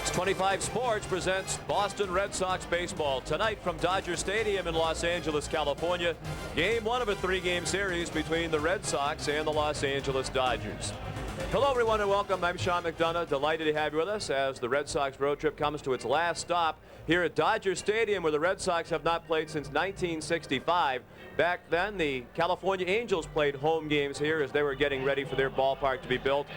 Fox 25 Sports presents Boston Red Sox baseball tonight from Dodger Stadium in Los Angeles, California. Game one of a three-game series between the Red Sox and the Los Angeles Dodgers. Hello, everyone, and welcome. I'm Sean McDonough. Delighted to have you with us as the Red Sox road trip comes to its last stop here at Dodger Stadium, where the Red Sox have not played since 1965. Back then, the California Angels played home games here as they were getting ready for their ballpark to be built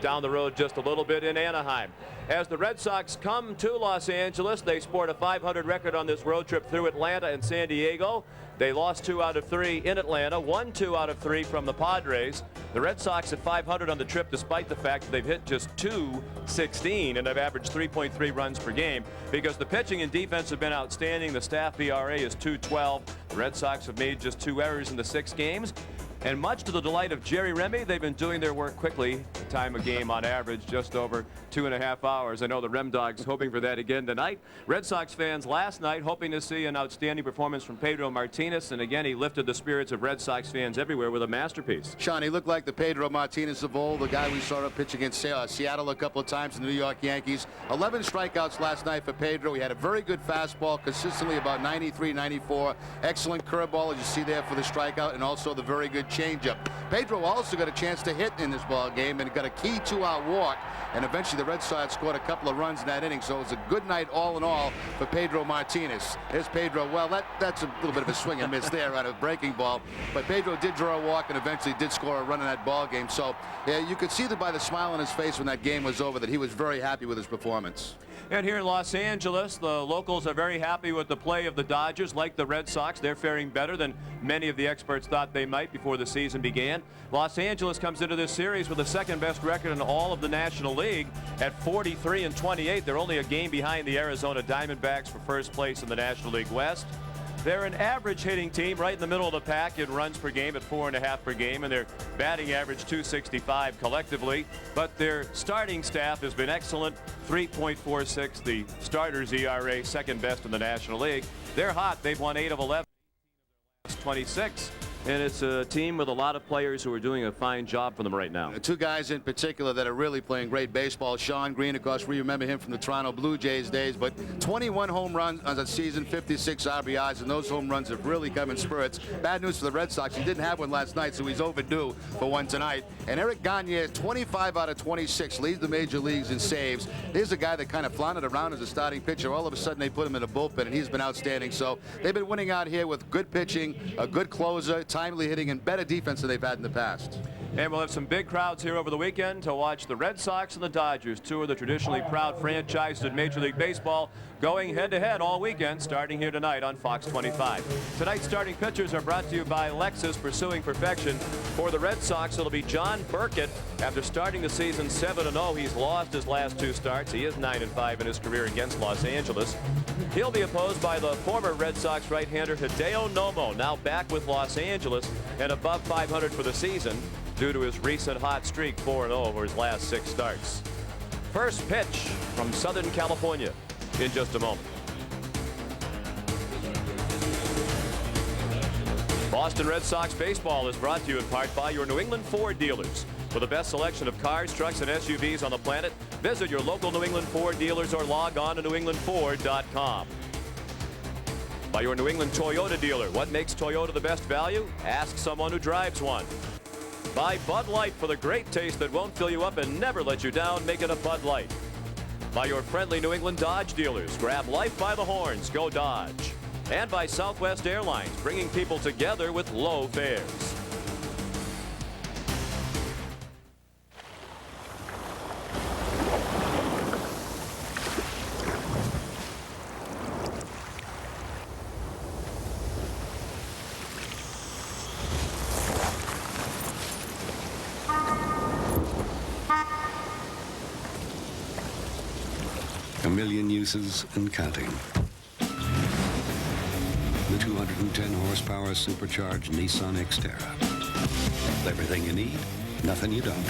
down the road just a little bit in Anaheim. As the Red Sox come to Los Angeles, they sport a .500 record on this road trip through Atlanta and San Diego. They lost 2 out of 3 in Atlanta, won 2 out of 3 from the Padres. The Red Sox at .500 on the trip, despite the fact that they've hit just .216 and have averaged 3.3 runs per game, because the pitching and defense have been outstanding. The staff ERA is .212. The Red Sox have made just 2 errors in the 6 games. And much to the delight of Jerry Remy, they've been doing their work quickly. Time of game on average just over 2.5 hours. I know the Rem Dogs hoping for that again tonight. Red Sox fans last night hoping to see an outstanding performance from Pedro Martinez. And again, he lifted the spirits of Red Sox fans everywhere with a masterpiece. Sean, he looked like the Pedro Martinez of old, the guy we saw up pitch against Seattle a couple of times in the New York Yankees. 11 strikeouts last night for Pedro. He had a very good fastball, consistently about 93, 94. Excellent curveball, as you see there, for the strikeout, and also the very good changeup. Pedro also got a chance to hit in this ball game and got a key 2-out walk, and eventually the Red Sox scored a couple of runs in that inning. So it was a good night all in all for Pedro Martinez. Here's Pedro. Well, that's a little bit of a swing and miss there on a breaking ball, but Pedro did draw a walk and eventually did score a run in that ball game. So yeah, you could see that by the smile on his face when that game was over that he was very happy with his performance. And here in Los Angeles, the locals are very happy with the play of the Dodgers. Like the Red Sox, they're faring better than many of the experts thought they might before the season began. Los Angeles comes into this series with the second-best record in all of the National League at 43-28. They're only a game behind the Arizona Diamondbacks for first place in the National League West. They're an average hitting team right in the middle of the pack in runs per game at 4.5 per game, and their batting average .265 collectively. But their starting staff has been excellent, 3.46. The starters ERA, second best in the National League. They're hot. They've won 8 of 11, 26. And it's a team with a lot of players who are doing a fine job for them right now. 2 guys in particular that are really playing great baseball. Sean Green, of course, we remember him from the Toronto Blue Jays days, but 21 home runs on the season, 56 RBIs, and those home runs have really come in spurts. Bad news for the Red Sox. He didn't have one last night, so he's overdue for one tonight. And Eric Gagne, 25 out of 26, leads the major leagues in saves. Here's a guy that kind of floundered around as a starting pitcher. All of a sudden, they put him in a bullpen, and he's been outstanding. So they've been winning out here with good pitching, a good closer, timely hitting, and better defense than they've had in the past. And we'll have some big crowds here over the weekend to watch the Red Sox and the Dodgers, 2 of the traditionally proud franchises in Major League Baseball, going head-to-head all weekend, starting here tonight on Fox 25. Tonight's starting pitchers are brought to you by Lexus, pursuing perfection. For the Red Sox, it'll be John Burkett. After starting the season 7-0, he's lost his last 2 starts. He is 9-5 in his career against Los Angeles. He'll be opposed by the former Red Sox right-hander Hideo Nomo, now back with Los Angeles and above .500 for the season due to his recent hot streak, 4-0 over his last 6 starts. First pitch from Southern California in just a moment. Boston Red Sox baseball is brought to you in part by your New England Ford dealers. For the best selection of cars, trucks, and SUVs on the planet, visit your local New England Ford dealers or log on to newenglandford.com. By your New England Toyota dealer. What makes Toyota the best value? Ask someone who drives one. By Bud Light, for the great taste that won't fill you up and never let you down, make it a Bud Light. By your friendly New England Dodge dealers. Grab life by the horns. Go Dodge. And by Southwest Airlines, bringing people together with low fares. A million uses and counting. The 210 horsepower supercharged Nissan Xterra. Everything you need, nothing you don't.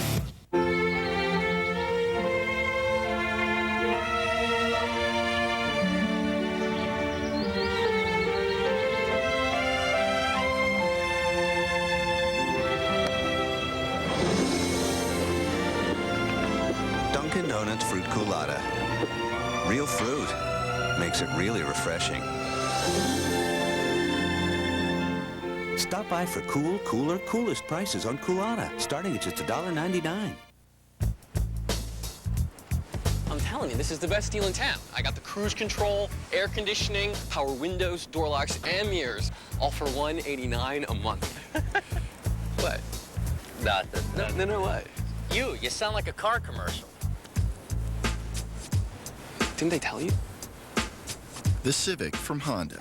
Dunkin' Donuts Fruit Colada. Real fruit makes it really refreshing. Stop by for cool, cooler, coolest prices on Coolana, starting at just $1.99. I'm telling you, this is the best deal in town. I got the cruise control, air conditioning, power windows, door locks, and mirrors, all for $189 a month. What? Nothing. No, what? You sound like a car commercial. Didn't they tell you? The Civic from Honda.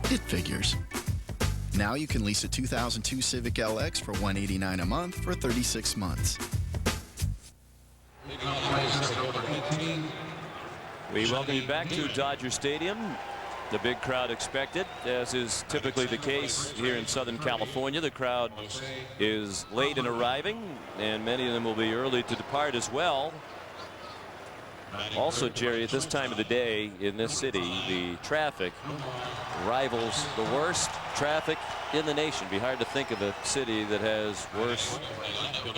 It figures. Now you can lease a 2002 Civic LX for $189 a month for 36 months. We welcome you back to Dodger Stadium. The big crowd expected, as is typically the case here in Southern California. The crowd is late in arriving, and many of them will be early to depart as well. Also, Jerry, at this time of the day in this city, the traffic rivals the worst traffic in the nation. It'd be hard to think of a city that has worse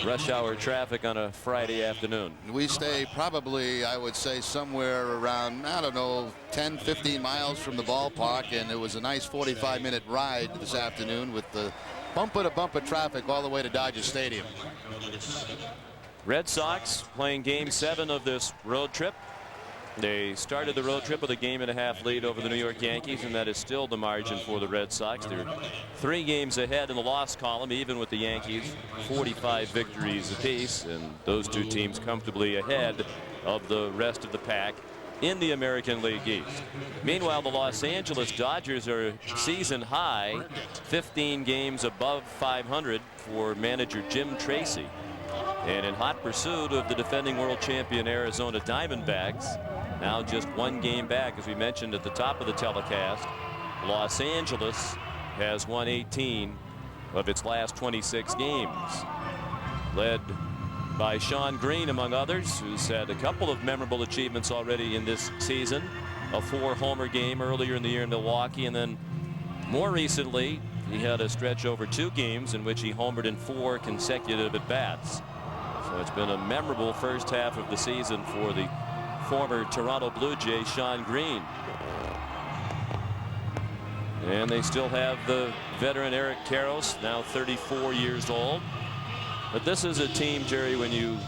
rush hour traffic on a Friday afternoon. We stay probably, I would say, somewhere around, I don't know, 10, 15 miles from the ballpark, and it was a nice 45-minute ride this afternoon with the bumper-to-bumper traffic all the way to Dodger Stadium. Red Sox playing game 7 of this road trip. They started the road trip with a 1.5-game lead over the New York Yankees, and that is still the margin for the Red Sox. They're 3 games ahead in the loss column, even with the Yankees, 45 victories apiece, and those two teams comfortably ahead of the rest of the pack in the American League East. Meanwhile, the Los Angeles Dodgers are season high, 15 games above 500 for manager Jim Tracy. And in hot pursuit of the defending world champion Arizona Diamondbacks, now just 1 game back. As we mentioned at the top of the telecast, Los Angeles has won 18 of its last 26 games, led by Sean Green, among others, who's had a couple of memorable achievements already in this season. A 4-homer game earlier in the year in Milwaukee, and then more recently he had a stretch over 2 games in which he homered in 4 consecutive at-bats. So it's been a memorable first half of the season for the former Toronto Blue Jay Sean Green. And they still have the veteran Eric Karros, now 34 years old. But this is a team, Jerry, when you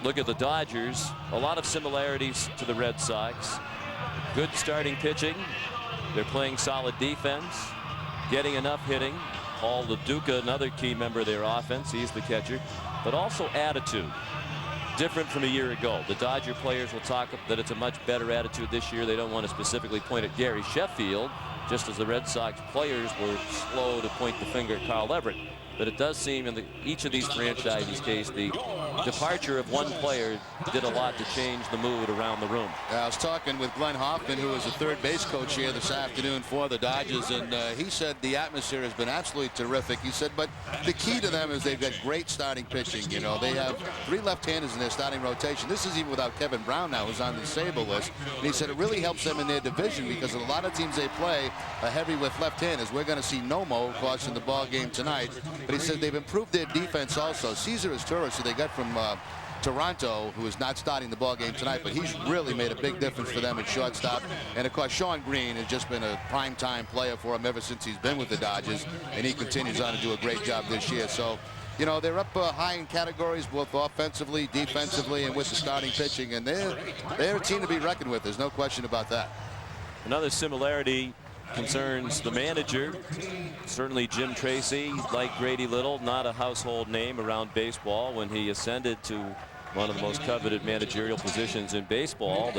look at the Dodgers, a lot of similarities to the Red Sox. Good starting pitching. They're playing solid defense, getting enough hitting. Paul LaDuca, another key member of their offense. He's the catcher. But also attitude. Different from a year ago. The Dodger players will talk that it's a much better attitude this year. They don't want to specifically point at Gary Sheffield, just as the Red Sox players were slow to point the finger at Carl Everett. But it does seem in each of these franchises' case, the departure of one player did a lot to change the mood around the room. I was talking with Glenn Hoffman, who is the third base coach here this afternoon for the Dodgers, and he said the atmosphere has been absolutely terrific. He said, but the key to them is they've got great starting pitching. You know, they have 3 left-handers in their starting rotation. This is even without Kevin Brown now, who's on the disabled list. And he said it really helps them in their division because a lot of teams they play are heavy with left-handers. We're going to see Nomo, of course, in the ball game tonight. But he said they've improved their defense also. Cesar Izturis, who they got from Toronto, who is not starting the ball game tonight, but he's really made a big difference for them at shortstop. And of course, Sean Green has just been a prime-time player for him ever since he's been with the Dodgers, and he continues on to do a great job this year. So, you know, they're up high in categories, both offensively, defensively, and with the starting pitching, and they're a team to be reckoned with. There's no question about that. Another similarity concerns the manager. Certainly Jim Tracy, like Grady Little, not a household name around baseball. When he ascended to one of the most coveted managerial positions in baseball,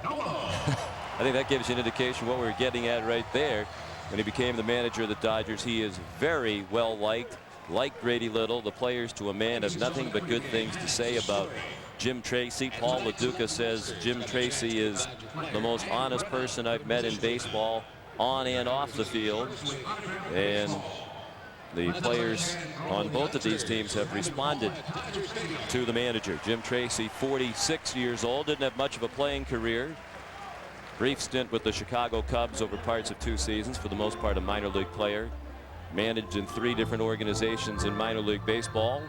I think that gives you an indication of what we're getting at right there. When he became the manager of the Dodgers, he is very well liked, like Grady Little. The players to a man have nothing but good things to say about Jim Tracy. Paul LaDuca says Jim Tracy is the most honest person I've met in baseball, on and off the field. And the players on both of these teams have responded to the manager. Jim Tracy, 46 years old, didn't have much of a playing career. Brief stint with the Chicago Cubs over parts of 2 seasons, for the most part a minor league player. Managed in 3 different organizations in minor league baseball.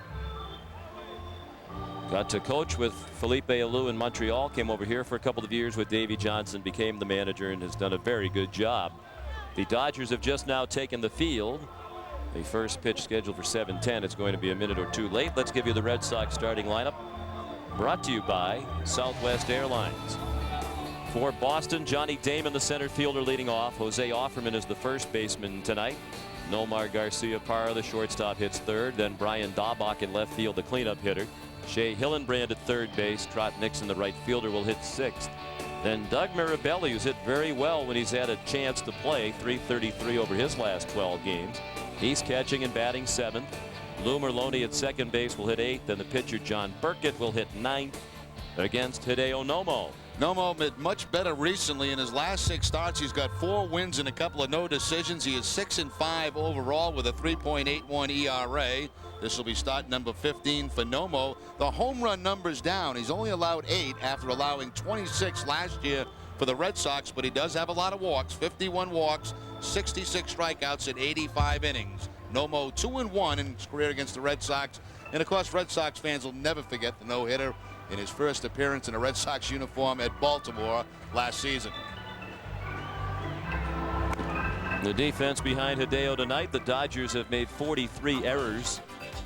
Got to coach with Felipe Alou in Montreal, came over here for a couple of years with Davey Johnson, became the manager, and has done a very good job. The Dodgers have just now taken the field. The first pitch scheduled for 7:10. It's going to be a minute or two late. Let's give you the Red Sox starting lineup, brought to you by Southwest Airlines. For Boston, Johnny Damon, the center fielder, leading off. Jose Offerman is the first baseman tonight. Nomar Garcia-Parra, the shortstop, hits third. Then Brian Daubach in left field, the cleanup hitter. Shea Hillenbrand at third base. Trot Nixon, the right fielder, will hit sixth. Then Doug Mirabelli, who's hit very well when he's had a chance to play, .333 over his last 12 games. He's catching and batting seventh. Lou Merloni at second base will hit eighth. Then the pitcher John Burkett will hit ninth against Hideo Nomo. Nomo been much better recently. In his last 6 starts, he's got 4 wins and a couple of no decisions. He is 6-5 overall with a 3.81 ERA. This will be start number 15 for Nomo. The home run number's down. He's only allowed 8 after allowing 26 last year for the Red Sox, but he does have a lot of walks, 51 walks, 66 strikeouts in 85 innings. Nomo 2-1 in his career against the Red Sox. And of course, Red Sox fans will never forget the no-hitter in his first appearance in a Red Sox uniform at Baltimore last season. The defense behind Hideo tonight. The Dodgers have made 43 errors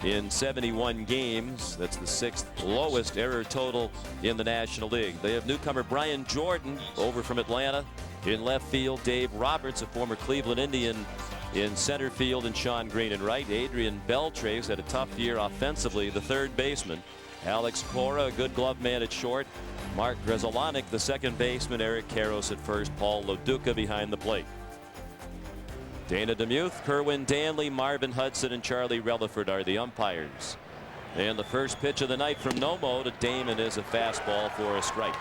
in 71 games. That's the 6th lowest error total in the National League. They have newcomer Brian Jordan over from Atlanta in left field. Dave Roberts, a former Cleveland Indian, in center field, and Sean Green in right. Adrian Beltre's had a tough year offensively, the third baseman. Alex Cora, a good glove man at short. Mark Grzelcyk, the second baseman. Eric Karros at first. Paul Loduca behind the plate. Dana DeMuth, Kerwin Danley, Marvin Hudson, and Charlie Relaford are the umpires. And the first pitch of the night from Nomo to Damon is a fastball for a strike.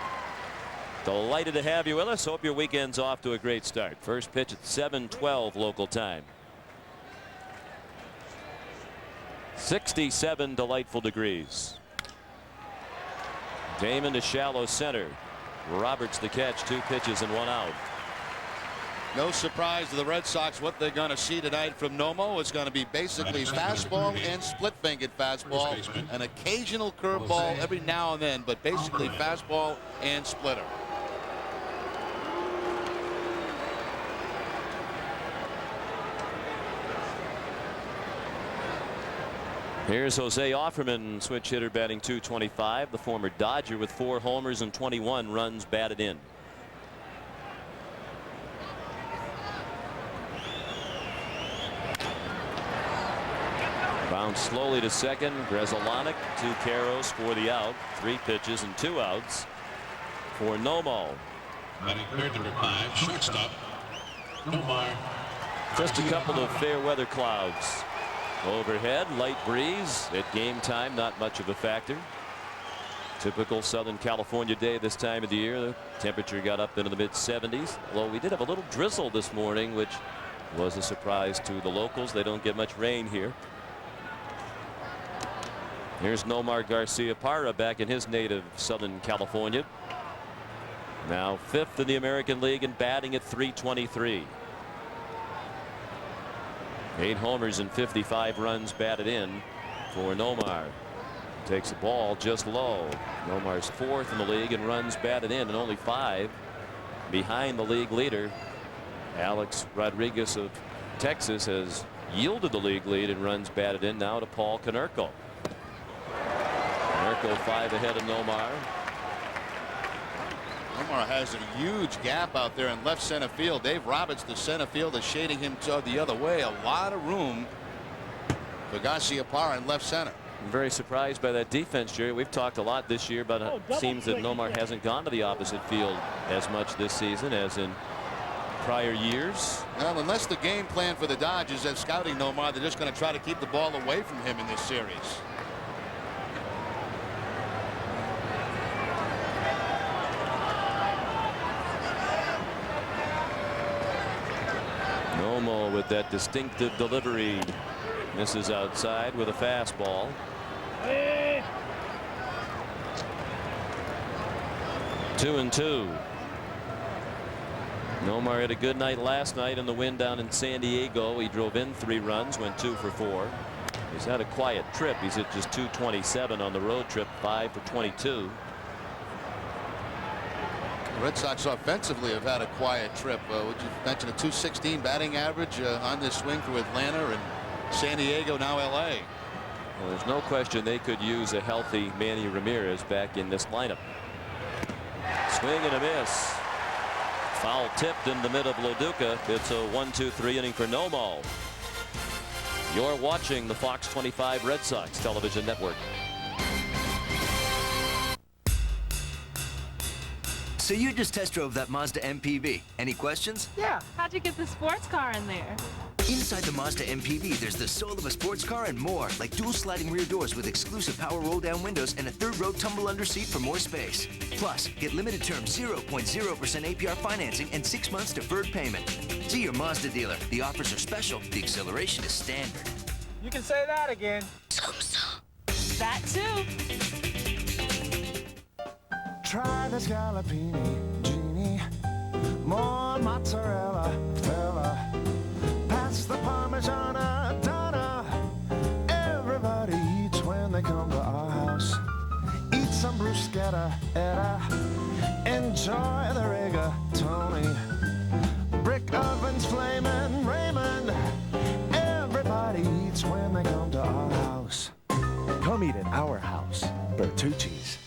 Delighted to have you with us. Hope your weekend's off to a great start. First pitch at 7:12 local time. 67 delightful degrees. Damon to shallow center. Roberts the catch. 2 pitches and 1 out. No surprise to the Red Sox what they're going to see tonight from Nomo. It's going to be basically fastball and split-fingered fastball, an occasional curveball every now and then, but basically fastball and splitter. Here's Jose Offerman, switch hitter, batting .225. The former Dodger with 4 homers and 21 runs batted in. Bounce slowly to second. Grzelcyk to Karros for the out. 3 pitches and 2 outs for Nomo. Batting third, number 5, shortstop, Nomar. Just a couple of fair weather clouds overhead. Light breeze at game time, not much of a factor. Typical Southern California day this time of the year. The temperature got up into the mid-70s. Although we did have a little drizzle this morning, which was a surprise to the locals. They don't get much rain here. Here's Nomar Garcia-Parra back in his native Southern California. Now 5th in the American League and batting at .323. 8 homers and 55 runs batted in for Nomar. Takes the ball just low. Nomar's 4th in the league in runs batted in, and only 5 behind the league leader. Alex Rodriguez of Texas has yielded the league lead in runs batted in now to Paul Konerko. Konerko 5 ahead of Nomar. Nomar has a huge gap out there in left center field. Dave Roberts, the center fielder, shading him toward the other way. A lot of room for Garcia-Parra in left center. I'm very surprised by that defense, Jerry. We've talked a lot this year, but it seems that Nomar hasn't gone to the opposite field as much this season as in prior years. Well, unless the game plan for the Dodgers is scouting Nomar, they're just going to try to keep the ball away from him in this series. Nomo with that distinctive delivery. Misses outside with a fastball. 2-2. Nomar had a good night last night in the win down in San Diego. He drove in 3 runs, went 2 for 4. He's had a quiet trip. He's at just 227 on the road trip, 5 for 22. The Red Sox offensively have had a quiet trip. Would you mention a 216 batting average on this swing through Atlanta and San Diego, now LA? Well, there's no question they could use a healthy Manny Ramirez back in this lineup. Swing and a miss. Foul tipped in the mid of Loduca. It's a 1-2-3 inning for Nomo. You're watching the Fox 25 Red Sox television network. So you just test drove that Mazda MPV. Any questions? Yeah. How'd you get the sports car in there? Inside the Mazda MPV, there's the soul of a sports car and more, like dual sliding rear doors with exclusive power roll-down windows and a third-row tumble-under seat for more space. Plus, get limited-term 0.0% APR financing and 6 months deferred payment. See your Mazda dealer. The offers are special. The acceleration is standard. You can say that again. That too. Try the scallopini, Genie. More mozzarella, fella. Pass the Parmigiana, Donna. Everybody eats when they come to our house. Eat some bruschetta, Etta. Enjoy the rigatoni. Brick ovens flaming, Raymond. Everybody eats when they come to our house. Come eat at our house, Bertucci's.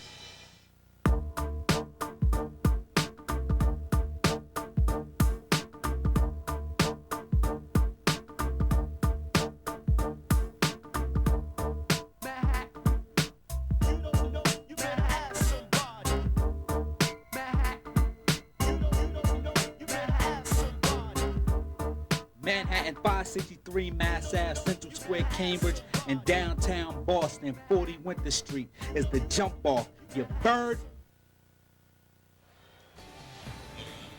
Manhattan, 563 Mass Ave, Central Square, Cambridge, and downtown Boston, 40 Winter Street is the jump off. You bird.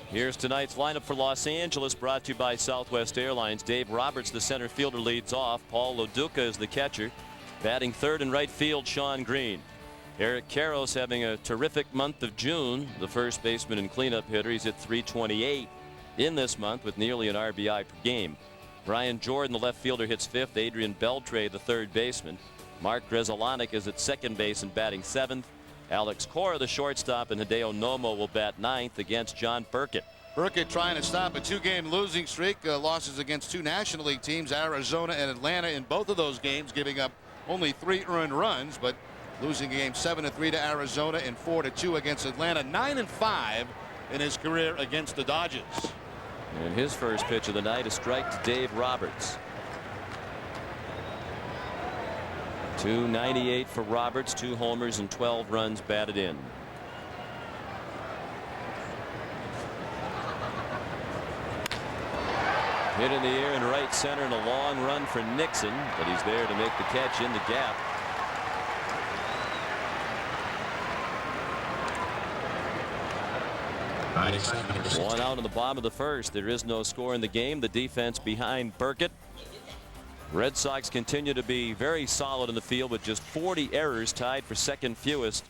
Here's tonight's lineup for Los Angeles, brought to you by Southwest Airlines. Dave Roberts, the center fielder, leads off. Paul Loduca is the catcher. Batting third in right field, Sean Green. Eric Karros having a terrific month of June. The first baseman and cleanup hitter. He's at 328 in this month with nearly an RBI per game. Brian Jordan, the left fielder, hits fifth. Adrian Beltre, the third baseman. Mark Grzelcyk is at second base and batting seventh. Alex Cora, the shortstop, and Hideo Nomo will bat ninth against John Burkett. Burkett trying to stop a 2-game losing streak. Losses against 2 National League teams, Arizona and Atlanta, in both of those games, giving up only 3 earned runs, but losing a game 7-3 to Arizona and 4-2 against Atlanta. 9-5 in his career against the Dodgers. And his first pitch of the night, a strike to Dave Roberts. 298 for Roberts, 2 homers and 12 runs batted in. Hit in the air in right center and a long run for Nixon, but he's there to make the catch in the gap. One out in the bottom of the first. There is no score in the game. The defense behind Burkett. Red Sox continue to be very solid in the field with just 40 errors, tied for second fewest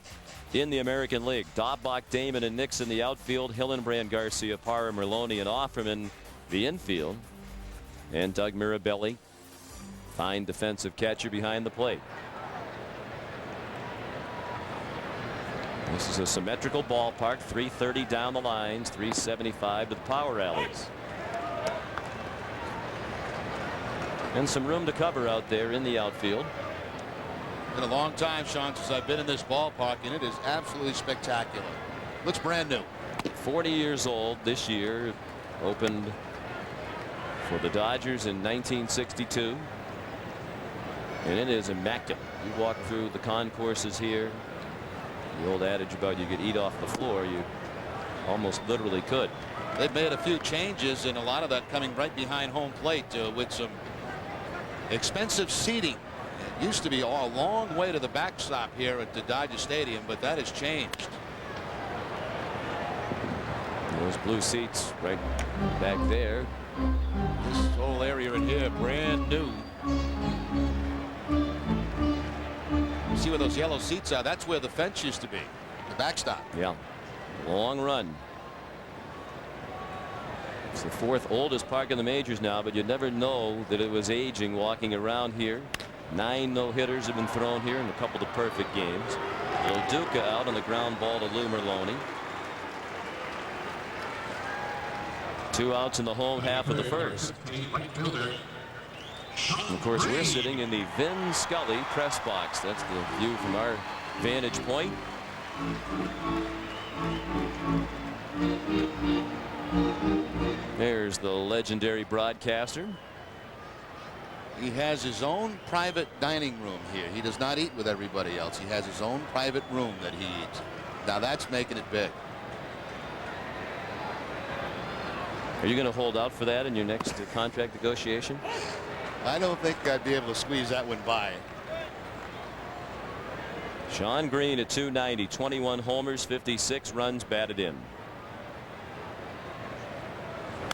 in the American League. Daubach, Damon, and Nixon the outfield. Hillenbrand, Garcia, Parra, Merloni, and Offerman the infield. And Doug Mirabelli, fine defensive catcher behind the plate. This is a symmetrical ballpark. 330 down the lines, 375 to the power alleys. And some room to cover out there in the outfield. Been a long time, Sean, since I've been in this ballpark, and it is absolutely spectacular. Looks brand new. 40 years old this year. Opened for the Dodgers in 1962. And it is immaculate. You walk through the concourses here. The old adage about you could eat off the floor, you almost literally could. They've made a few changes, and a lot of that coming right behind home plate with some expensive seating. It used to be a long way to the backstop here at the Dodger Stadium, but that has changed. Those blue seats right back there. This whole area in here, brand new. You see where those yellow seats are? That's where the fence used to be, the backstop. Yeah, long run. It's the 4th oldest park in the majors now, but you never know that it was aging walking around here. 9 no-hitters have been thrown here in a couple of perfect games. Loduca out on the ground ball to Lou Merlone. 2 outs in the home half of the first. And of course, we're sitting in the Vin Scully press box. That's the view from our vantage point. There's the legendary broadcaster. He has his own private dining room here. He does not eat with everybody else. He has his own private room that he eats. Now that's making it big. Are you going to hold out for that in your next contract negotiation? I don't think I'd be able to squeeze that one by. Sean Green at 290, 21 homers, 56 runs batted in.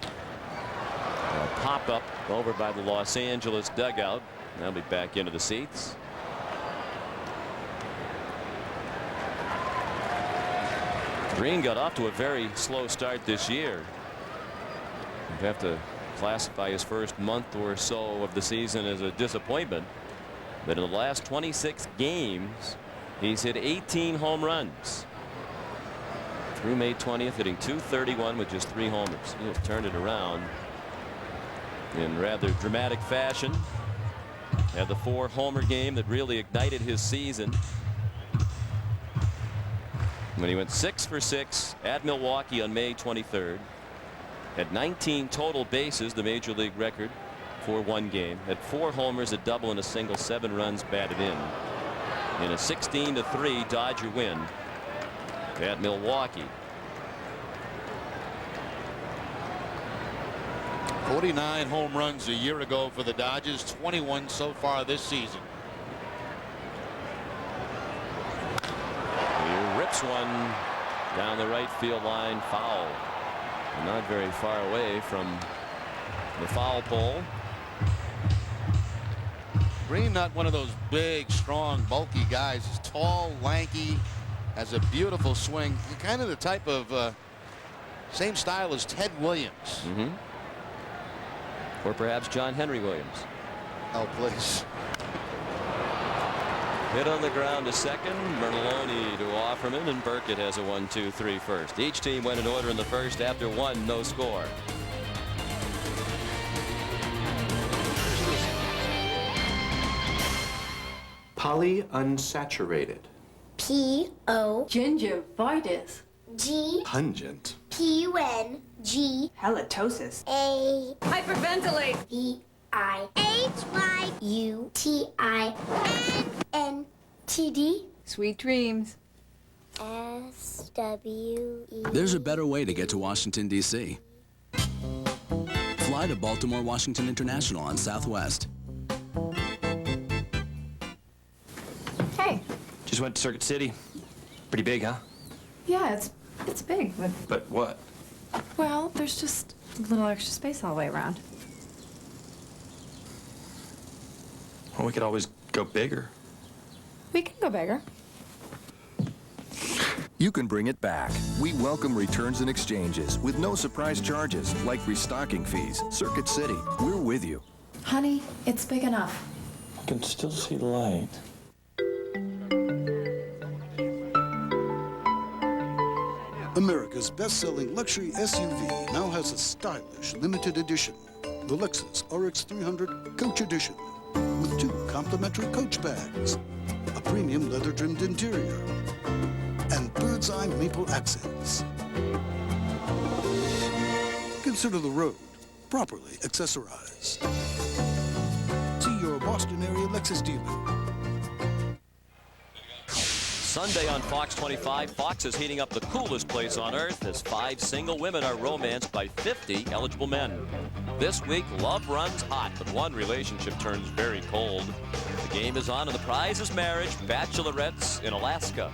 A pop up over by the Los Angeles dugout. They'll be back into the seats. Green got off to a very slow start this year. You have to classify his first month or so of the season as a disappointment. But in the last 26 games, he's hit 18 home runs. Through May 20th, hitting .231 with just 3 homers. He has turned it around in rather dramatic fashion. Had the 4-homer game that really ignited his season when he went 6 for 6 at Milwaukee on May 23rd. Had 19 total bases, the major league record for one game. Had 4 homers, a double, and a single, 7 runs batted in a 16-3 Dodger win at Milwaukee. 49 home runs a year ago for the Dodgers, 21 so far this season. He rips one down the right field line, foul. Not very far away from the foul pole. Green, not one of those big, strong, bulky guys. He's tall, lanky, has a beautiful swing. Kind of the type of same style as Ted Williams. Or perhaps John Henry Williams. Oh, please. Hit on the ground to second. Merlone to Offerman, and Burkett has a 1-2-3 first. Each team went in order in the first. After 1, no score. Polyunsaturated. P-O. Gingivitis. G. Pungent. P-U-N-G. Halitosis. A. Hyperventilate. V-I-H-Y-U-T-I-N-N-T-D. Sweet dreams. S-W-E. There's a better way to get to Washington, D.C. Fly to Baltimore Washington International on Southwest. Hey. Just went to Circuit City. Pretty big, huh? Yeah, it's big, but... But what? Well, there's just a little extra space all the way around. Well, we could always go bigger. We can go bigger. You can bring it back. We welcome returns and exchanges with no surprise charges like restocking fees. Circuit City, we're with you. Honey, it's big enough. I can still see the light. America's best-selling luxury SUV now has a stylish limited edition. The Lexus RX 300 Coach Edition with 2 complimentary coach bags, a premium leather-trimmed interior, and bird's eye maple accents. Consider the road properly accessorized. See your Boston area Lexus dealer. Sunday on Fox 25, Fox is heating up the coolest place on earth as 5 single women are romanced by 50 eligible men. This week, love runs hot, but one relationship turns very cold. The game is on, and the prize is marriage, bachelorettes in Alaska.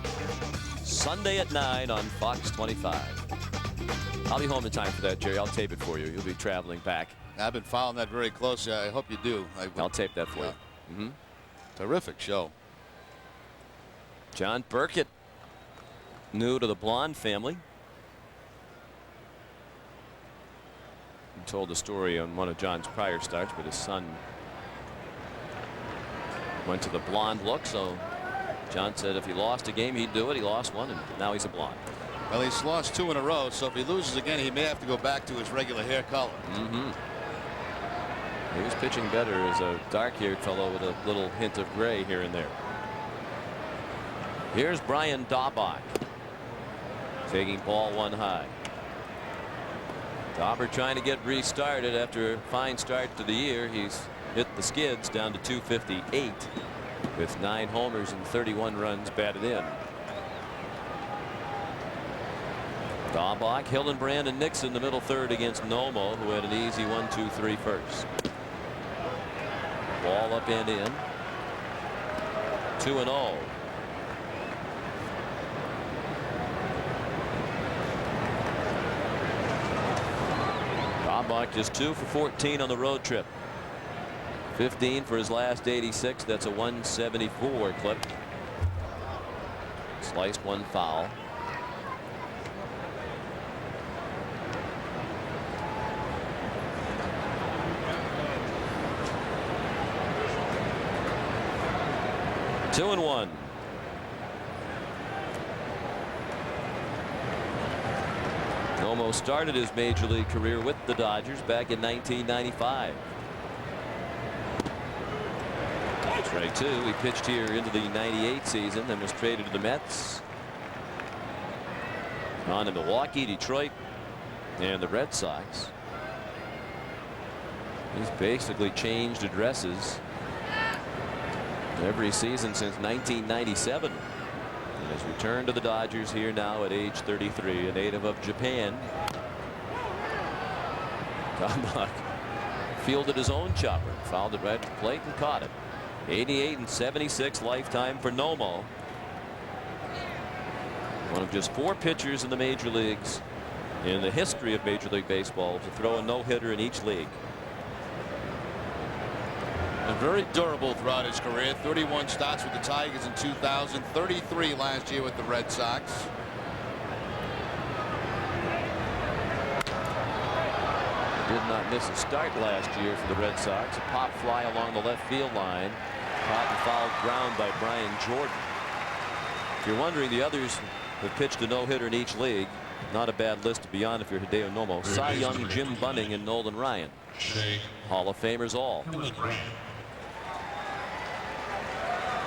Sunday at 9 on Fox 25. I'll be home in time for that, Jerry. I'll tape it for you. You'll be traveling back. I've been following that very closely. I hope you do. I'll tape that for you. Terrific show. John Burkett, new to the Blonde family. He told the story on one of John's prior starts, but his son Went to the blonde look, so John said if he lost a game, he'd do it. He lost one, and now he's a blonde. Well, he's lost 2 in a row, so if he loses again, he may have to go back to his regular hair color. He was pitching better as a dark-haired fellow with a little hint of gray here and there. Here's Brian Daubach taking ball 1 high. Dauber trying to get restarted after a fine start to the year. He's hit the skids down to 258 with 9 homers and 31 runs batted in. Daubach, Hillenbrand, and Nixon the middle third against Nomo, who had an easy 1-2-3 first. Ball up and in. 2-0. Daubach just 2 for 14 on the road trip. 15 for his last 86. That's a 174 clip. Sliced one foul. Two and one. Nomo started his major league career with the Dodgers back in 1995. Strike 2. He pitched here into the 98 season, then was traded to the Mets. On to Milwaukee, Detroit, and the Red Sox. He's basically changed addresses every season since 1997. And his return to the Dodgers here now at age 33, a native of Japan. Daubach fielded his own chopper, fouled it right at the plate and caught it. 88 and 76 lifetime for Nomo. One of just 4 pitchers in the major leagues in the history of Major League Baseball to throw a no-hitter in each league. And very durable throughout his career. 31 starts with the Tigers in 2000, 33 last year with the Red Sox. Did not miss a start last year for the Red Sox. A pop fly along the left field line. Caught and fouled ground by Brian Jordan. If you're wondering, the others have pitched a no-hitter in each league. Not a bad list to be on if you're Hideo Nomo. Cy Young, Jim Bunning, and Nolan Ryan. Hall of Famers all.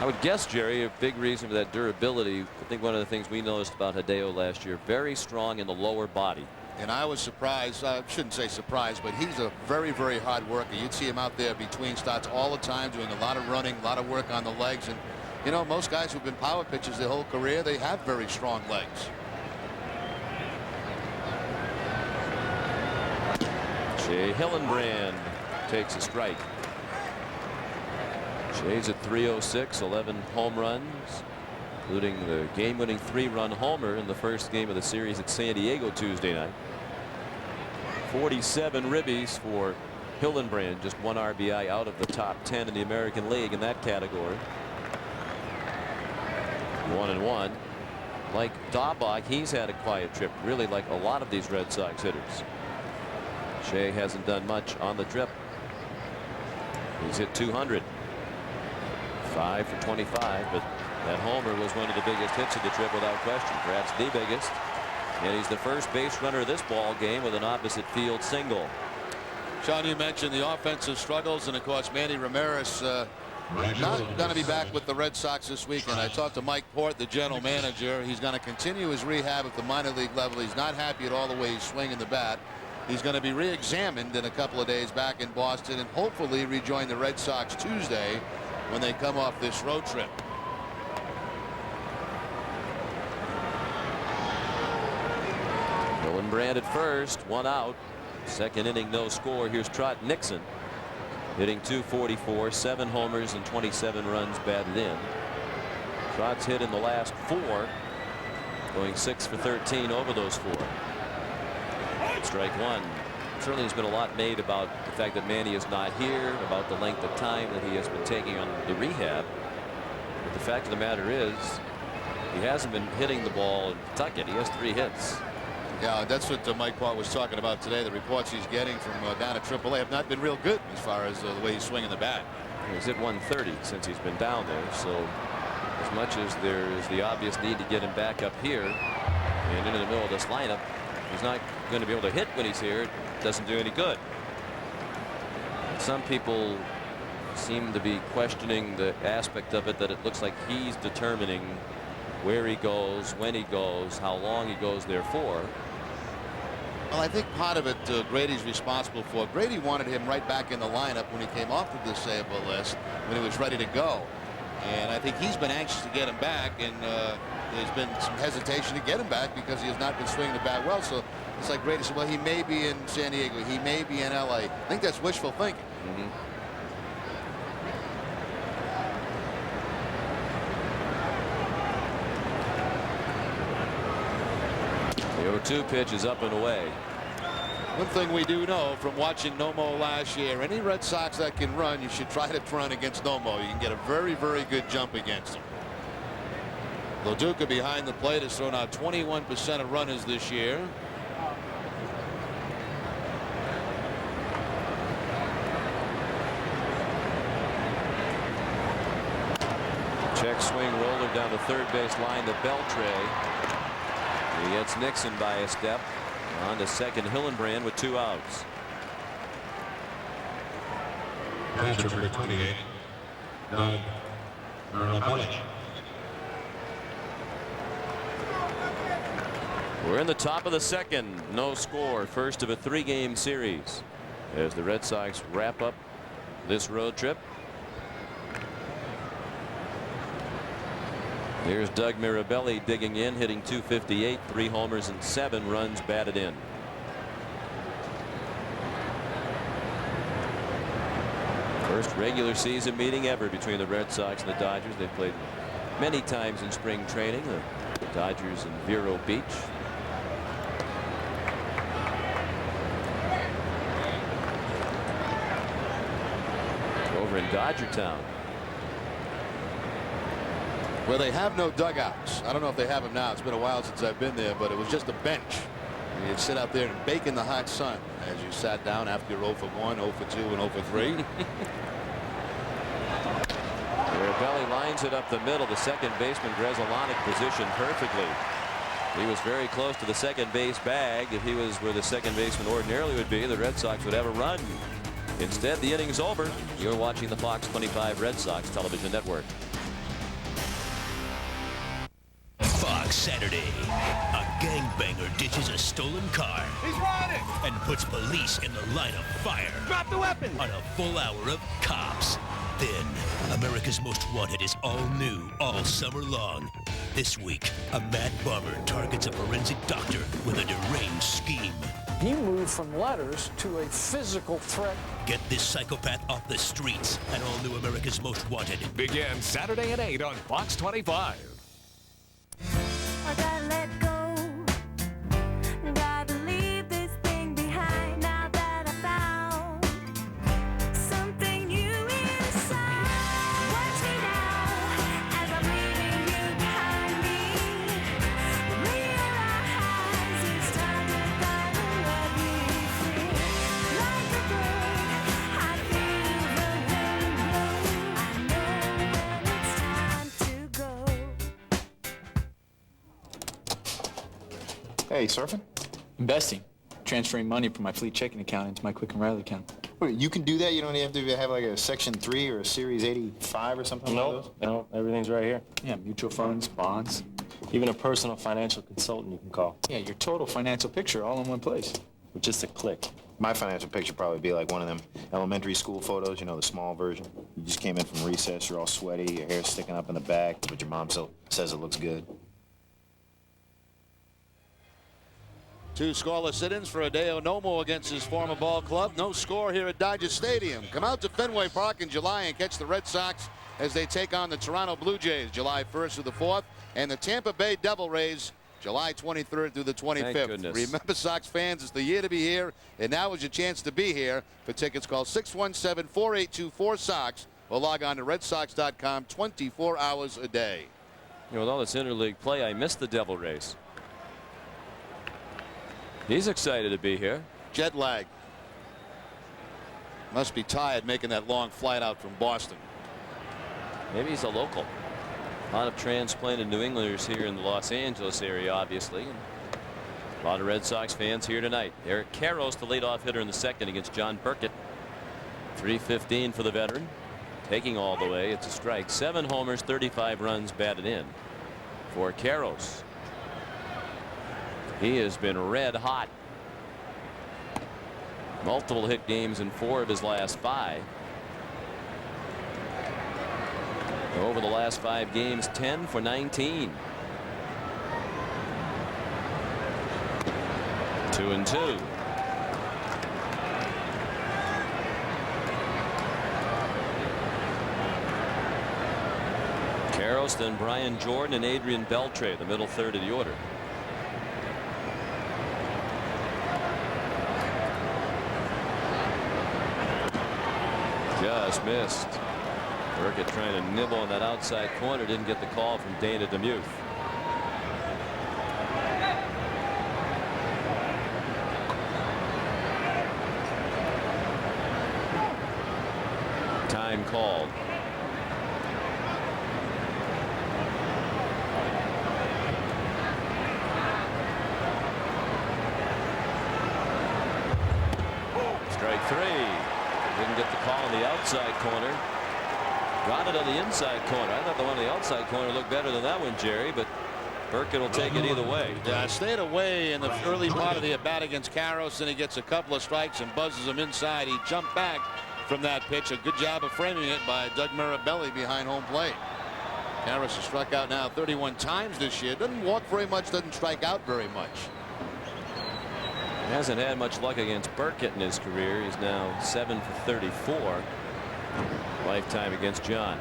I would guess, Jerry, a big reason for that durability. I think one of the things we noticed about Hideo last year, very strong in the lower body. And I was surprised. I shouldn't say surprised, but he's a very, very hard worker. You'd see him out there between starts all the time, doing a lot of running, a lot of work on the legs. And, you know, most guys who've been power pitchers their whole career, they have very strong legs. Shea Hillenbrand takes a strike. Shea's at 306, 11 home runs, including the game-winning 3-run homer in the first game of the series at San Diego Tuesday night. 47 ribbies for Hillenbrand, just 1 RBI out of the top 10 in the American League in that category. 1-1. Like Daubach, he's had a quiet trip, really like a lot of these Red Sox hitters. Shea hasn't done much on the trip. He's hit 200. 5 for 25, but that homer was one of the biggest hits of the trip without question, perhaps the biggest. And he's the first base runner of this ball game with an opposite field single. Sean, you mentioned the offensive struggles, and of course Manny Ramirez not going to be back with the Red Sox this weekend. I talked to Mike Port, the general manager. He's going to continue his rehab at the minor league level. He's not happy at all the way he's swinging the bat. He's going to be re-examined in a couple of days back in Boston and hopefully rejoin the Red Sox Tuesday when they come off this road trip. Hillenbrand at first, 1 out. Second inning, no score. Here's Trot Nixon hitting .244, 7 homers and 27 runs batted in. Trot's hit in the last 4, going 6 for 13 over those 4. Strike 1. Certainly there's been a lot made about the fact that Manny is not here, about the length of time that he has been taking on the rehab. But the fact of the matter is, he hasn't been hitting the ball in Pawtucket. He has 3 hits. Yeah, that's what Mike Port was talking about today. The reports he's getting from down at AAA have not been real good as far as the way he's swinging the bat. He's hit 130 since he's been down there. So as much as there is the obvious need to get him back up here and into the middle of this lineup, he's not going to be able to hit when he's here. It doesn't do any good. Some people seem to be questioning the aspect of it that it looks like he's determining where he goes, when he goes, how long he goes there for. Well, I think part of it Grady's responsible for. Grady wanted him right back in the lineup when he came off the disable list when he was ready to go. And I think he's been anxious to get him back, and there's been some hesitation to get him back because he has not been swinging the bat well. So it's like Grady said, well, he may be in San Diego, he may be in LA. I think that's wishful thinking. The 0-2 pitch is up and away. One thing we do know from watching Nomo last year, any Red Sox that can run, you should try to run against Nomo. You can get a very, very good jump against him. Loduca behind the plate has thrown out 21% of runners this year. Check swing roller down the third base line to Beltre. He gets Nixon by a step. On to second, Hillenbrand with 2 outs. Pitcher for 28, Doug Mirabelli. We're in the top of the second. No score. First of a 3-game series as the Red Sox wrap up this road trip. Here's Doug Mirabelli digging in, hitting .258, 3 homers and 7 runs batted in. First regular season meeting ever between the Red Sox and the Dodgers. They've played many times in spring training. The Dodgers in Vero Beach. Over in Dodgertown, Where they have no dugouts. I don't know if they have them now. It's been a while since I've been there, but it was just a bench. You'd sit out there and bake in the hot sun as you sat down after your 0 for 1, 0 for 2, and 0 for 3. Mirabelli lines it up the middle. The second baseman Grzelcyk positioned perfectly. He was very close to the second base bag. If he was where the second baseman ordinarily would be, the Red Sox would have a run. Instead, the inning's over. You're watching the Fox 25 Red Sox television network. Fox Saturday. A gangbanger ditches a stolen car. He's riding! And puts police in the line of fire. Drop the weapon! On a full hour of Cops. Then, America's Most Wanted is all new all summer long. This week, a mad bomber targets a forensic doctor with a deranged scheme. He moved from letters to a physical threat. Get this psychopath off the streets and all new America's Most Wanted. Begins Saturday at 8 on Fox 25. I gotta let go. Gotta leave this thing behind now that I found something new inside. Watch me now as I'm leaving you behind me. Realize it's time to gotta let me free. Like a bird, I feel the wind blow. I know when it's time to go. Hey, surfing? Investing. Transferring money from my Fleet checking account into my Quick and Riley account. Wait, you can do that? You don't have to have like a Section 3 or a Series 85 or something like those? No, everything's right here. Yeah, mutual funds, bonds. Even a personal financial consultant you can call. Yeah, your total financial picture all in one place. With just a click. My financial picture probably be like one of them elementary school photos, you know, the small version. You just came in from recess, you're all sweaty, your hair's sticking up in the back, but your mom still says it looks good. 2 scoreless sit-ins for Hideo Nomo against his former ball club. No score here at Dodger Stadium. Come out to Fenway Park in July and catch the Red Sox as they take on the Toronto Blue Jays July 1st through the 4th, and the Tampa Bay Devil Rays July 23rd through the 25th. Thank goodness. Remember, Sox fans, it's the year to be here, and now is your chance to be here. For tickets, call 617-4824-SOX or log on to redsox.com 24 hours a day. You know, with all this interleague play, I missed the Devil Rays. He's excited to be here. Jet lag. Must be tired making that long flight out from Boston. Maybe he's a local. A lot of transplanted New Englanders here in the Los Angeles area, obviously. A lot of Red Sox fans here tonight. Eric Karros, the leadoff hitter in the second against John Burkett. 315 for the veteran. Taking all the way. It's a strike. 7 homers, 35 runs batted in for Karros. He has been red hot. Multiple hit games in 4 of his last 5. Over the last 5 games, 10 for 19. 2-2. Karros, then Brian Jordan and Adrian Beltre, the middle third of the order. Just missed. Burkett trying to nibble on that outside corner. Didn't get the call from Dana DeMuth. Time called. Strike 3. Didn't get the call on the outside corner. Got it on the inside corner. I thought the one on the outside corner looked better than that one, Jerry, but Burkett will take it either way. Yeah, stayed away in the early part of the at bat against Karros, and he gets a couple of strikes and buzzes him inside. He jumped back from that pitch. A good job of framing it by Doug Mirabelli behind home plate. Karros has struck out now 31 times this year. Doesn't walk very much, doesn't strike out very much. He hasn't had much luck against Burkett in his career. He's now 7 for 34. Lifetime against John.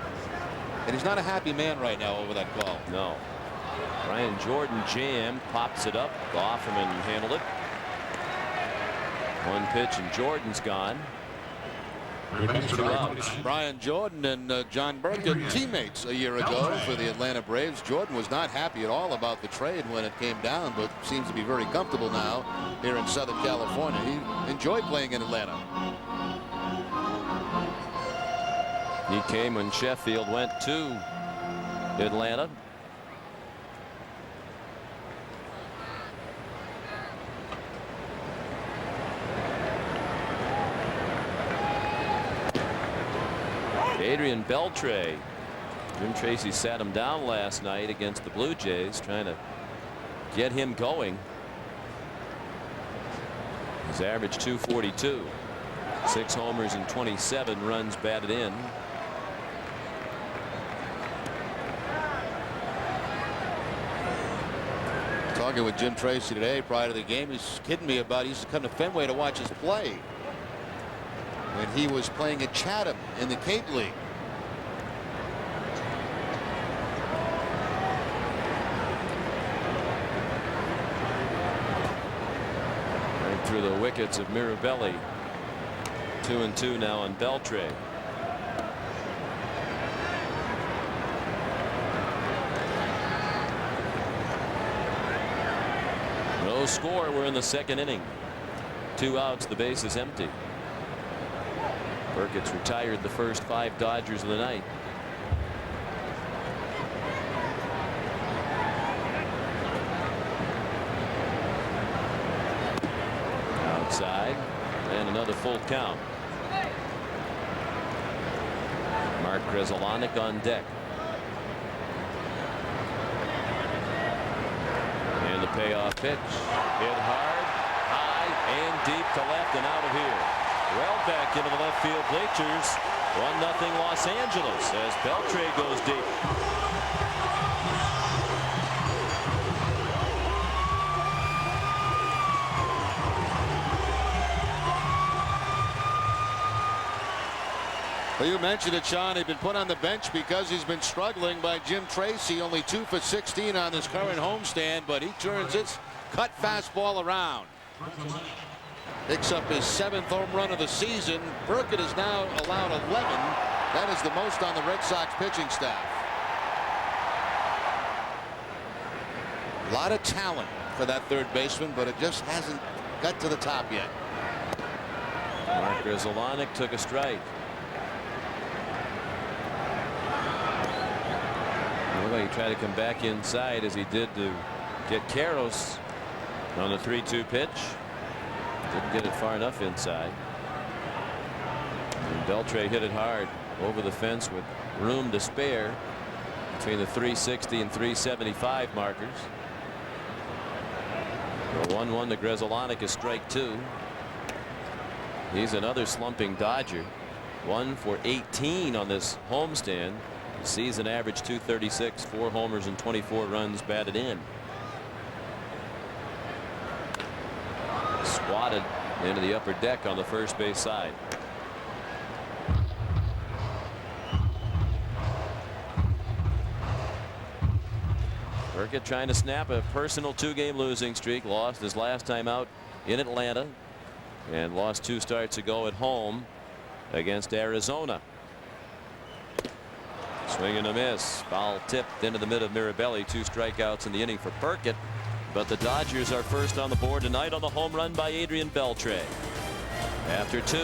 And he's not a happy man right now over that call. No. Brian Jordan jammed, pops it up. Offerman handled it. One pitch and Jordan's gone. 2 outs. Brian Jordan and John Burkett teammates a year ago for the Atlanta Braves. Jordan was not happy at all about the trade when it came down, but seems to be very comfortable now here in Southern California. He enjoyed playing in Atlanta. He came when Sheffield went to Atlanta. Adrian Beltre. Jim Tracy sat him down last night against the Blue Jays, trying to get him going. His average 242. 6 homers and 27 runs batted in. Talking with Jim Tracy today prior to the game, he's kidding me about he used to come to Fenway to watch us play when he was playing at Chatham in the Cape League. Right through the wickets of Mirabelli. 2-2 now on Beltre. No score. We're in the second inning. 2 outs. The base is empty. Burkett's retired the first 5 Dodgers of the night. Outside and another full count. Mark Grzelcyk on deck. And the payoff pitch. Hit hard, high, and deep to left and out of here. Well back into the left field bleachers. 1-0 Los Angeles as Beltre goes deep. Well, you mentioned it, Sean. He'd been put on the bench because he's been struggling by Jim Tracy. Only 2 for 16 on this current homestand, but he turns its cut fastball around. Picks up his 7th home run of the season. Burkett is now allowed 11. That is the most on the Red Sox pitching staff. A lot of talent for that third baseman, but it just hasn't got to the top yet. Mark Grizzolonic took a strike. Well, he tried to come back inside as he did to get Karros on the 3-2 pitch. Didn't get it far enough inside. And Beltre hit it hard over the fence with room to spare between the 360 and 375 markers. The 1-1 to Grizzolonic is strike 2. He's another slumping Dodger. 1 for 18 on this homestand. Season average 236, 4 homers and 24 runs batted in. Swatted into the upper deck on the first base side. Burkett trying to snap a personal 2-game losing streak. Lost his last time out in Atlanta and lost 2 starts ago at home against Arizona. Swing and a miss. Foul tipped into the mid of Mirabelli. 2 strikeouts in the inning for Burkett. But the Dodgers are first on the board tonight on the home run by Adrian Beltre. After 2,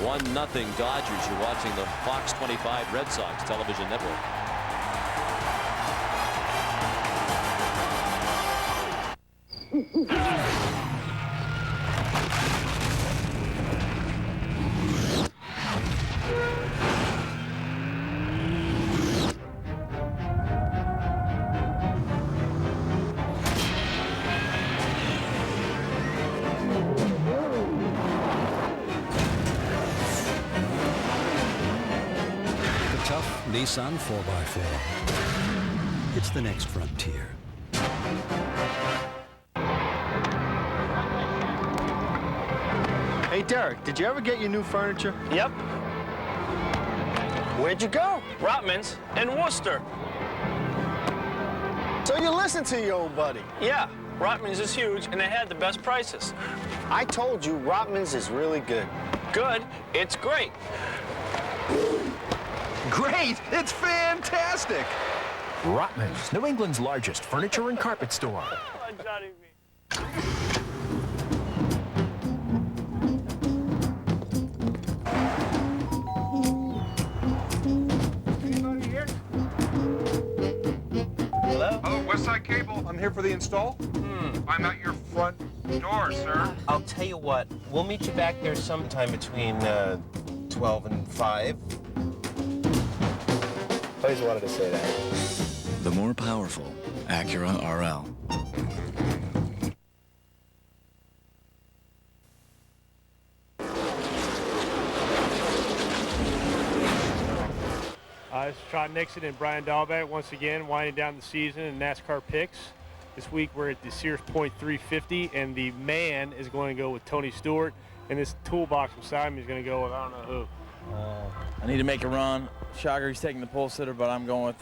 1-0 Dodgers. You're watching the Fox 25 Red Sox television network. Nissan 4x4. It's the next frontier. Hey, Derek, did you ever get your new furniture? Yep. Where'd you go? Rotman's in Worcester. So you listened to your old buddy? Yeah, Rotman's is huge, and they had the best prices. I told you Rotman's is really good. Good? It's great. Great! It's fantastic! Rotman's, New England's largest furniture and carpet store. Hello? Hello, Westside Cable. I'm here for the install. I'm at your front door, sir. I'll tell you what, we'll meet you back there sometime between 12 and 5. I always wanted to say that. The more powerful Acura RL. This is Trot Nixon and Brian Dahlbeck once again winding down the season in NASCAR picks. This week we're at the Sears Point 350 and the man is going to go with Tony Stewart, and this toolbox beside me is going to go with I don't know who. I need to make a run. Shocker, he's taking the pole sitter, but I'm going with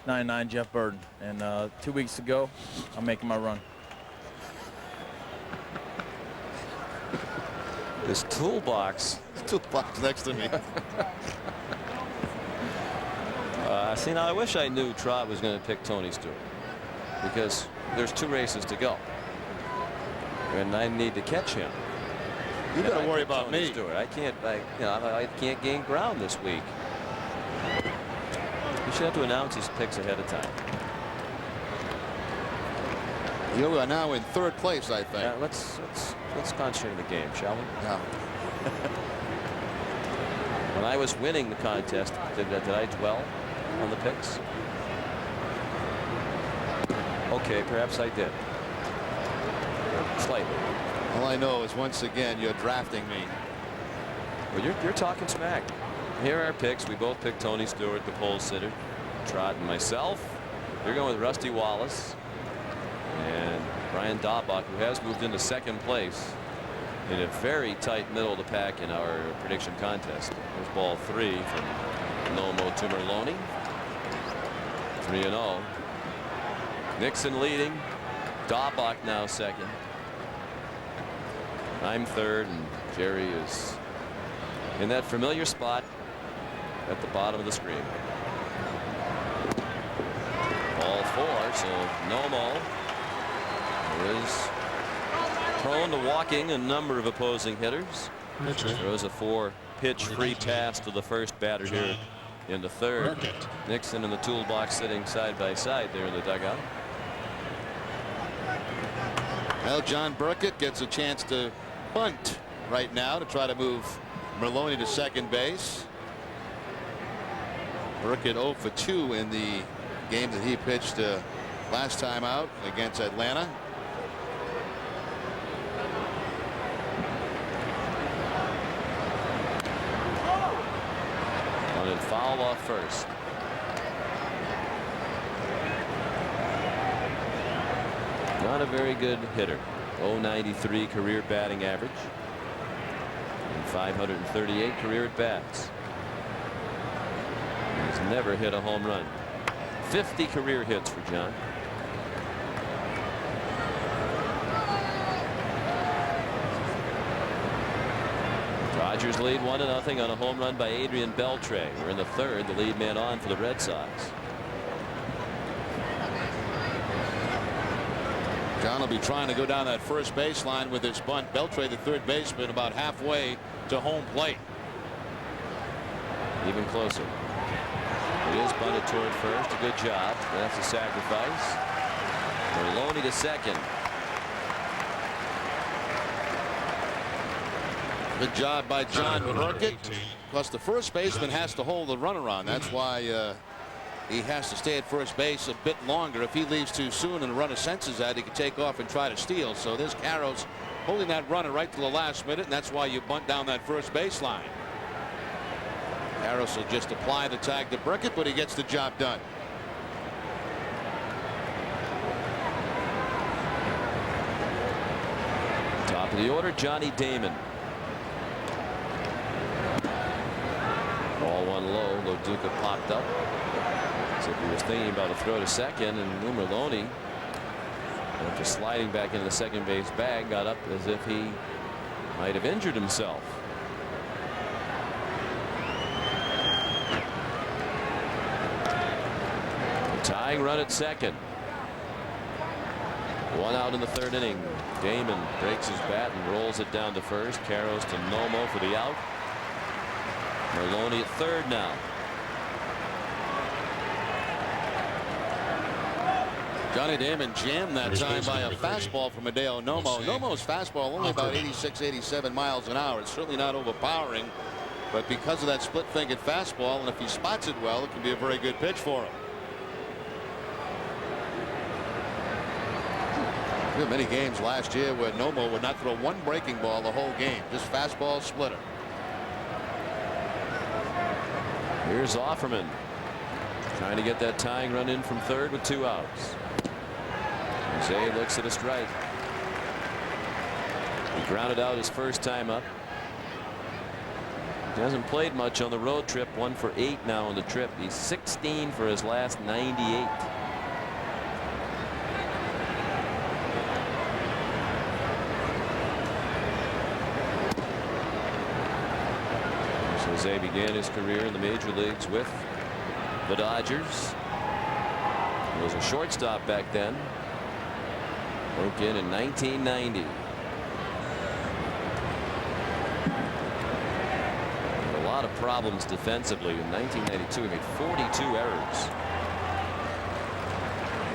99 Jeff Burton. And 2 weeks to go, I'm making my run. This toolbox next to me. See, now I wish I knew Trot was going to pick Tony Stewart, because there's 2 races to go, and I need to catch him. You better worry about Tony me. Stewart. I can't gain ground this week. He should have to announce his picks ahead of time. You are now in 3rd place, I think. Yeah, let's concentrate on the game, shall we? Yeah. When I was winning the contest, did I dwell on the picks? Okay, perhaps I did. Slightly. All I know is once again you're drafting me. Well, you're talking smack. Here are our picks. We both picked Tony Stewart, the pole sitter, Trot and myself. You're going with Rusty Wallace and Brian Dahlbeck, who has moved into 2nd place in a very tight middle of the pack in our prediction contest. There's ball 3 from Nomo to Merloni. 3-0. Nixon leading. Dahlbeck now 2nd. I'm 3rd, and Jerry is in that familiar spot at the bottom of the screen. Ball 4, so Nomo is prone to walking a number of opposing hitters. Throws a 4-pitch free pass to the first batter here in the third. Nixon and the toolbox sitting side by side there in the dugout. Well, John Burkett gets a chance to bunt right now to try to move Merlone to second base. Burkett 0 for 2 in the game that he pitched last time out against Atlanta. And foul off first. Not a very good hitter. 0.93 career batting average and 538 career at bats. He's never hit a home run. 50 career hits for John. Dodgers lead 1-0 on a home run by Adrian Beltre. We're in the third. The lead man on for the Red Sox. John will be trying to go down that first baseline with his bunt. Beltre, the third baseman, about halfway to home plate. Even closer. It is bunted toward first. A good job. That's a sacrifice. Merlone to second. Good job by John Burkett. Plus the first baseman has to hold the runner on. That's why he has to stay at first base a bit longer. If he leaves too soon and the runner senses that, he can take off and try to steal. So there's Caros holding that runner right to the last minute, and that's why you bunt down that first baseline. Caros will just apply the tag to Burkett, but he gets the job done. Top of the order, Johnny Damon. Ball one low. Loduca popped up. As if he was thinking about a throw to second, and Merlone, after sliding back into the second base bag, got up as if he might have injured himself. A tying run at second. One out in the third inning. Damon breaks his bat and rolls it down to first. Caros to Nomo for the out. Merlone at third now. Johnny Damon jammed that time by a fastball from Hideo Nomo. Nomo's fastball only about 86, 87 miles an hour. It's certainly not overpowering, but because of that split-fingered fastball, and if he spots it well, it can be a very good pitch for him. There were many games last year where Nomo would not throw one breaking ball the whole game, just fastball splitter. Here's Offerman trying to get that tying run in from third with 2 outs. Jose looks at a strike. He grounded out his first time up. He hasn't played much on the road trip. 1 for 8 now on the trip. He's 16 for his last 98. Jose began his career in the major leagues with the Dodgers. He was a shortstop back then. Broke in 1990. A lot of problems defensively. In 1992 he made 42 errors,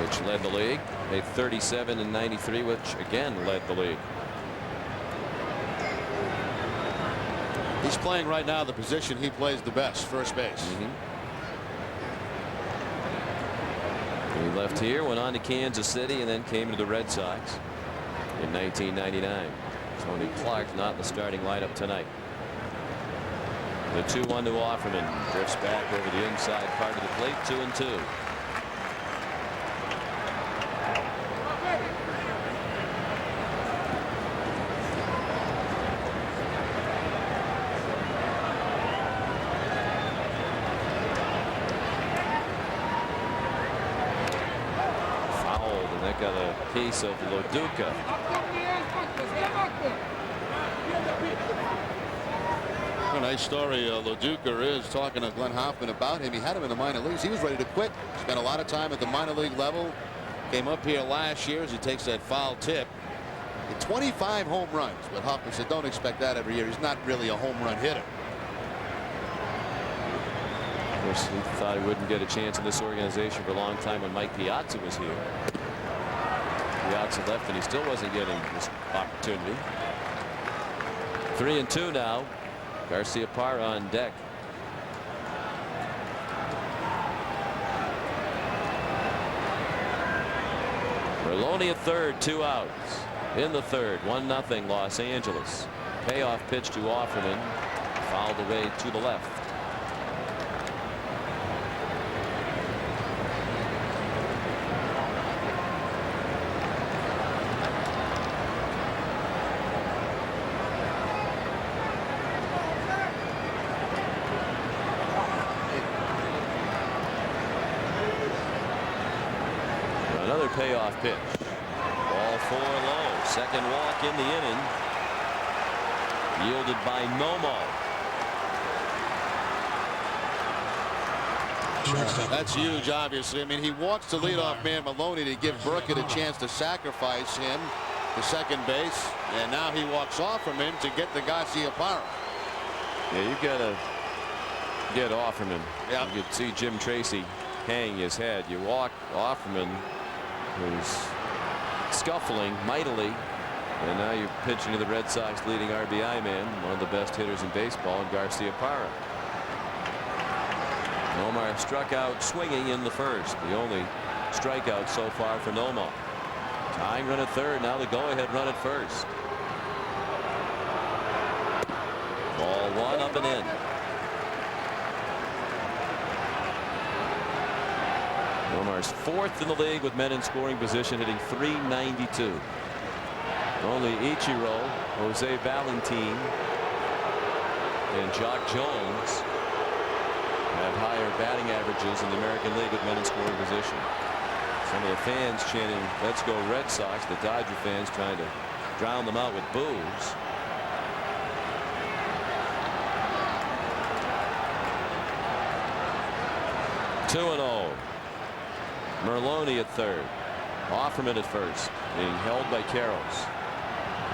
which led the league. Made 37 in 93, which again led the league. He's playing right now the position he plays the best, first base. He left here, went on to Kansas City, and then came to the Red Sox in 1999. Tony Clark not in the starting lineup tonight. The 2-1 to Offerman. Drifts back over the inside part of the plate. 2-2. Got a piece of Loduca. A nice story Loduca is talking to Glenn Hoffman about him. He had him in the minor leagues. He was ready to quit. Spent a lot of time at the minor league level. Came up here last year as he takes that foul tip. 25 home runs, but Hoffman said don't expect that every year. He's not really a home run hitter. Of course, he thought he wouldn't get a chance in this organization for a long time when Mike Piazza was here. Piazza left and he still wasn't getting this opportunity. 3-2 now. Garciaparra on deck. Merlone at third, 2 outs. In the third, 1-0 Los Angeles. Payoff pitch to Offerman. Fouled away to the left. Another payoff pitch. Ball 4 low. Second walk in the inning. Yielded by Nomo. That's huge, obviously. I mean, he walks the leadoff man Maloney to give Burkett a chance to sacrifice him to second base, and now he walks off from him to get the Garciaparra. Yeah, you gotta get Offerman. Yeah. You could see Jim Tracy hang his head. You walk Offerman, who's scuffling mightily, and now you're pitching to the Red Sox leading RBI man, one of the best hitters in baseball, in Garciaparra. Nomar struck out swinging in the first, the only strikeout so far for Nomo. Tying run at third, now the go-ahead run at first. Ball 1 up and in. Nomar's 4th in the league with men in scoring position, hitting .392. Only Ichiro, Jose Valentin, and Jock Jones have higher batting averages in the American League with men in scoring position. Some of the fans chanting, "Let's go Red Sox." The Dodger fans trying to drown them out with boos. Two and 0. Merlone at third. Offerman at first, being held by Karros.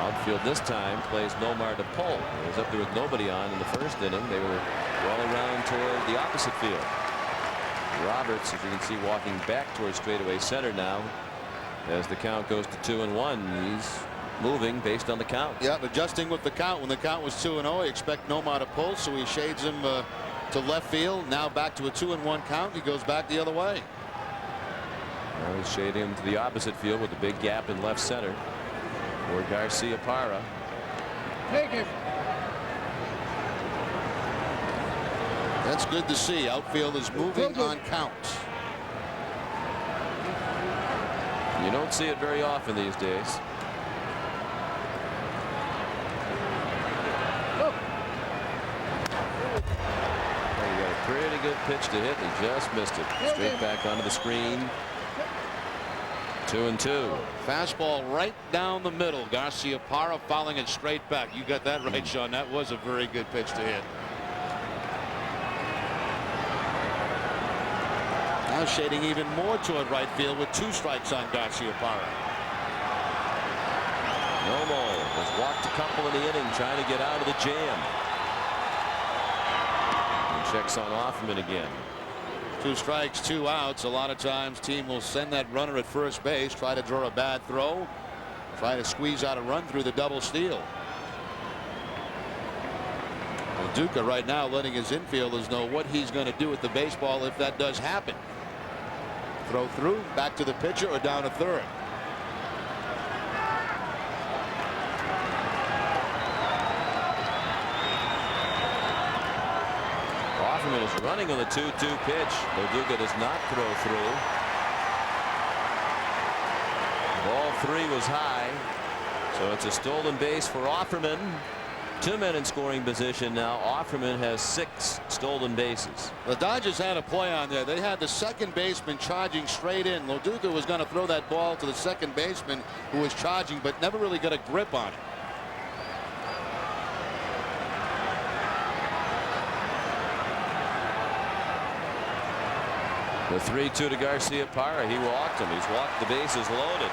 Outfield this time plays Nomar to pull. He was up there with nobody on in the first inning. They were well around toward the opposite field. Roberts, as you can see, walking back towards straightaway center now as the count goes to 2-1. He's moving based on the count. Yeah, adjusting with the count. When the count was 2-0, you expect Nomar to pull, so he shades him to left field. Now back to a 2-1 count. He goes back the other way. Now he's shading him to the opposite field with a big gap in left center for Garciaparra. Take it. That's good to see. Outfield is moving on counts. You don't see it very often these days. He got a pretty good pitch to hit. He just missed it. Straight back onto the screen. 2-2. Fastball right down the middle. Garciaparra fouling it straight back. You got that right, Sean. That was a very good pitch to hit. Now shading even more toward right field with 2 strikes on Garciaparra. Nomo has walked a couple in the inning trying to get out of the jam. And checks on Offerman again. 2 strikes, 2 outs. A lot of times team will send that runner at first base, try to draw a bad throw, try to squeeze out a run through the double steal. Well, Duca right now letting his infielders know what he's going to do with the baseball if that does happen. Throw through, back to the pitcher, or down to third. Offerman is running on the 2-2 pitch. Duca does not throw through. Ball 3 was high, so it's a stolen base for Offerman. 2 men in scoring position now. Offerman has 6 stolen bases. The Dodgers had a play on there. They had the second baseman charging straight in. Loduca was going to throw that ball to the second baseman who was charging, but never really got a grip on it. The 3-2 to Garciaparra. He walked him. He's walked the bases loaded.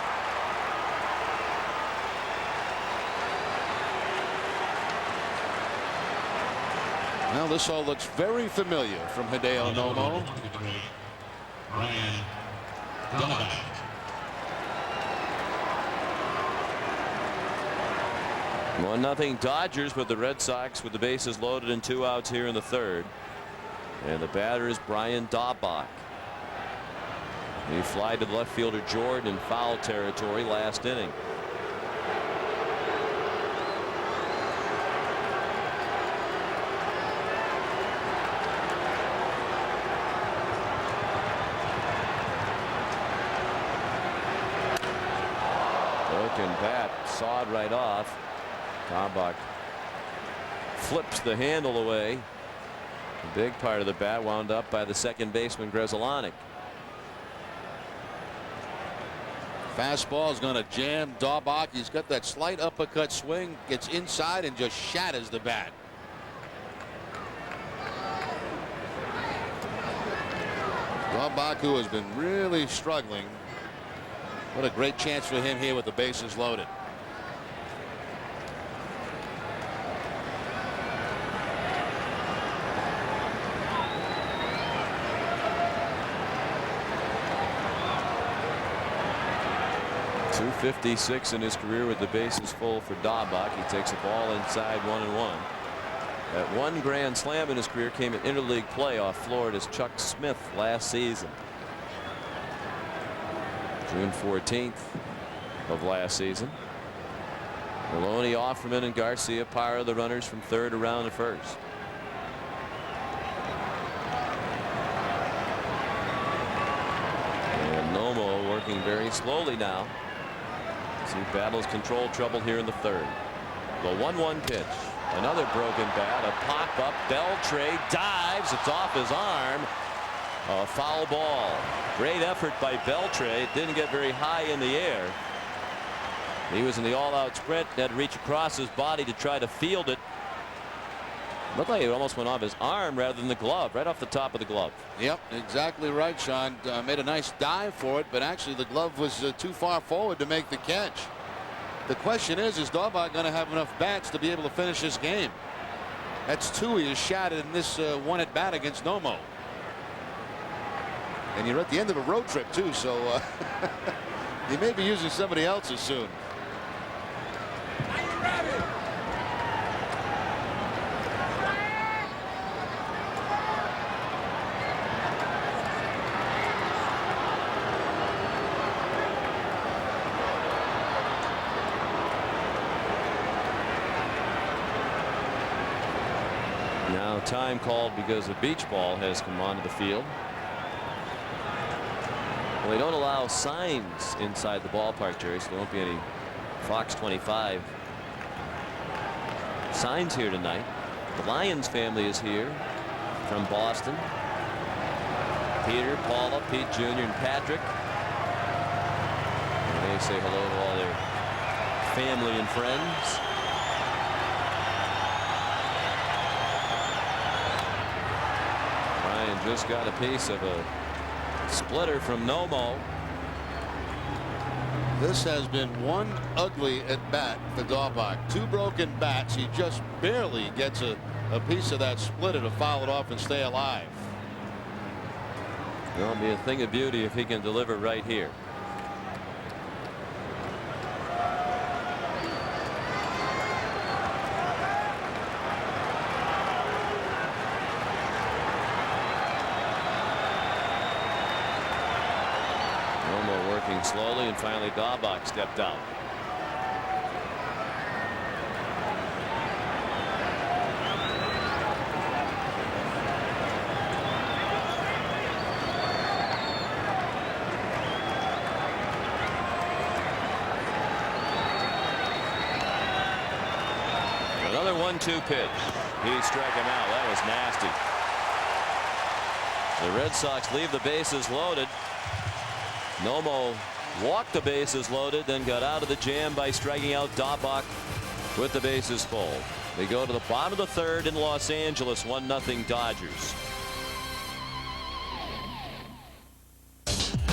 Well, this all looks very familiar from Hideo Nomo. Brian Donovan. 1-0 Dodgers with the Red Sox with the bases loaded and 2 outs here in the third. And the batter is Brian Daubach. He fly to the left fielder Jordan in foul territory last inning. Broken bat, sawed right off. Daubach flips the handle away. A big part of the bat wound up by the second baseman Grzelcyk. Fastball is going to jam Daubach. He's got that slight uppercut swing, gets inside and just shatters the bat. Daubach, who has been really struggling. What a great chance for him here with the bases loaded. .256 in his career with the bases full for Daubach. He takes the ball inside 1-1. That one grand slam in his career came in interleague play off Florida's Chuck Smith last season. June 14th of last season. Maloney, Offerman, and Garcia power the runners from third around to first. And Nomo working very slowly now. He battles control trouble here in the third. The 1-1 pitch. Another broken bat. A pop-up. Beltre dives. It's off his arm. A foul ball. Great effort by Beltre. It didn't get very high in the air. He was in the all-out sprint and had to reach across his body to try to field it. Looked like it almost went off his arm rather than the glove, right off the top of the glove. Yep, exactly right, Sean. Made a nice dive for it, but actually the glove was too far forward to make the catch. The question is Daubach going to have enough bats to be able to finish this game? That's 2 he has shattered in this one at bat against Nomo. And you're at the end of a road trip too, so you may be using somebody else's soon. Now time called because a beach ball has come onto the field. Well, they don't allow signs inside the ballpark, Jerry, so there won't be any Fox 25 signs here tonight. The Lyons family is here from Boston. Peter, Paula, Pete Jr., and Patrick. And they say hello to all their family and friends. Ryan just got a piece of a splitter from Nomo. This has been one ugly at bat for Daubach. 2 broken bats. He just barely gets a piece of that splitter to foul it off and stay alive. It'll be a thing of beauty if he can deliver right here. Nomo working slowly, and finally Daubach stepped out. Another 1-2 pitch. He struck him out. That was nasty. The Red Sox leave the bases loaded. Nomo walked the bases loaded, then got out of the jam by striking out Daubach with the bases full. They go to the bottom of the third in Los Angeles. 1-0 Dodgers.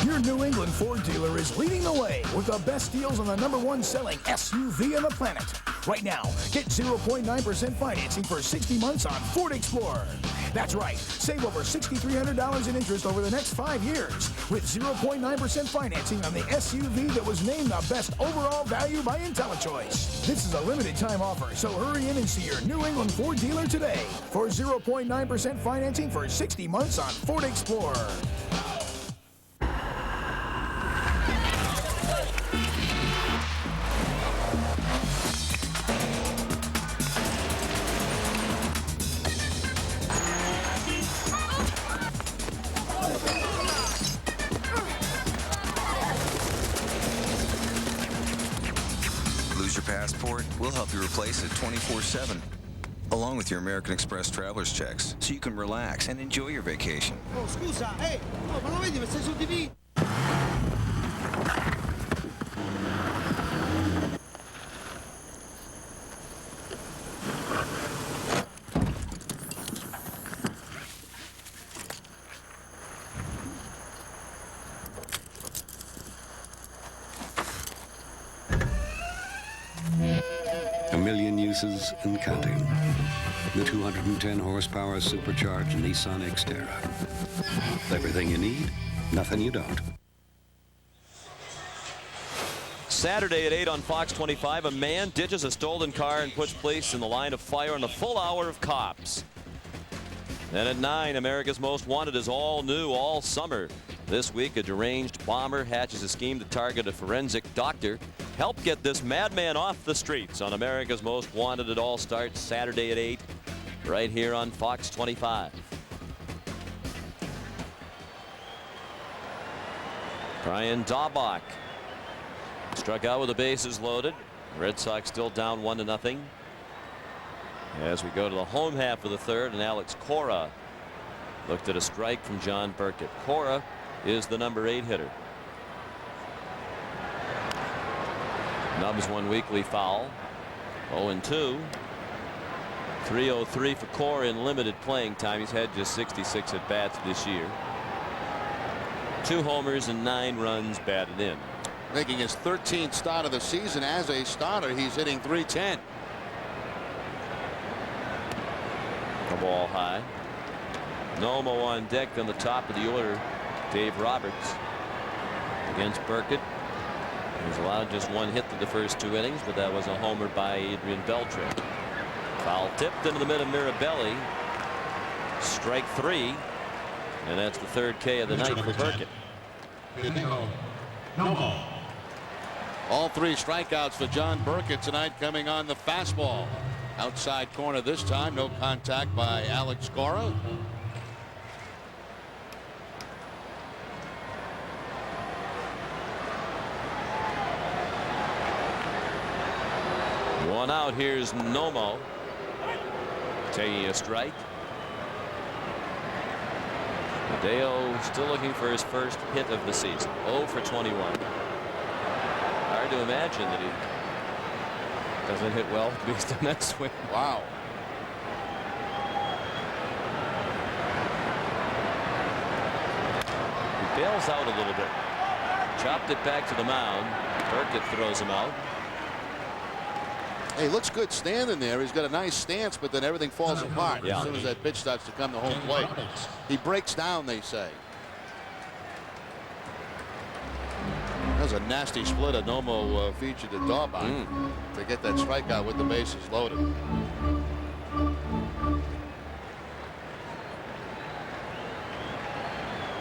Here Your New England Ford dealer is leading the way with the best deals on the #1 selling SUV on the planet. Right now, get 0.9% financing for 60 months on Ford Explorer. That's right. Save over $6,300 in interest over the next 5 years with 0.9% financing on the SUV that was named the best overall value by IntelliChoice. This is a limited time offer, so hurry in and see your New England Ford dealer today for 0.9% financing for 60 months on Ford Explorer. Passport, we'll help you replace it 24/7, along with your American Express traveler's checks, so you can relax and enjoy your vacation. Oh, scusa, ma lo vedi, sei su TV? A million uses and counting. The 210 horsepower supercharged Nissan Xterra. Everything you need, nothing you don't. Saturday at 8 on Fox 25, a man ditches a stolen car and puts police in the line of fire in a full hour of cops. Then at 9, America's Most Wanted is all new all summer. This week, a deranged bomber hatches a scheme to target a forensic doctor. Help get this madman off the streets on America's Most Wanted. It all starts Saturday at 8, right here on Fox 25. Brian Daubach struck out with the bases loaded. Red Sox still down 1-0. As we go to the home half of the third, and Alex Cora looked at a strike from John Burkett. Cora is the number 8 hitter. Nubs one weekly foul. 0-2. 303 for Cora in limited playing time. He's had just 66 at bats this year. 2 homers and 9 runs batted in. Making his 13th start of the season as a starter. He's hitting .310. A ball high. Nomo on deck on the top of the order. Dave Roberts against Burkett. He's allowed just 1 hit through the first 2 innings, but that was a homer by Adrian Beltre. Foul tipped into the mid of Mirabelli. Strike 3, and that's the 3rd K of the night for Burkett. Nomo. All 3 strikeouts for John Burkett tonight, coming on the fastball. Outside corner this time. No contact by Alex Cora. One out. Here's Nomo taking a strike. Hideo still looking for his first hit of the season. 0 for 21. Hard to imagine that he doesn't hit well based on that swing. Wow. He bails out a little bit. Chopped it back to the mound. Burkett throws him out. Hey, looks good standing there. He's got a nice stance, but then everything falls apart Yeah. as soon as that pitch starts to come to home plate. He breaks down, they say. That was a nasty split. A Nomo featured at Daubach to get that strikeout with the bases loaded.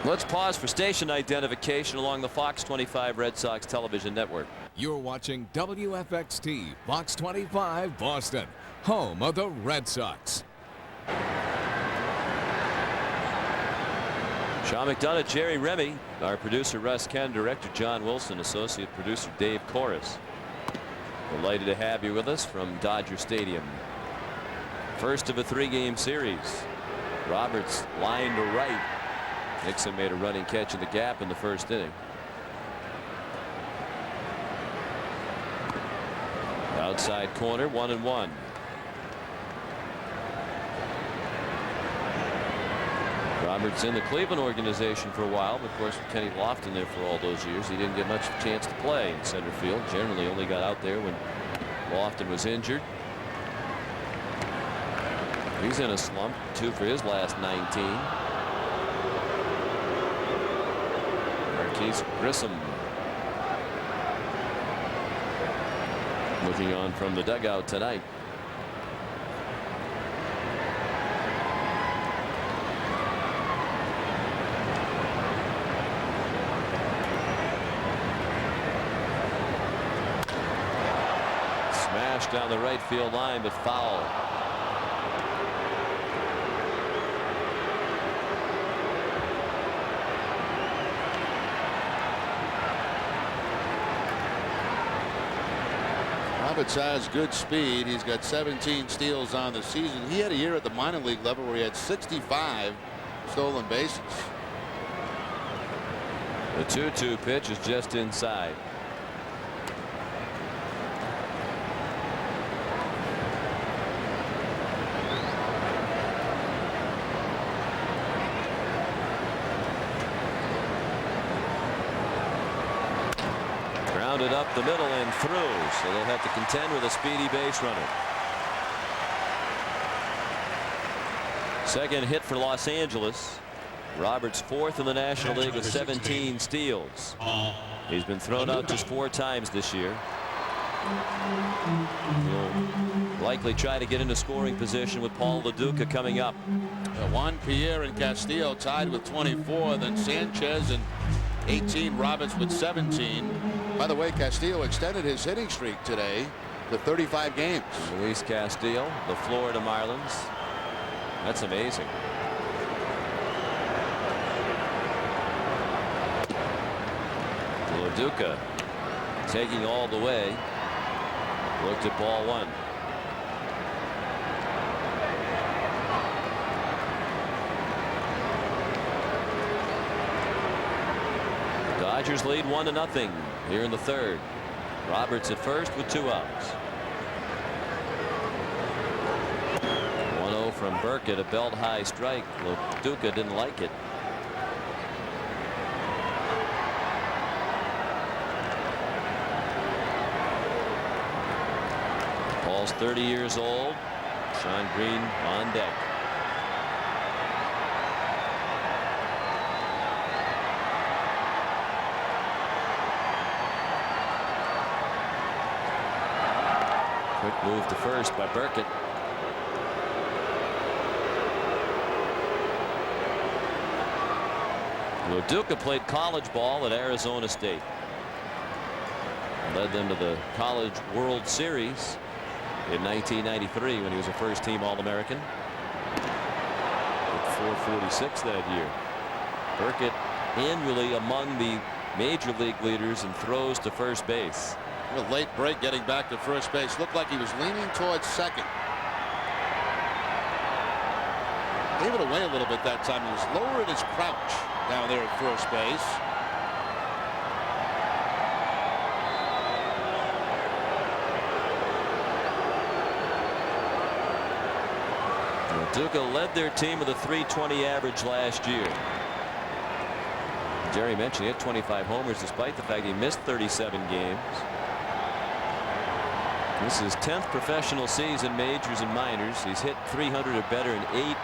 Let's pause for station identification along the Fox 25 Red Sox television network. You're watching WFXT Fox 25 Boston, home of the Red Sox. Sean McDonough, Jerry Remy, our producer Russ Ken, director John Wilson, associate producer Dave Corris. Delighted to have you with us from Dodger Stadium. First of a 3-game series. Roberts line to right. Nixon made a running catch in the gap in the first inning. Outside corner, 1-1. Roberts in the Cleveland organization for a while, but of course with Kenny Lofton there for all those years, he didn't get much chance to play in center field. Generally only got out there when Lofton was injured. He's in a slump, 2 for his last 19. Marquise Grissom looking on from the dugout tonight. Smashed down the right field line, but foul. Roberts has good speed. He's got 17 steals on the season. He had a year at the minor league level where he had 65 stolen bases. The 2-2 pitch is just inside. Grounded up the middle and through, so they'll have to contend with a speedy base runner. Second hit for Los Angeles. Roberts 4th in the National League with 17 steals. He's been thrown out just 4 times this year. He'll likely try to get into scoring position with Paul LaDuca coming up. Juan Pierre and Castillo tied with 24, then Sanchez and 18, Roberts with 17. By the way, Castillo extended his hitting streak today to 35 games. Luis Castillo, the Florida Marlins. That's amazing. LaDuca taking all the way. Looked at ball 1. Dodgers lead 1-0 here in the 3rd. Roberts at first with 2 outs. 1-0 from Burkett, a belt high strike. LaDuca didn't like it. Paul's 30 years old. Sean Green on deck. Quick move to first by Burkett. LaDuca played college ball at Arizona State. Led them to the College World Series in 1993 when he was a first-team All-American. At 446 that year. Burkett annually among the major league leaders in throws to first base. A late break getting back to first base. Looked like he was leaning towards second. Gave it away a little bit that time. He was lower in his crouch down there at first base. LaDuca led their team with a .320 average last year. Jerry mentioned he had 25 homers despite the fact he missed 37 games. This is his 10th professional season, majors and minors. He's hit .300 or better in 8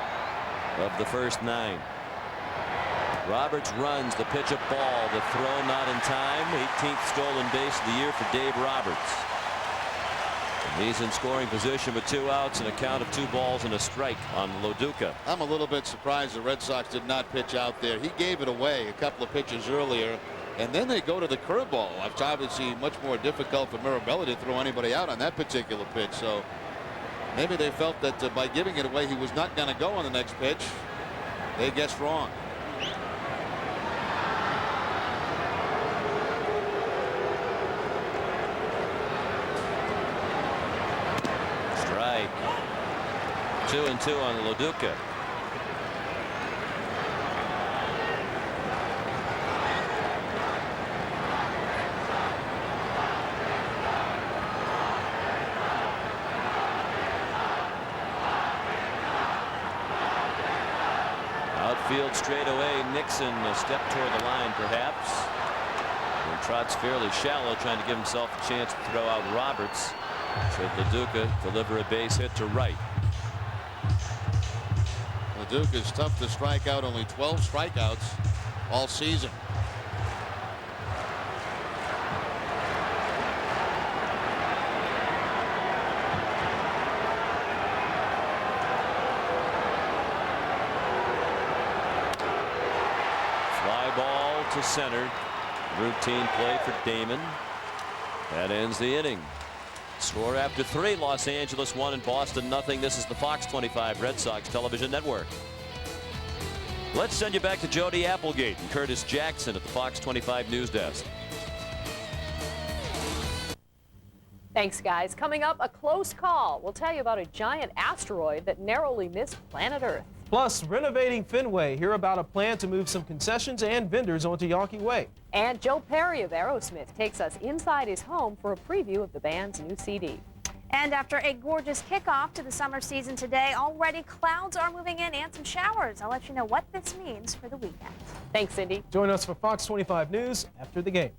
of the first 9. Roberts runs the pitch, a ball, the throw not in time. 18th stolen base of the year for Dave Roberts. And he's in scoring position with 2 outs and a count of 2 balls and a strike on LaDuca. I'm a little bit surprised the Red Sox did not pitch out there. He gave it away a couple of pitches earlier. And then they go to the curveball. It's obviously much more difficult for Mirabelli to throw anybody out on that particular pitch. So maybe they felt that by giving it away, he was not going to go on the next pitch. They guessed wrong. Strike. 2-2 on LaDuca. Outfield it straight away. Nixon a step toward the line, perhaps. And trots fairly shallow, trying to give himself a chance to throw out Roberts. Should LaDuca deliver a base hit to right. LaDuca is tough to strike out. Only 12 strikeouts all season. Fly ball to center. Routine play for Damon. That ends the inning. Score after 3. Los Angeles 1 and Boston nothing. This is the Fox 25 Red Sox television network. Let's send you back to Jody Applegate and Curtis Jackson at the Fox 25 news desk. Thanks, guys. Coming up, a close call. We'll tell you about a giant asteroid that narrowly missed planet Earth. Plus, renovating Fenway. Hear about a plan to move some concessions and vendors onto Yankee Way. And Joe Perry of Aerosmith takes us inside his home for a preview of the band's new CD. And after a gorgeous kickoff to the summer season today, already clouds are moving in and some showers. I'll let you know what this means for the weekend. Thanks, Cindy. Join us for Fox 25 News after the game.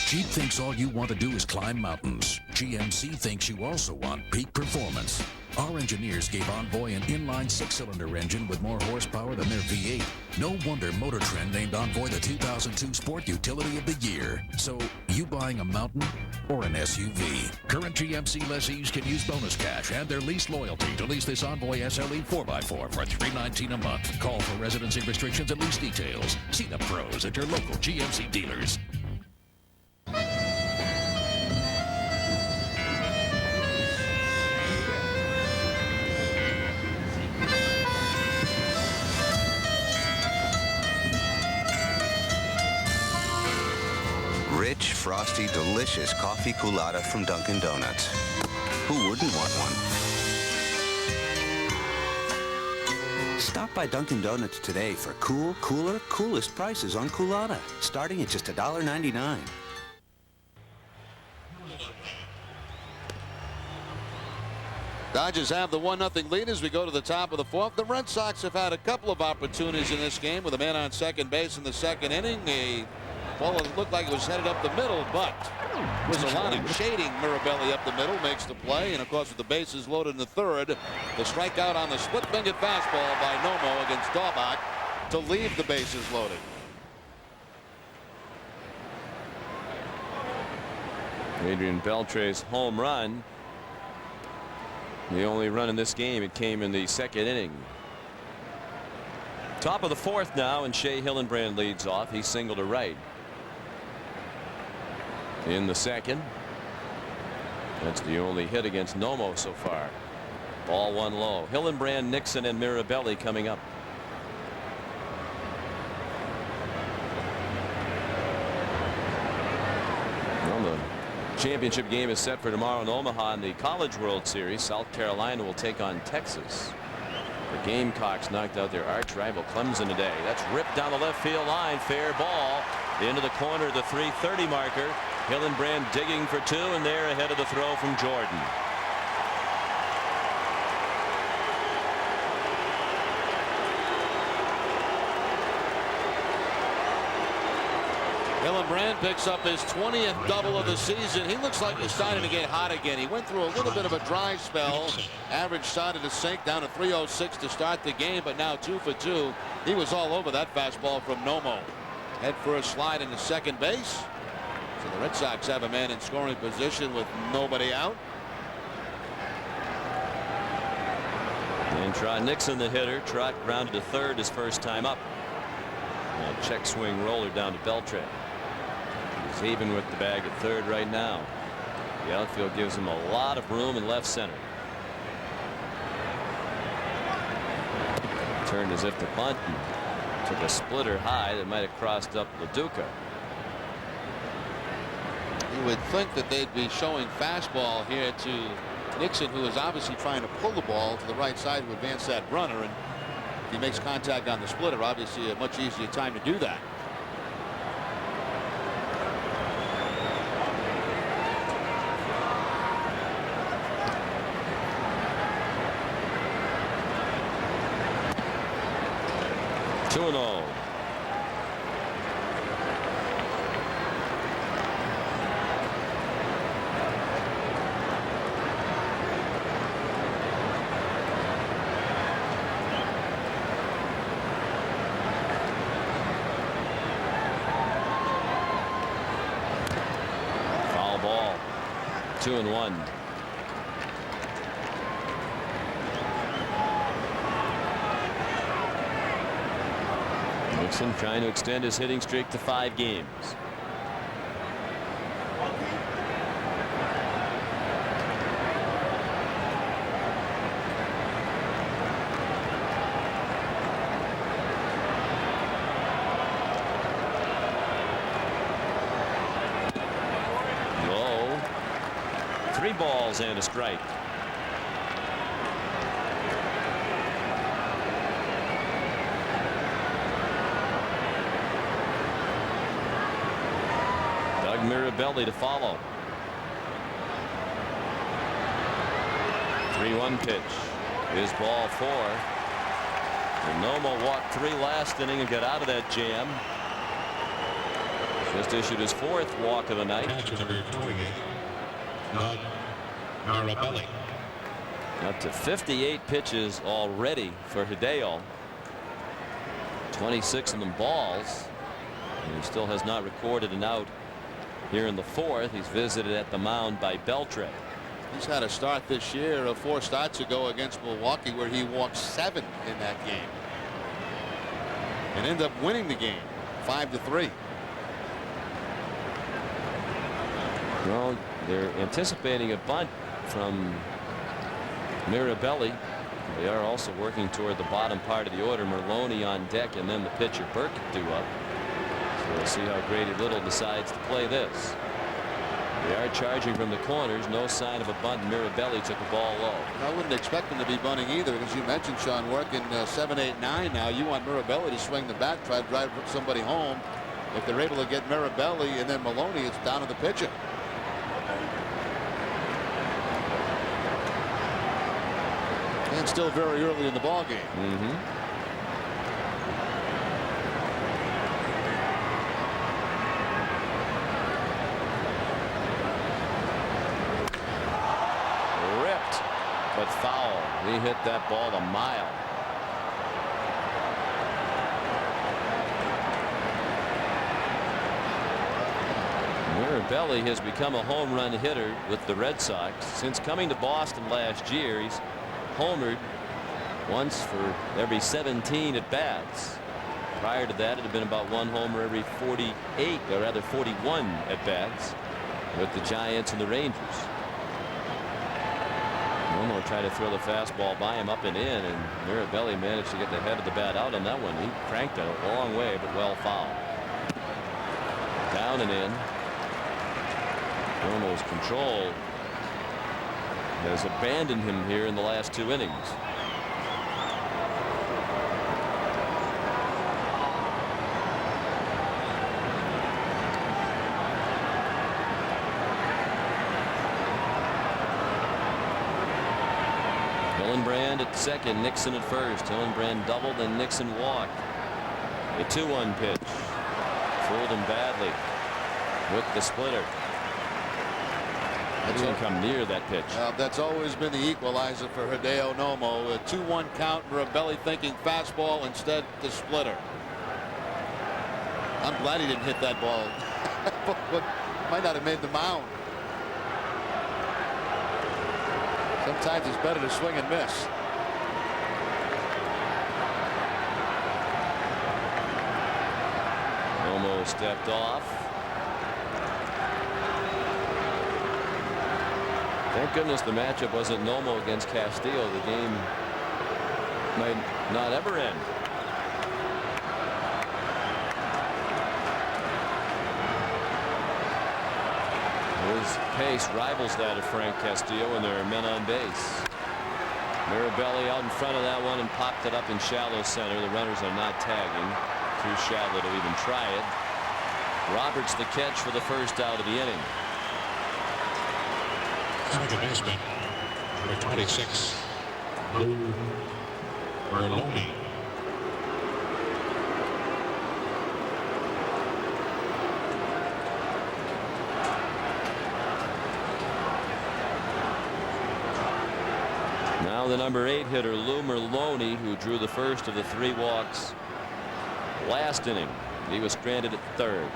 Jeep thinks all you want to do is climb mountains. GMC thinks you also want peak performance. Our engineers gave Envoy an inline 6-cylinder engine with more horsepower than their V8. No wonder Motor Trend named Envoy the 2002 Sport Utility of the Year. So, you buying a mountain or an SUV? Current GMC lessees can use bonus cash and their lease loyalty to lease this Envoy SLE 4x4 for $319 a month. Call for residency restrictions and lease details. See the pros at your local GMC dealers. Rich, frosty, delicious coffee culotta from Dunkin' Donuts. Who wouldn't want one? Stop by Dunkin' Donuts today for cool, cooler, coolest prices on culotta, starting at just $1.99. Dodgers have the 1-0 lead as we go to the top of the 4th. The Red Sox have had a couple of opportunities in this game with a man on second base in the second inning. A ball that looked like it was headed up the middle, but was a lot of shading. Mirabelli up the middle makes the play, and of course with the bases loaded in the 3rd, the strikeout on the split-fingered fastball by Nomo against Daubach to leave the bases loaded. Adrian Beltre's home run. The only run in this game, it came in the second inning. Top of the 4th now, and Shea Hillenbrand leads off. He singled to right. In the second. That's the only hit against Nomo so far. Ball 1 low. Hillenbrand, Nixon, and Mirabelli coming up. Well, the championship game is set for tomorrow in Omaha in the College World Series. South Carolina will take on Texas. The Gamecocks knocked out their arch rival Clemson today. That's ripped down the left field line. Fair ball into the corner, the 3:30 marker. Hillenbrand digging for 2, and they're ahead of the throw from Jordan. Hillenbrand picks up his 20th double of the season. He looks like he's starting to get hot again. He went through a little bit of a dry spell. Average started to sink down to 306 to start the game, but now 2 for 2. He was all over that fastball from Nomo. Head first slide into second base. So the Red Sox have a man in scoring position with nobody out. And Trot Nixon, the hitter. Trot grounded to 3rd his first time up. And a check swing roller down to Beltre. He's even with the bag at 3rd right now. The outfield gives him a lot of room in left center. Turned as if to bunt and took a splitter high that might have crossed up LaDuca. You would think that they'd be showing fastball here to Nixon, who is obviously trying to pull the ball to the right side to advance that runner. And if he makes contact on the splitter, obviously a much easier time to do that. 2-0. Foul ball. 2-1. Nixon trying to extend his hitting streak to 5 games. Low. 3 balls and a strike. Mirabelli to follow. 3-1 pitch is ball 4. And Nomo walked 3 last inning and got out of that jam. Just issued his 4th walk of the night. Mirabelli. Up to 58 pitches already for Hideo. 26 of them balls. And he still has not recorded an out here in the 4th. He's visited at the mound by Beltre. He's had a start this year 4 starts ago against Milwaukee where he walked 7 in that game and ended up winning the game 5-3. Well, they're anticipating a bunt from Mirabelli. They are also working toward the bottom part of the order. Merlone on deck, and then the pitcher Burkett due up. We'll see how Grady Little decides to play this. They are charging from the corners. No sign of a bunt. Mirabelli took a ball low. I wouldn't expect him to be bunting either, as you mentioned, Sean, working 7, 8, 9 now. You want Mirabelli to swing the bat, try to drive somebody home. If they're able to get Mirabelli and then Maloney, it's down to the pitcher. And still very early in the ball game. But foul. He hit that ball a mile. Mirabelli has become a home run hitter with the Red Sox. Since coming to Boston last year, he's homered once for every 17 at bats. Prior to that, it had been about 1 homer every 48, or rather 41 at bats with the Giants and the Rangers. Nomo tried to throw the fastball by him up and in, and Mirabelli managed to get the head of the bat out on that one. He cranked it a long way, but well fouled. Down and in. Nomo's control has abandoned him here in the last 2 innings. Hillenbrand at second, Nixon at first. Hillenbrand doubled and Nixon walked. A 2-1 pitch. Fooled him badly with the splitter. He didn't come near that pitch. That's always been the equalizer for Hideo Nomo. A 2-1 count. Mirabelli thinking fastball, instead the splitter. I'm glad he didn't hit that ball. Might not have made the mound. Sometimes it's better to swing and miss. Nomo stepped off. Thank goodness the matchup wasn't Nomo against Castillo. The game might not ever end. His pace rivals that of Frank Castillo, and there are men on base. Mirabelli out in front of that one and popped it up in shallow center. The runners are not tagging. Too shallow to even try it. Roberts the catch for the first out of the inning. Second baseman, number 26, Merlone. the number 8 hitter, Lou Merlone, who drew the first of the 3 walks last inning. He was stranded at third.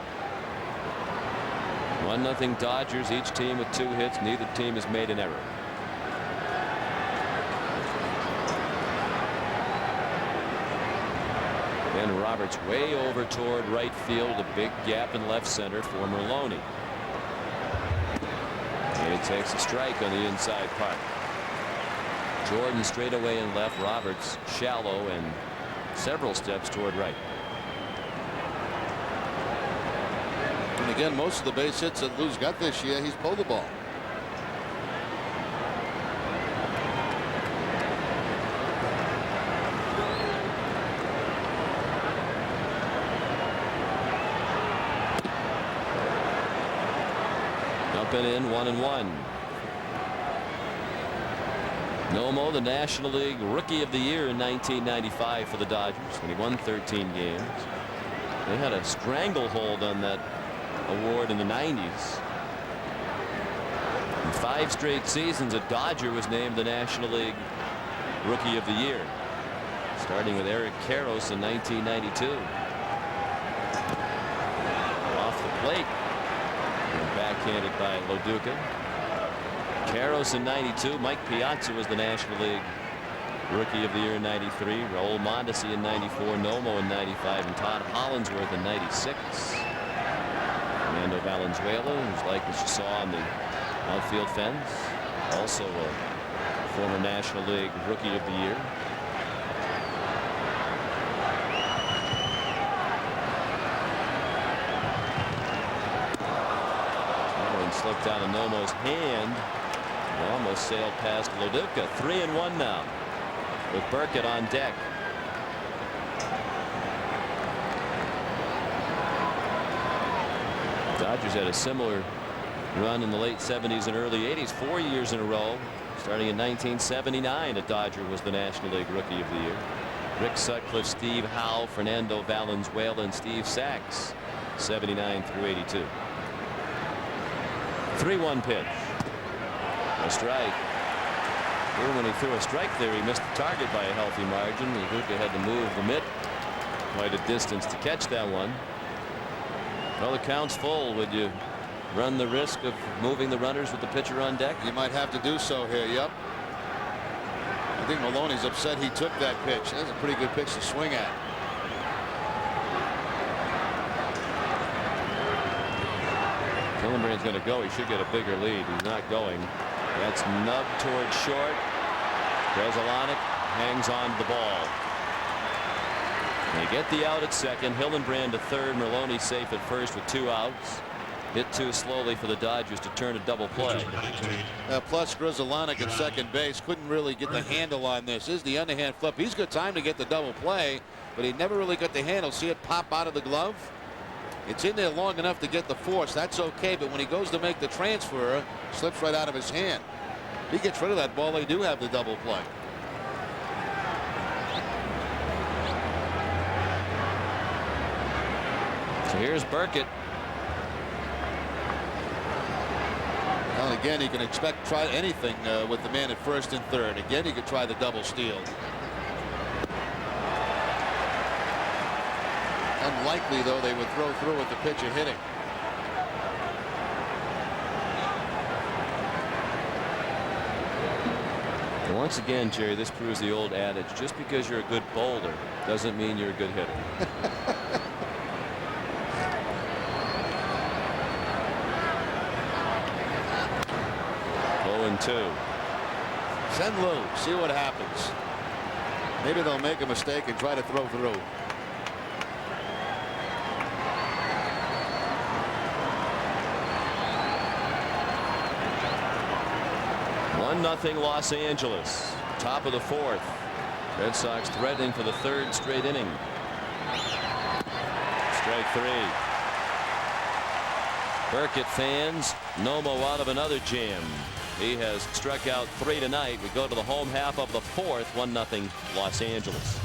1-0 Dodgers, each team with 2 hits. Neither team has made an error. Ben Roberts way over toward right field. A big gap in left center for Merlone. And he takes a strike on the inside part. Jordan straight away in left. Roberts shallow and several steps toward right. And again, most of the base hits that Lou's got this year, he's pulled the ball. Up and in, 1-1. Nomo, the National League Rookie of the Year in 1995 for the Dodgers when he won 13 games. They had a stranglehold on that award in the 90s. In 5 straight seasons, a Dodger was named the National League Rookie of the Year, starting with Eric Karros in 1992. Off the plate, and backhanded by Loduca. Karros in 92. Mike Piazza was the National League Rookie of the Year in 93. Raul Mondesi in 94. Nomo in 95. And Todd Hollinsworth in 96. Fernando Valenzuela, whose likeness you saw on the outfield fence, also a former National League Rookie of the Year. That one slipped out of Nomo's hand. Almost sailed past Loduca. 3-1 now with Burkett on deck. Dodgers had a similar run in the late 70s and early 80s, 4 years in a row. Starting in 1979, a Dodger was the National League Rookie of the Year. Rick Sutcliffe, Steve Howe, Fernando Valenzuela, and Steve Sachs, 79 through 82. 3-1 pitch. A strike. Even when he threw a strike there, he missed the target by a healthy margin. Loduca had to move the mitt quite a distance to catch that one. Well, the count's full. Would you run the risk of moving the runners with the pitcher on deck? You might have to do so here. Yep. I think Maloney's upset he took that pitch. That's a pretty good pitch to swing at. Hillenbrand's going to go. He should get a bigger lead. He's not going. That's nubbed toward short. Grzelcyk hangs on to the ball. They get the out at second. Hillenbrand to third. Merlone safe at first with 2 outs. Hit too slowly for the Dodgers to turn a double play. Plus Grzelcyk at second base couldn't really get the handle on this. This is the underhand flip. He's got time to get the double play, but he never really got the handle. See it pop out of the glove? It's in there long enough to get the force. That's okay, but when he goes to make the transfer, slips right out of his hand. If he gets rid of that ball, they do have the double play. So here's Burkett. Well, again, he can try anything with the man at first and third. Again, he could try the double steal. Unlikely, though, they would throw through with the pitcher hitting. And once again, Jerry, this proves the old adage: just because you're a good bowler doesn't mean you're a good hitter. 0-2. Send Lou. See what happens. Maybe they'll make a mistake and try to throw through. Nothing Los Angeles. Top of the 4th. Red Sox threatening for the 3rd straight inning. Strike 3. Burkett fans, Nomo out of another jam. He has struck out 3 tonight. We go to the home half of the 4th. 1-0 Los Angeles.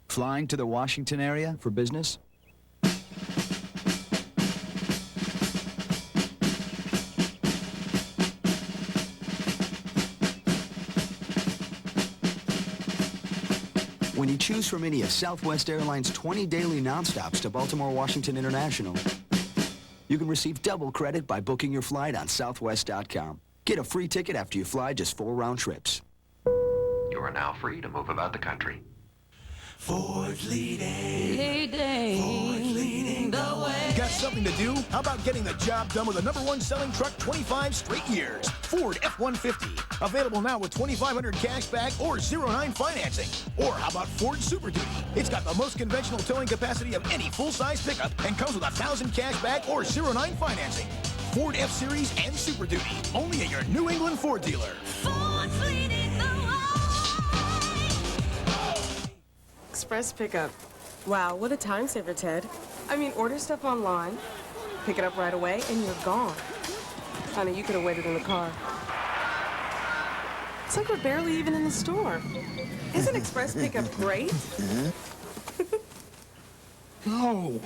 Flying to the Washington area for business? Choose from any of Southwest Airlines' 20 daily nonstops to Baltimore Washington International. You can receive double credit by booking your flight on Southwest.com. Get a free ticket after you fly just 4 round trips. You are now free to move about the country. Ford leading. Ford leading the way. Got something to do? How about getting the job done with the #1 selling truck 25 straight years? Ford F-150. Available now with $2,500 cash back or 0-9 financing. Or how about Ford Super Duty? It's got the most conventional towing capacity of any full-size pickup and comes with $1,000 cash back or 0-9 financing. Ford F-Series and Super Duty. Only at your New England Ford dealer. Ford leading the way. Express pickup. Wow, what a time saver, Ted. I mean, order stuff online, pick it up right away, and you're gone. Honey, you could have waited in the car. It's like we're barely even in the store. Isn't Express pickup great? No.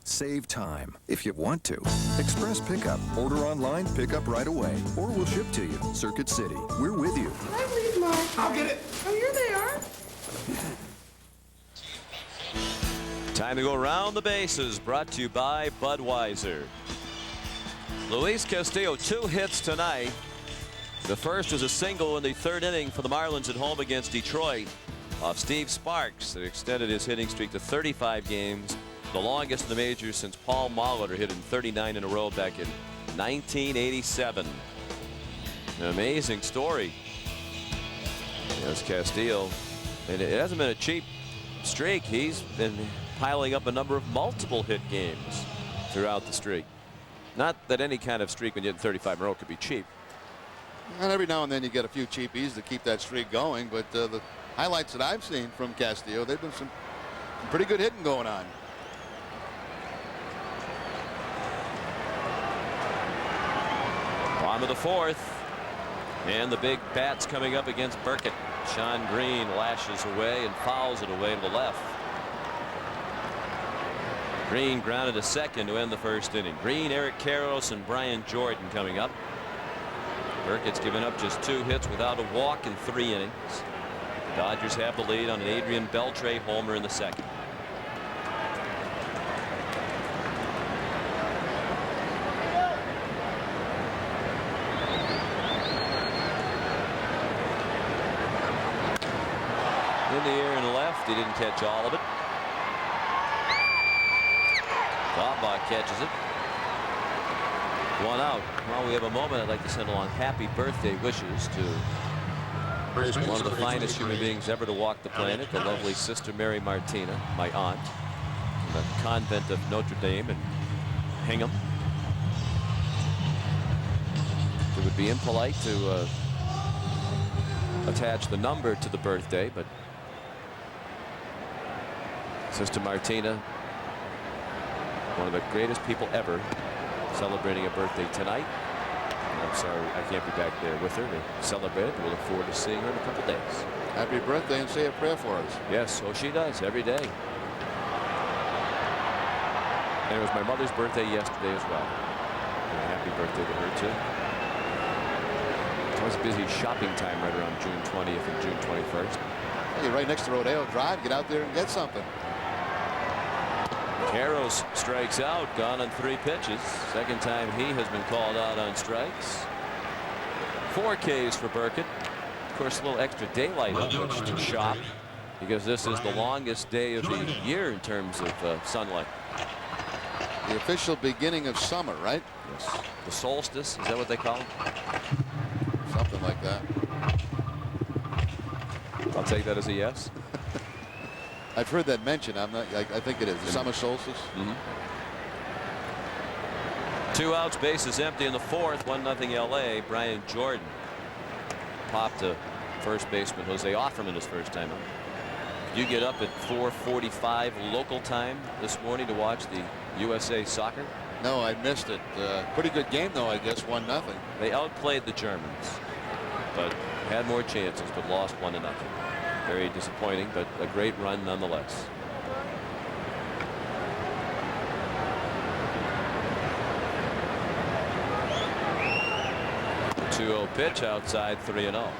Save time if you want to. Express pickup. Order online, pick up right away, or we'll ship to you. Circuit City. We're with you. Can I leave my... I'll get it. Oh, here they are. Time to go around the bases, brought to you by Budweiser. Luis Castillo, 2 hits tonight. The first was a single in the 3rd inning for the Marlins at home against Detroit off Steve Sparks that extended his hitting streak to 35 games, the longest in the majors since Paul Molitor hit in 39 in a row back in 1987. An amazing story. There's Castillo, and it hasn't been a cheap streak. He's been piling up a number of multiple hit games throughout the streak. Not that any kind of streak when you hit 35 in a row could be cheap. And every now and then you get a few cheapies to keep that streak going, but the highlights that I've seen from Castillo, they've been some pretty good hitting going on. Bottom of the 4th, and the big bats coming up against Burkett. Sean Green lashes away and fouls it away to the left. Green grounded to second to end the 1st inning. Green, Eric Karros, and Brian Jordan coming up. Burkett's given up just 2 hits without a walk in 3 innings. The Dodgers have the lead on an Adrian Beltre homer in the 2nd. In the air and left, he didn't catch all of it. Daubach catches it. 1 out. While we have a moment, I'd like to send along happy birthday wishes to one of the finest human beings ever to walk the planet, the lovely Sister Mary Martina, my aunt, in the convent of Notre Dame in Hingham. It would be impolite to attach the number to the birthday, but Sister Martina, one of the greatest people ever, celebrating a birthday tonight. And I'm sorry I can't be back there with her to celebrate it. We'll look forward to seeing her in a couple days. Happy birthday, and say a prayer for us. Yes, so she does every day. And it was my mother's birthday yesterday as well. And a happy birthday to her too. It's always busy shopping time right around June 20th and June 21st. Hey, you're right next to Rodeo Drive. Get out there and get something. Karros strikes out, gone on 3 pitches. Second time he has been called out on strikes. 4 Ks for Burkett. Of course, a little extra daylight on which to shop, because this is the longest day of the year in terms of sunlight. The official beginning of summer, right? Yes. The solstice, is that what they call it? Something like that. I'll take that as a yes. I've heard that mentioned. I'm not. I think it is the summer solstice. 2 outs, bases empty in the 4th. 1-0 LA. Brian Jordan popped to first baseman Jose Offerman his first time out. You get up at 4:45 local time this morning to watch the USA soccer? No, I missed it. Pretty good game though, I guess. 1-0. They outplayed the Germans, but had more chances, but lost 1-0. Very disappointing, but a great run nonetheless. The 2-0 pitch outside, 3-0.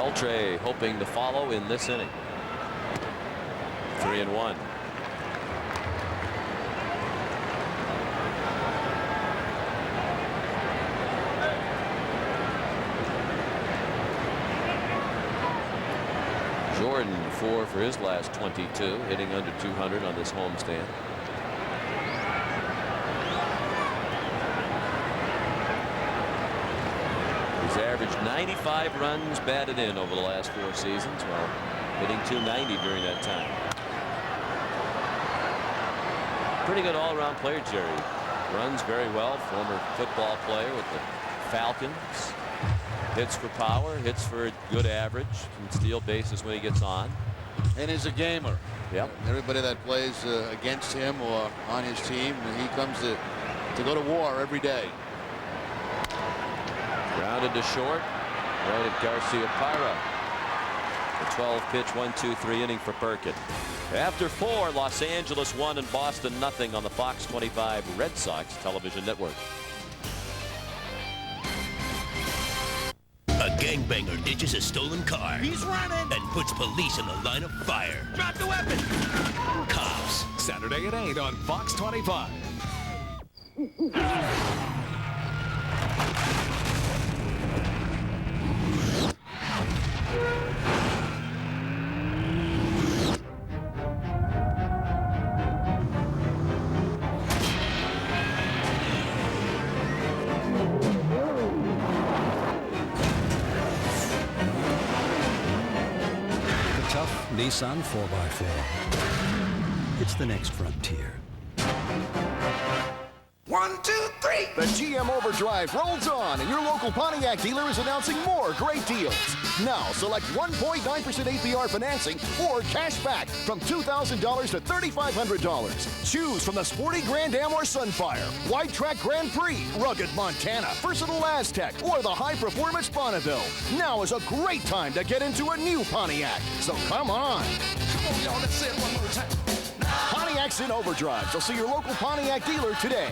Beltre hoping to follow in this inning. 3-1. Jordan 4 for his last 22, hitting under 200 on this homestand. He's averaged 95 runs batted in over the last 4 seasons, while hitting 290 during that time. Pretty good all-around player, Jerry. Runs very well. Former football player with the Falcons. Hits for power, hits for a good average, can steal bases when he gets on. And is a gamer. Yep. Everybody that plays against him or on his team, he comes to go to war every day. Grounded to short, right at Garcia Parra. The 12-pitch 1-2-3 inning for Burkett. After 4, Los Angeles 1 and Boston 0 on the Fox 25 Red Sox television network. A gangbanger ditches a stolen car. He's running! And puts police in the line of fire. Drop the weapon! Cops. Saturday at 8 on Fox 25. Nissan 4x4. It's the next frontier. 1, 2, 3. The GM Overdrive rolls on, and your local Pontiac dealer is announcing more great deals. Now, select 1.9% APR financing or cash back from $2,000 to $3,500. Choose from the sporty Grand Am or Sunfire, Wide Track Grand Prix, rugged Montana, versatile Aztec, or the high-performance Bonneville. Now is a great time to get into a new Pontiac. So come on. Come on, y'all. Let's say it one more time. Pontiac's in overdrive, so see your local Pontiac dealer today.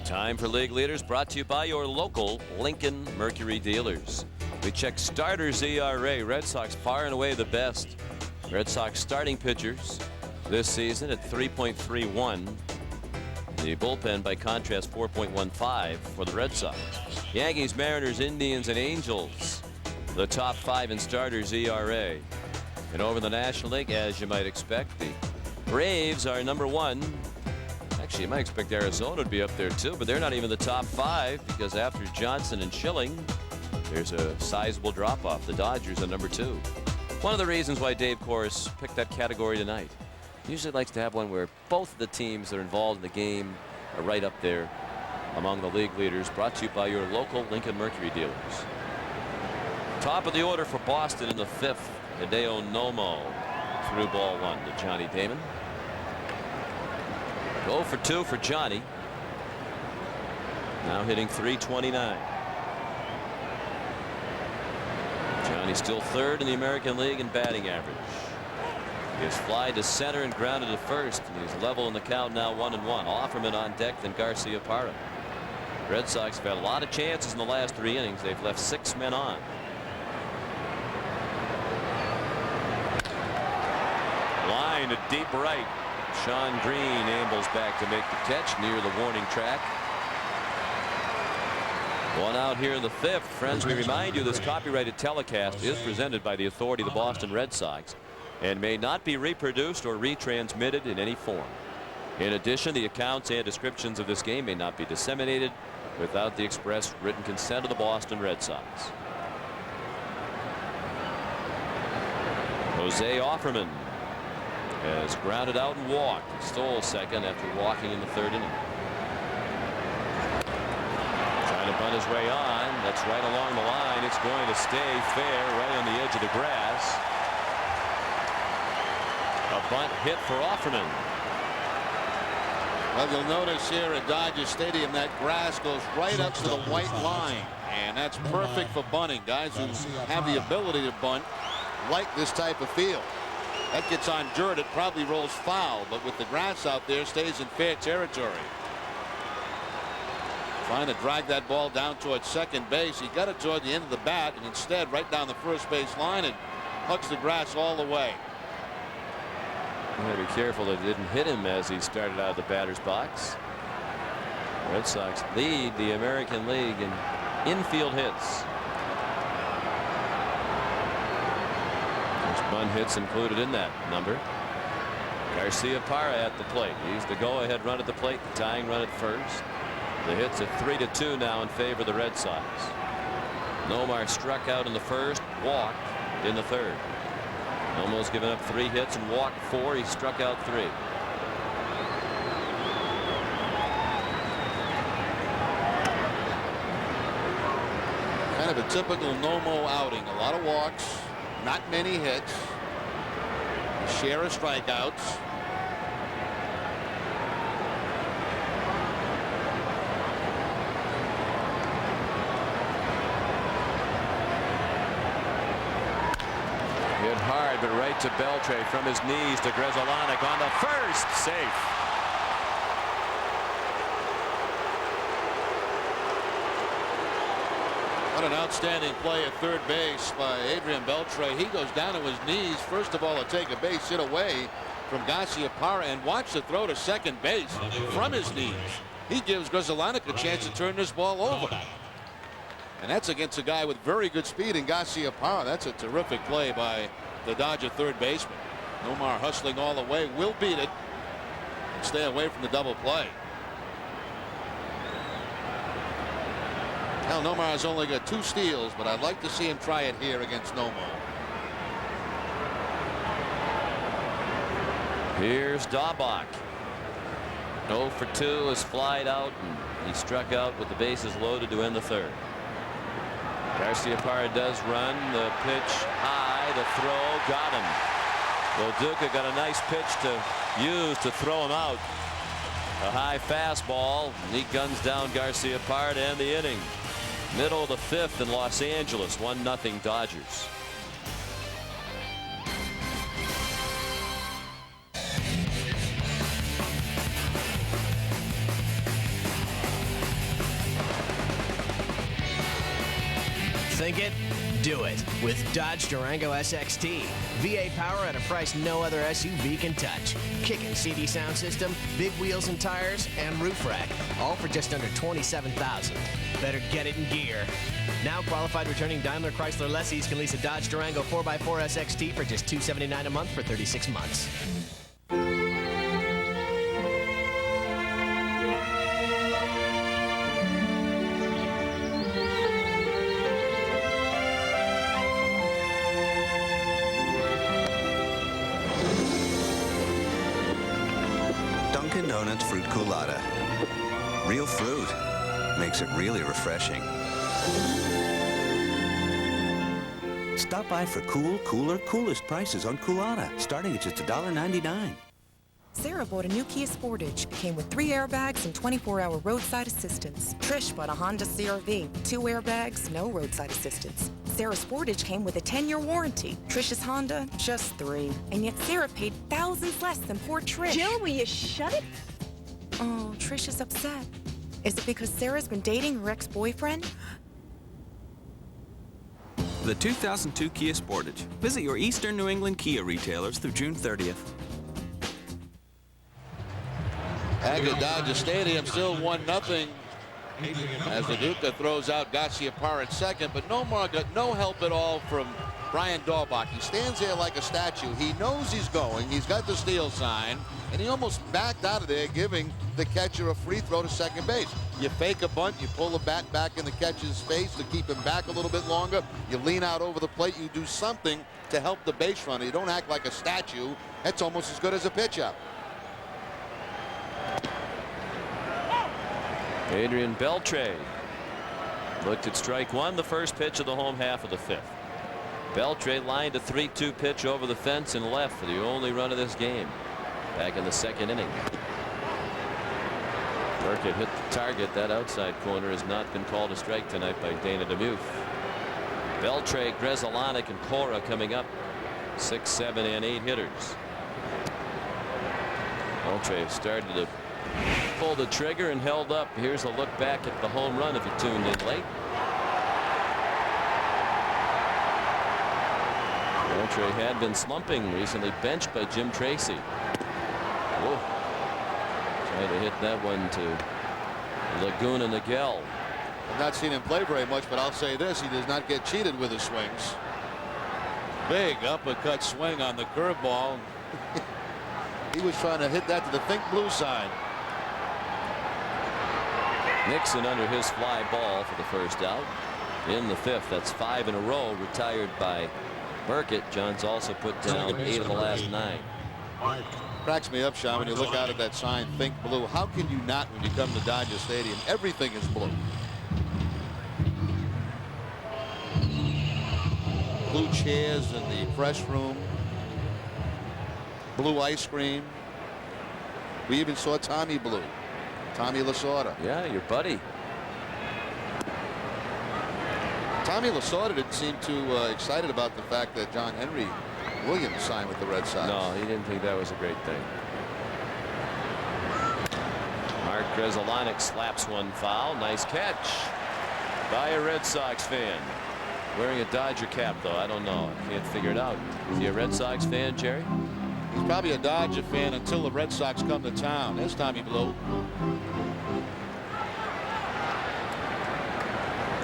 Time for League Leaders, brought to you by your local Lincoln Mercury dealers. We check starters ERA. Red Sox far and away the best. Red Sox starting pitchers this season at 3.31. The bullpen, by contrast, 4.15 for the Red Sox. Yankees, Mariners, Indians, and Angels, the top 5 in starters ERA. And over the National League, as you might expect, the Braves are number 1. Actually, you might expect Arizona to be up there too, but they're not even the top 5, because after Johnson and Schilling, there's a sizable drop-off. The Dodgers are number 2. One of the reasons why Dave Corus picked that category tonight. He usually likes to have one where both of the teams that are involved in the game are right up there among the league leaders. Brought to you by your local Lincoln Mercury dealers. Top of the order for Boston in the 5th. Hideo Nomo through ball 1 to Johnny Damon. 0 for 2 for Johnny. Now hitting .329. Johnny still 3rd in the American League in batting average. He has fly to center and grounded to first, and he's level in the count now, 1-1. Offerman on deck, then Garcia Parra. Red Sox have had a lot of chances in the last 3 innings. They've left 6 men on. Line to deep right. Sean Green ambles back to make the catch near the warning track. 1 out here in the 5th. Friends, we remind you this copyrighted telecast is presented by the authority of the Boston Red Sox and may not be reproduced or retransmitted in any form. In addition, the accounts and descriptions of this game may not be disseminated without the express written consent of the Boston Red Sox. Jose Offerman has grounded out and walked. He stole second after walking in the 3rd inning. Trying to bunt his way on. That's right along the line. It's going to stay fair right on the edge of the grass. A bunt hit for Offerman. Well, you'll notice here at Dodger Stadium that grass goes right up to the white line, and that's perfect for bunting. Guys who have the ability to bunt like this type of field. That gets on dirt, it probably rolls foul, but with the grass out there, stays in fair territory. Trying to drag that ball down towards second base. He got it toward the end of the bat, and instead right down the first base line and hugs the grass all the way. You got to be careful that it didn't hit him as he started out of the batter's box. Red Sox lead the American League in infield hits. There's bunt hits included in that number. Garcia Parra at the plate. He's the go-ahead run at the plate, the tying run at first. The hits are 3-2 now in favor of the Red Sox. Nomar struck out in the first, walked in the third. Nomo's given up 3 hits and walked 4. He struck out 3. Kind of a typical Nomo outing. A lot of walks, not many hits, a share of strikeouts. Hard, but right to Beltre from his knees to Grzelcyk on the first. Safe. What an outstanding play at third base by Adrian Beltre. He goes down to his knees, first of all, to take a base hit away from Garcia Parra, and watch the throw to second base from his knees. He gives Grzelcyk a chance to turn this ball over. And that's against a guy with very good speed in Garcia Parra. That's a terrific play by the Dodger third baseman. Nomar hustling all the way, will beat it and stay away from the double play. Hell, Nomar has only got 2 steals, but I'd like to see him try it here against Nomo. Here's Daubach. 0 for 2 is flied out, and he struck out with the bases loaded to end the third. Garcia Parra does run the pitch high. The throw got him. Well, Duca got a nice pitch to use to throw him out. A high fastball, and he guns down Garcia Parra to end the inning. Middle of the 5th in Los Angeles, 1-0 Dodgers. Think it, do it with Dodge Durango SXT. VA power at a price no other SUV can touch. Kicking CD sound system, big wheels and tires, and roof rack. All for just under $27,000. Better get it in gear. Now qualified returning Daimler Chrysler lessees can lease a Dodge Durango 4x4 SXT for just $279 a month for 36 months. Donuts fruit culotta. Real fruit makes it really refreshing. Stop by for cool, cooler, coolest prices on culotta, starting at just $1.99. Sarah bought a new Kia Sportage. Came with 3 airbags and 24-hour roadside assistance. Trish bought a Honda CR-V. 2 airbags, no roadside assistance. Sarah's Sportage came with a 10-year warranty. Trish's Honda, just 3. And yet Sarah paid thousands less than poor Trish. Jill, will you shut it? Oh, Trish is upset. Is it because Sarah's been dating her ex-boyfriend? The 2002 Kia Sportage. Visit your Eastern New England Kia retailers through June 30th. Back at Dodger Stadium, still 1-0 as the Duca throws out Garcia Parra at second, but Nomar got no help at all from Brian Daubach. He stands there like a statue. He knows he's going. He's got the steal sign, and he almost backed out of there, giving the catcher a free throw to second base. You fake a bunt, you pull the bat back in the catcher's face to keep him back a little bit longer. You lean out over the plate. You do something to help the base runner. You don't act like a statue. That's almost as good as a pitch out. Adrian Beltre looked at strike 1, the first pitch of the home half of the 5th. Beltre lined a 3-2 pitch over the fence and left for the only run of this game back in the 2nd inning. Burkett hit the target. That outside corner has not been called a strike tonight by Dana DeMuth. Beltre, Grzelcyk, and Cora coming up. 6, 7, and 8 hitters. Beltre started to pull the trigger and held up. Here's a look back at the home run if you tuned in late. Beltre had been slumping, recently benched by Jim Tracy. Whoa. Trying to hit that one to Laguna Niguel. I've not seen him play very much, but I'll say this, he does not get cheated with his swings. Big uppercut swing on the curveball. He was trying to hit that to the think blue side. Nixon under his fly ball for the first out in the 5th. That's 5 in a row retired by Burkett. John's also put down 8 of the last 9. Cracks me up, Sean, when you look out at that sign, think blue. How can you not when you come to Dodger Stadium? Everything is blue. Blue chairs in the press room. Blue ice cream. We even saw Tommy Blue. Tommy Lasorda. Yeah, your buddy. Tommy Lasorda didn't seem too excited about the fact that John Henry Williams signed with the Red Sox. No, he didn't think that was a great thing. Mark Grzelcyk slaps one foul. Nice catch by a Red Sox fan. Wearing a Dodger cap, though. I don't know. I can't figure it out. Is he a Red Sox fan, Jerry? He's probably a Dodger fan until the Red Sox come to town. There's Tommy Blue.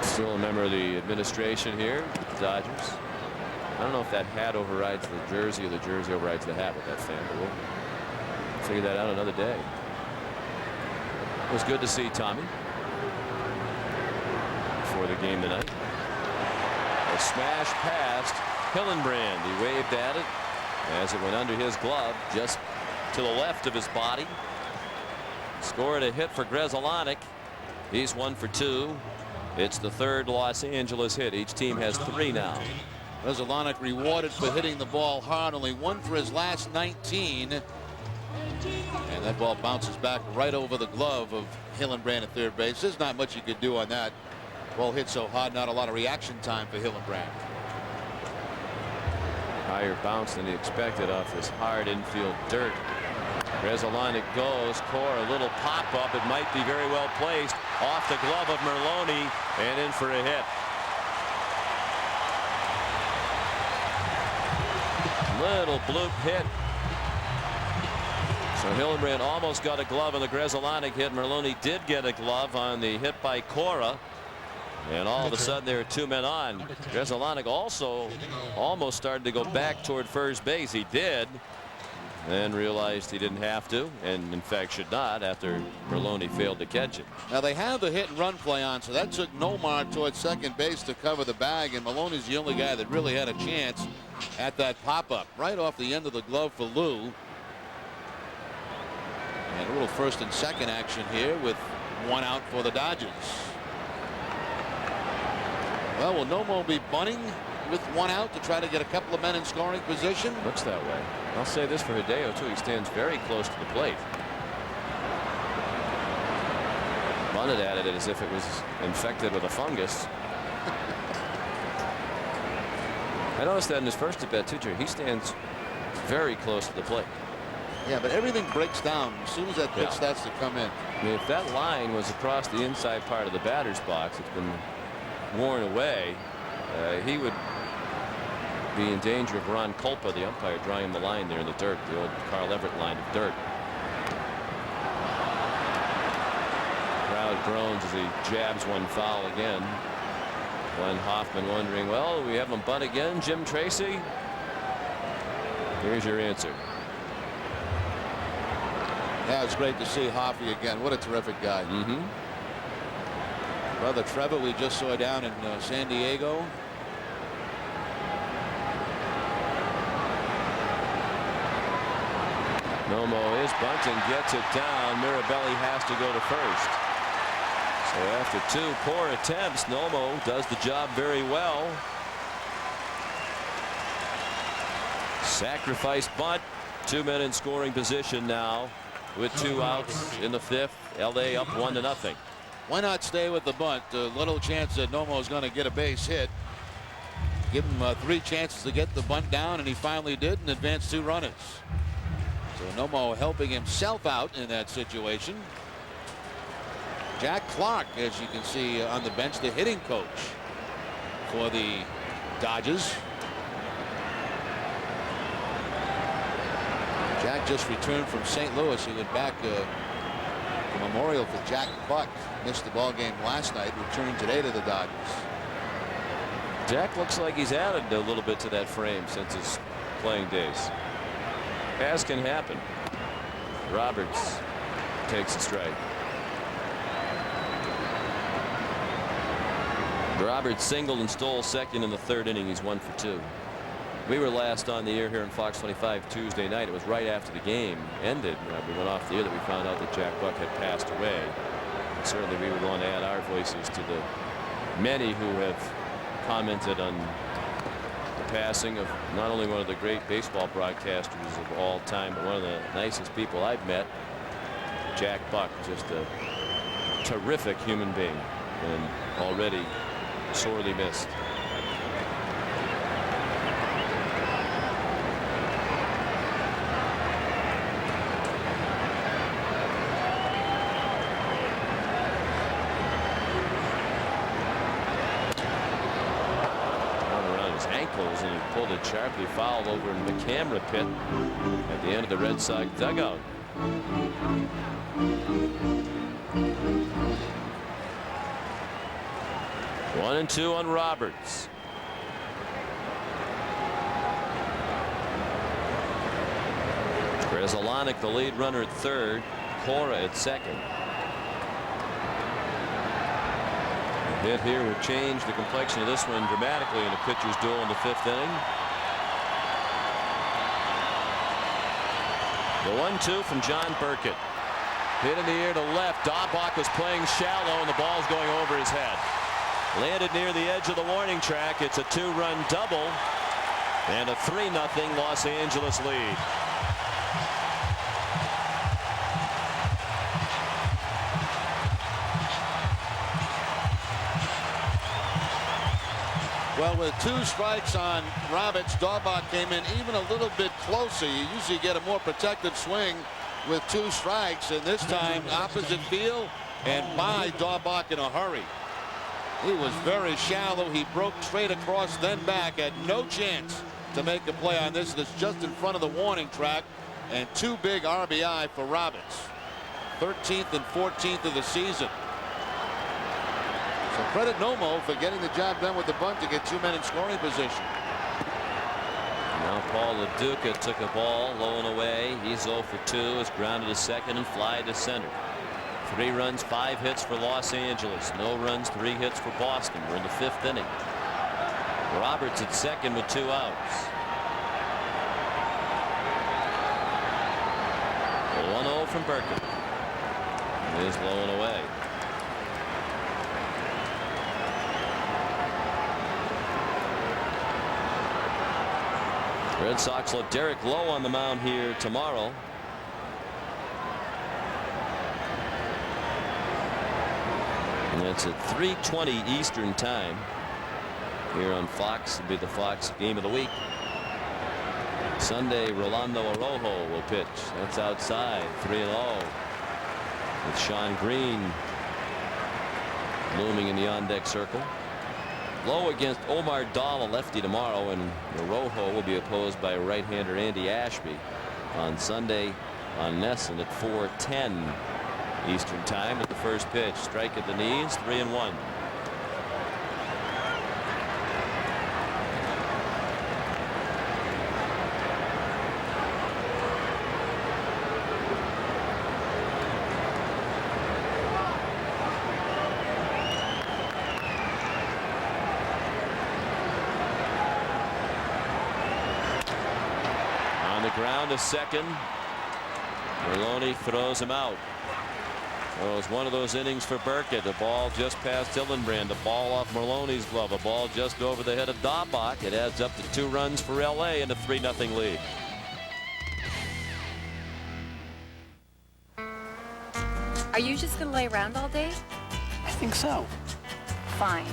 Still a member of the administration here, the Dodgers. I don't know if that hat overrides the jersey or the jersey overrides the hat with that fan, but we'll figure that out another day. It was good to see Tommy before the game tonight. A smash past Hillenbrand. He waved at it as it went under his glove just to the left of his body. Scored a hit for Grzelcyk. He's 1 for 2. It's the 3rd Los Angeles hit. Each team has 3 now. Grzelcyk rewarded for hitting the ball hard, only 1 for his last 19. And that ball bounces back right over the glove of Hillenbrand at third base. There's not much you could do on that. Ball hit so hard, not a lot of reaction time for Hillenbrand. Higher bounce than he expected off this hard infield dirt. Grzelcyk goes. Core, a little pop up. It might be very well placed off the glove of Merloni and in for a hit. Little bloop hit. So Hillenbrand almost got a glove on the Grzelcyk hit. Merloni did get a glove on the hit by Cora. And all of a sudden there are 2 men on. Grzelcyk also almost started to go back toward first base. He did. Then realized he didn't have to, and in fact should not, after Merloni failed to catch it. Now they have the hit and run play on, so that took Nomo towards second base to cover the bag, and Maloney's the only guy that really had a chance at that pop-up right off the end of the glove for Lou. And a little first and second action here with 1 out for the Dodgers. Well, will Nomo be bunting with 1 out to try to get a couple of men in scoring position? Looks that way. I'll say this for Hideo too. He stands very close to the plate. Bunted at it as if it was infected with a fungus. I noticed that in his first at bat too, Jerry. He stands very close to the plate. Yeah, but everything breaks down as soon as that pitch starts to come in. I mean, if that line was across the inside part of the batter's box, it's been worn away. He would be in danger of Ron Kulpa, the umpire, drawing the line there in the dirt, the old Carl Everett line of dirt. Crowd groans as he jabs one foul again. Glenn Hoffman wondering, well, we have him bunt again, Jim Tracy? Here's your answer. Yeah, it's great to see Hoffy again. What a terrific guy. Brother Trevor, we just saw down in San Diego. Nomo is bunting, gets it down. Mirabelli has to go to first. So after 2 poor attempts, Nomo does the job very well. Sacrifice bunt. 2 men in scoring position now. with 2 outs in the 5th. LA up 1-0. Why not stay with the bunt? A little chance that Nomo is going to get a base hit. Give him 3 chances to get the bunt down, and he finally did, and advanced 2 runners. So Nomo helping himself out in that situation. Jack Clark, as you can see on the bench, the hitting coach for the Dodgers. Jack just returned from St. Louis. He went back to memorial for Jack Buck. Missed the ball game last night. Returning today to the Dodgers. Jack looks like he's added a little bit to that frame since his playing days. As can happen. Roberts takes a strike. Roberts singled and stole second in the 3rd inning. He's 1 for 2. We were last on the air here in Fox 25 Tuesday night. It was right after the game ended. We went off the air that we found out that Jack Buck had passed away. And certainly we would want to add our voices to the many who have commented on the passing of not only one of the great baseball broadcasters of all time, but one of the nicest people I've met, Jack Buck. Just a terrific human being and already sorely missed. And he pulled it sharply foul over in the camera pit at the end of the Red Sox dugout. 1-2 on Roberts. Grzelcyk, the lead runner at 3rd. Cora at 2nd. Hit here would change the complexion of this one dramatically in a pitcher's duel in the 5th inning. The 1-2 from John Burkett. Hit in the air to left. Daubach was playing shallow, and the ball's going over his head. Landed near the edge of the warning track. It's a 2-run double and a 3-0 Los Angeles lead. Well, with 2 strikes on Roberts, Daubach came in even a little bit closer. You usually get a more protective swing with 2 strikes, and this time opposite field and by Daubach in a hurry. He was very shallow. He broke straight across, then back. Had no chance to make a play on this. That's just in front of the warning track, and 2 big RBI for Roberts. 13th and 14th of the season. So credit Nomo for getting the job done with the bunt to get 2 men in scoring position. Now Paul LaDuca took a ball low and away. He's 0 for 2. Is grounded to second and fly to center. 3 runs, 5 hits for Los Angeles. No runs, 3 hits for Boston. We're in the 5th inning. Roberts at second with 2 outs. 1-0 from Burkett. It is low and away. Red Sox will have Derek Lowe on the mound here tomorrow. And that's at 3:20 Eastern time here on Fox. It'll be the Fox game of the week. Sunday, Rolando Araujo will pitch. That's outside, 3-0. With Sean Green looming in the on-deck circle. Lowe against Omar Dahl, a lefty, tomorrow, and Araujo will be opposed by right-hander Andy Ashby on Sunday on Nesson at 4:10 Eastern time at the first pitch. Strike at the knees, 3-1. Ground to second. Maloney throws him out. Well, it was one of those innings for Burkett. The ball just past Hillenbrand. The ball off Maloney's glove. A ball just over the head of Daubach. It adds up to 2 runs for LA and a 3-0 lead. Are you just gonna lay around all day? I think so. Fine.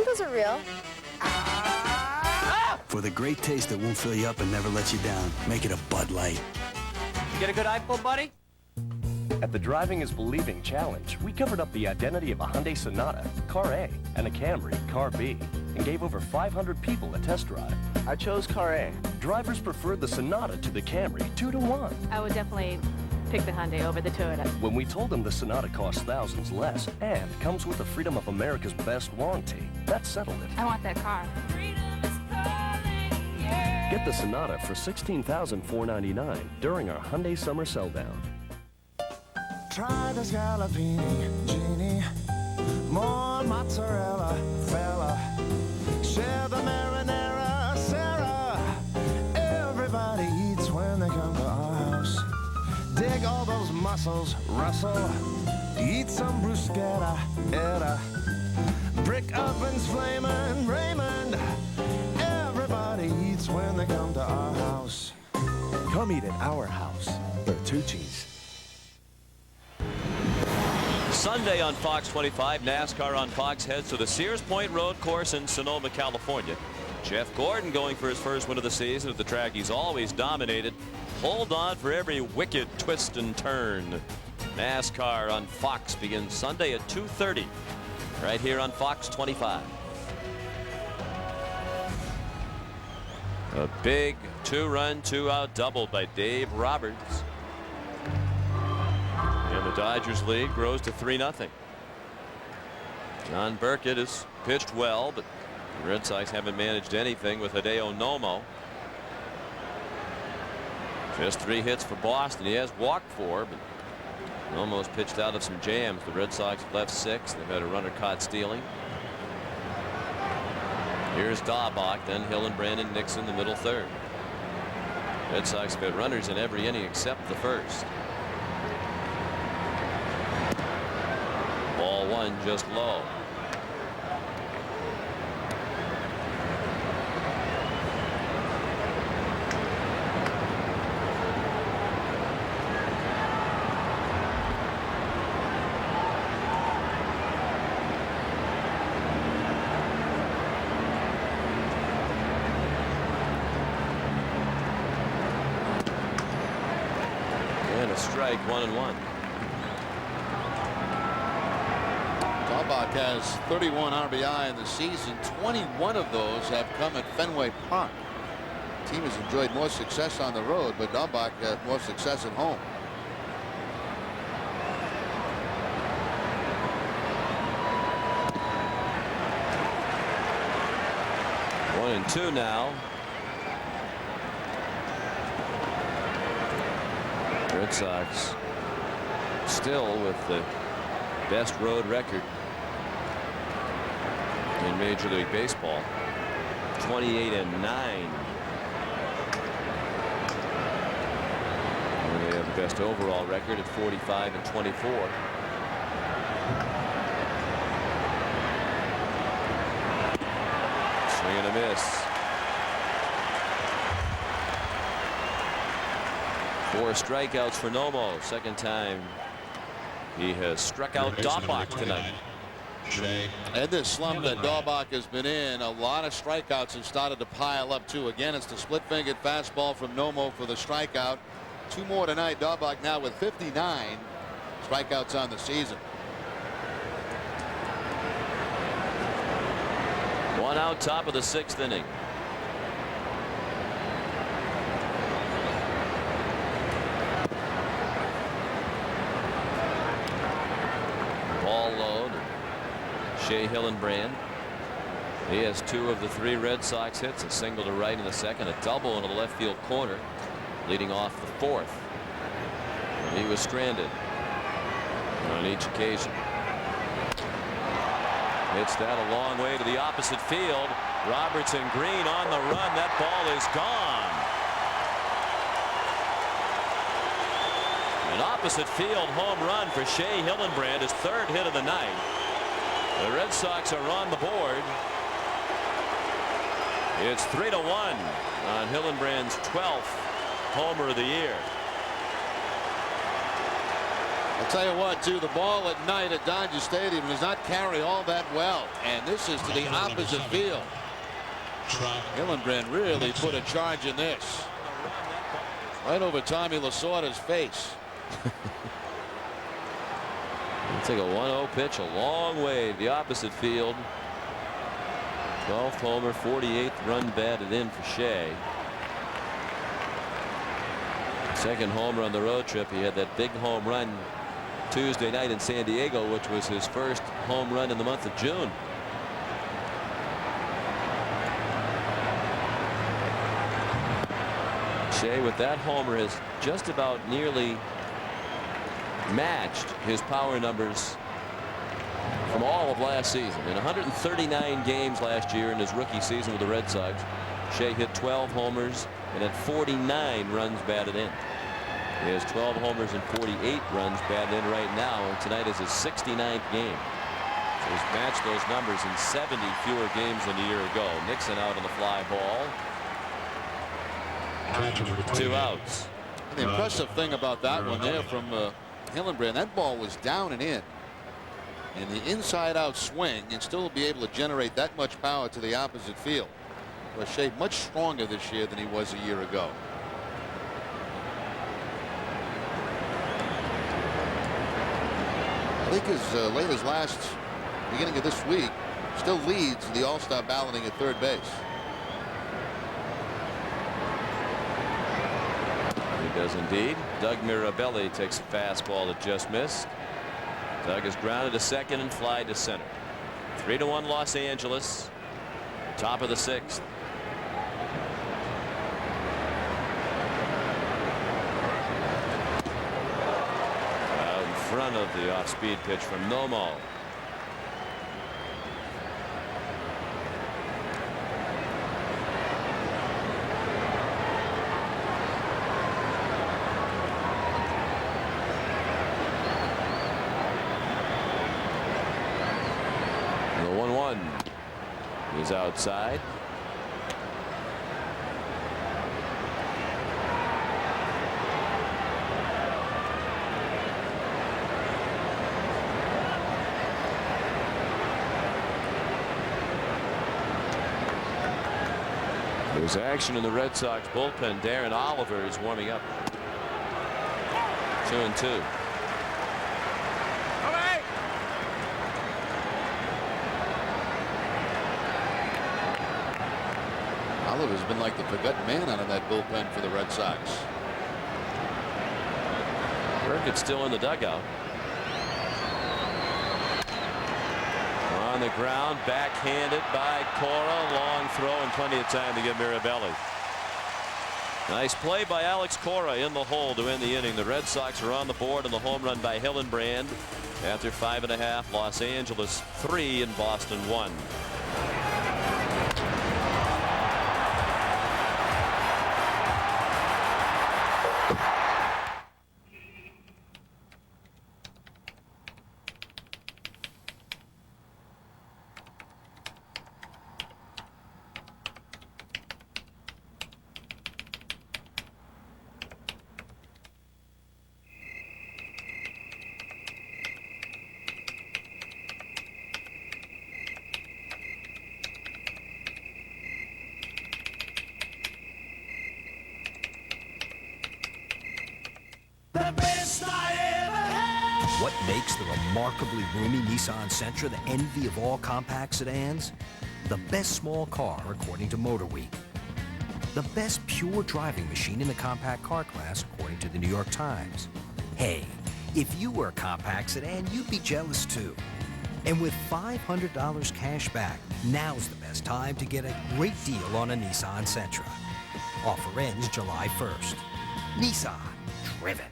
Those are real. For the great taste that won't fill you up and never let you down, make it a Bud Light. You get a good eyeful, buddy? At the Driving is Believing Challenge, we covered up the identity of a Hyundai Sonata, Car A, and a Camry, Car B, and gave over 500 people a test drive. I chose Car A. Drivers preferred the Sonata to the Camry 2-to-1. I would definitely pick the Hyundai over the Toyota. When we told them the Sonata costs thousands less and comes with the Freedom of America's Best warranty, that settled it. I want that car. Get the Sonata for $16,499 during our Hyundai Summer Sell Down. Try the scallopini, Genie. More mozzarella, fella. Share the marinara, Sarah. Everybody eats when they come to our house. Dig all those mussels, Russell. Eat some bruschetta, Etta. Brick ovens flamin', Raymond. Everybody eats when they come to our house. Come eat at our house, Bertucci's. Sunday on Fox 25, NASCAR on Fox heads to the Sears Point Road Course in Sonoma, California. Jeff Gordon going for his first win of the season at the track he's always dominated. Hold on for every wicked twist and turn. NASCAR on Fox begins Sunday at 2:30, right here on Fox 25. A big two-run, two-out double by Dave Roberts. And the Dodgers lead grows to 3-0. John Burkett has pitched well, but the Red Sox haven't managed anything with Hideo Nomo. Just 3 hits for Boston. He has walked 4, but Nomo's pitched out of some jams. The Red Sox have left 6. They've had a runner caught stealing. Here's Daubach, then Hill and Brandon Nixon, the middle third. Red Sox have had runners in every inning except the first. Ball 1 just low. And a strike, 1-1. Daubach has 31 RBI in the season. 21 of those have come at Fenway Park. The team has enjoyed more success on the road, but Daubach had more success at home. One and two now. Red Sox still with the best road record in Major League Baseball. 28-9. And they have the best overall record at 45-24. Swing and a miss. 4 strikeouts for Nomo. Second time he has struck out Daubach tonight. And this slump that Daubach has been in, a lot of strikeouts have started to pile up too. Again, it's the split-fingered fastball from Nomo for the strikeout. 2 more tonight. Daubach now with 59 strikeouts on the season. 1 out, top of the 6th inning. Ball low to Shea Hillenbrand. He has 2 of the 3 Red Sox hits, a single to right in the second, a double into the left field corner, leading off the 4th. And he was stranded on each occasion. Hits that a long way to the opposite field. Robertson Green on the run. That ball is gone. An opposite field home run for Shea Hillenbrand, his 3rd hit of the night. The Red Sox are on the board. It's 3-1 on Hillenbrand's 12th homer of the year. I'll tell you what, too, the ball at night at Dodger Stadium does not carry all that well. And this is to the opposite field. Hillenbrand really put a charge in this. Right over Tommy Lasorda's face. He'll take a 1-0 pitch a long way to the opposite field. 12th homer, 48th run batted in for Shea. 2nd homer on the road trip. He had that big home run Tuesday night in San Diego, which was his 1st home run in the month of June. Shea with that homer has just about nearly matched his power numbers from all of last season. In 139 games last year in his rookie season with the Red Sox, Shea hit 12 homers and had 49 runs batted in. He has 12 homers and 48 runs batted in right now, and tonight is his 69th game. So he's matched those numbers in 70 fewer games than a year ago. Nixon out on the fly ball. 2 outs. The impressive thing about that one there from Hillenbrand, that ball was down and in. And the inside-out swing, and still be able to generate that much power to the opposite field. Well, Shea much stronger this year than he was a year ago. I think as late as beginning of this week, still leads the All-Star balloting at 3rd base. He does indeed. Doug Mirabelli takes a fastball that just missed. Doug is grounded to 2nd and fly to center. 3-1 Los Angeles. Top of the 6th. Out in front of the off-speed pitch from Nomo. Is outside. There's action in the Red Sox bullpen. Darren Oliver is warming up. 2-2. Oliver's been like the forgotten man out of that bullpen for the Red Sox. Burkett's still in the dugout. On the ground, backhanded by Cora. Long throw and plenty of time to get Mirabelli. Nice play by Alex Cora in the hole to end the inning. The Red Sox are on the board on the home run by Hillenbrand. After 5.5, Los Angeles 3 and Boston 1. What makes the remarkably roomy Nissan Sentra the envy of all compact sedans? The best small car, according to MotorWeek. The best pure driving machine in the compact car class, according to the New York Times. Hey, if you were a compact sedan, you'd be jealous too. And with $500 cash back, now's the best time to get a great deal on a Nissan Sentra. Offer ends July 1st. Nissan, driven.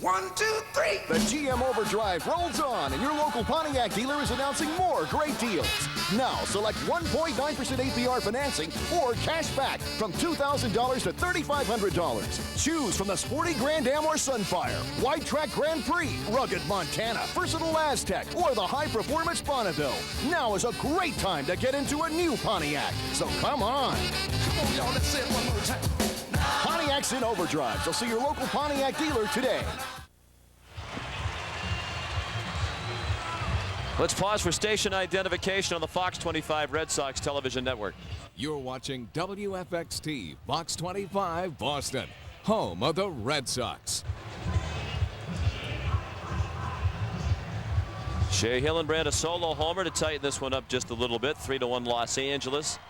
1, 2, 3. The GM Overdrive rolls on, and your local Pontiac dealer is announcing more great deals. Now, select 1.9% APR financing or cash back from $2,000 to $3,500. Choose from the sporty Grand Am or Sunfire, Wide Track Grand Prix, rugged Montana, versatile Aztec, or the high-performance Bonneville. Now is a great time to get into a new Pontiac. So come on. Come on, y'all. Let's say it one more time. Pontiac's in overdrive, so see your local Pontiac dealer today. Let's pause for station identification on the Fox 25 Red Sox television network. You're watching WFXT, Fox 25, Boston, home of the Red Sox. Shea Hillenbrand, a solo homer to tighten this one up just a little bit. 3-1 Los Angeles.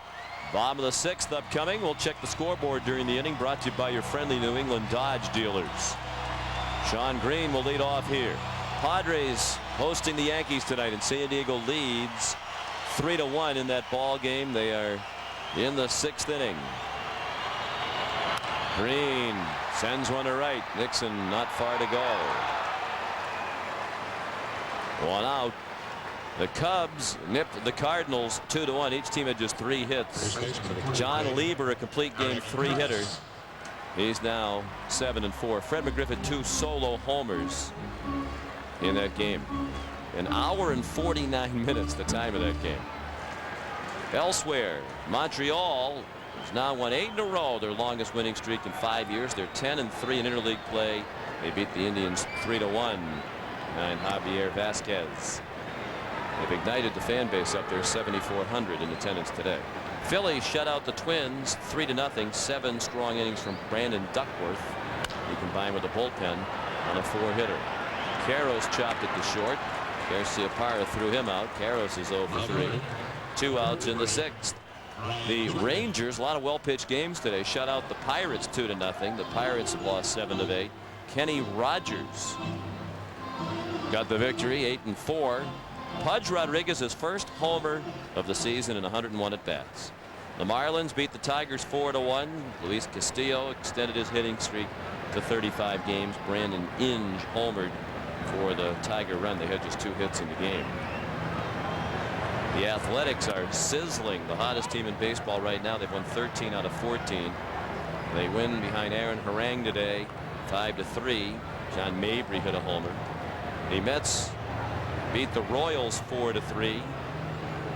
Bottom of the 6th upcoming. We'll check the scoreboard during the inning, brought to you by your friendly New England Dodge dealers. Sean Green will lead off here. Padres hosting the Yankees tonight, and San Diego leads 3-1 in that ball game. They are in the 6th inning. Green sends one to right. Nixon not far to go. One out. The Cubs nipped the Cardinals 2-1. Each team had just 3 hits. John Lieber, a complete game 3-hitter. He's now 7-4. Fred McGriff 2 solo homers in that game. An hour and 49 minutes the time of that game. Elsewhere, Montreal has now won 8 in a row, their longest winning streak in 5 years. They're 10-3 in interleague play. They beat the Indians 3-1 behind Javier Vasquez. They've ignited the fan base up there, 7,400 in attendance today. Philly shut out the Twins 3-0. 7 strong innings from Brandon Duckworth. He combined with a bullpen on a 4-hitter. Karros chopped it to short. Garciaparra threw him out. Karros is 0 for 3. 2 outs in the 6th. The Rangers, a lot of well-pitched games today, shut out the Pirates 2-0. The Pirates have lost 7 of 8. Kenny Rogers got the victory, 8-4. Pudge Rodriguez's first homer of the season in 101 at-bats. The Marlins beat the Tigers 4-1. Luis Castillo extended his hitting streak to 35 games. Brandon Inge homered for the Tiger run. They had just 2 hits in the game. The Athletics are sizzling, the hottest team in baseball right now. They've won 13 out of 14. They win behind Aaron Harang today, 5-3. John Mabry hit a homer. The Mets beat the Royals 4-3.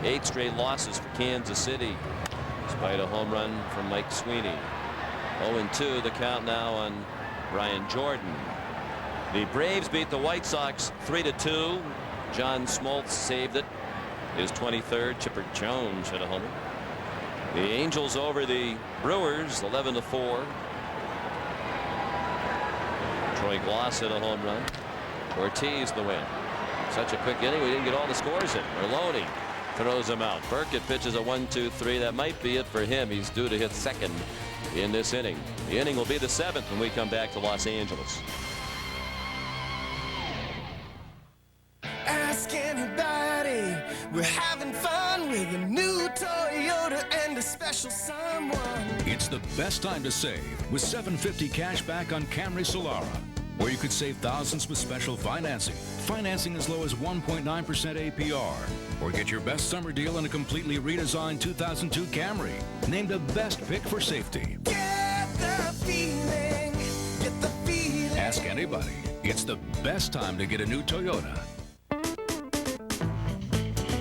8 straight losses for Kansas City, despite a home run from Mike Sweeney. 0-2 the count now on Brian Jordan. The Braves beat the White Sox 3-2. John Smoltz saved it, his 23rd. Chipper Jones hit a homer. The Angels over the Brewers 11-4. Troy Glaus hit a home run. Ortiz the win. Such a quick inning, we didn't get all the scores in. Merlone throws him out. Burkett pitches a 1-2-3. That might be it for him. He's due to hit second in this inning. The inning will be the 7th when we come back to Los Angeles. Ask anybody, we're having fun with a new Toyota and a special someone. It's the best time to save with $750 cash back on Camry Solara. Or you could save thousands with special financing. Financing as low as 1.9% APR. Or get your best summer deal on a completely redesigned 2002 Camry. Named the best pick for safety. Get the feeling, get the feeling. Ask anybody. It's the best time to get a new Toyota.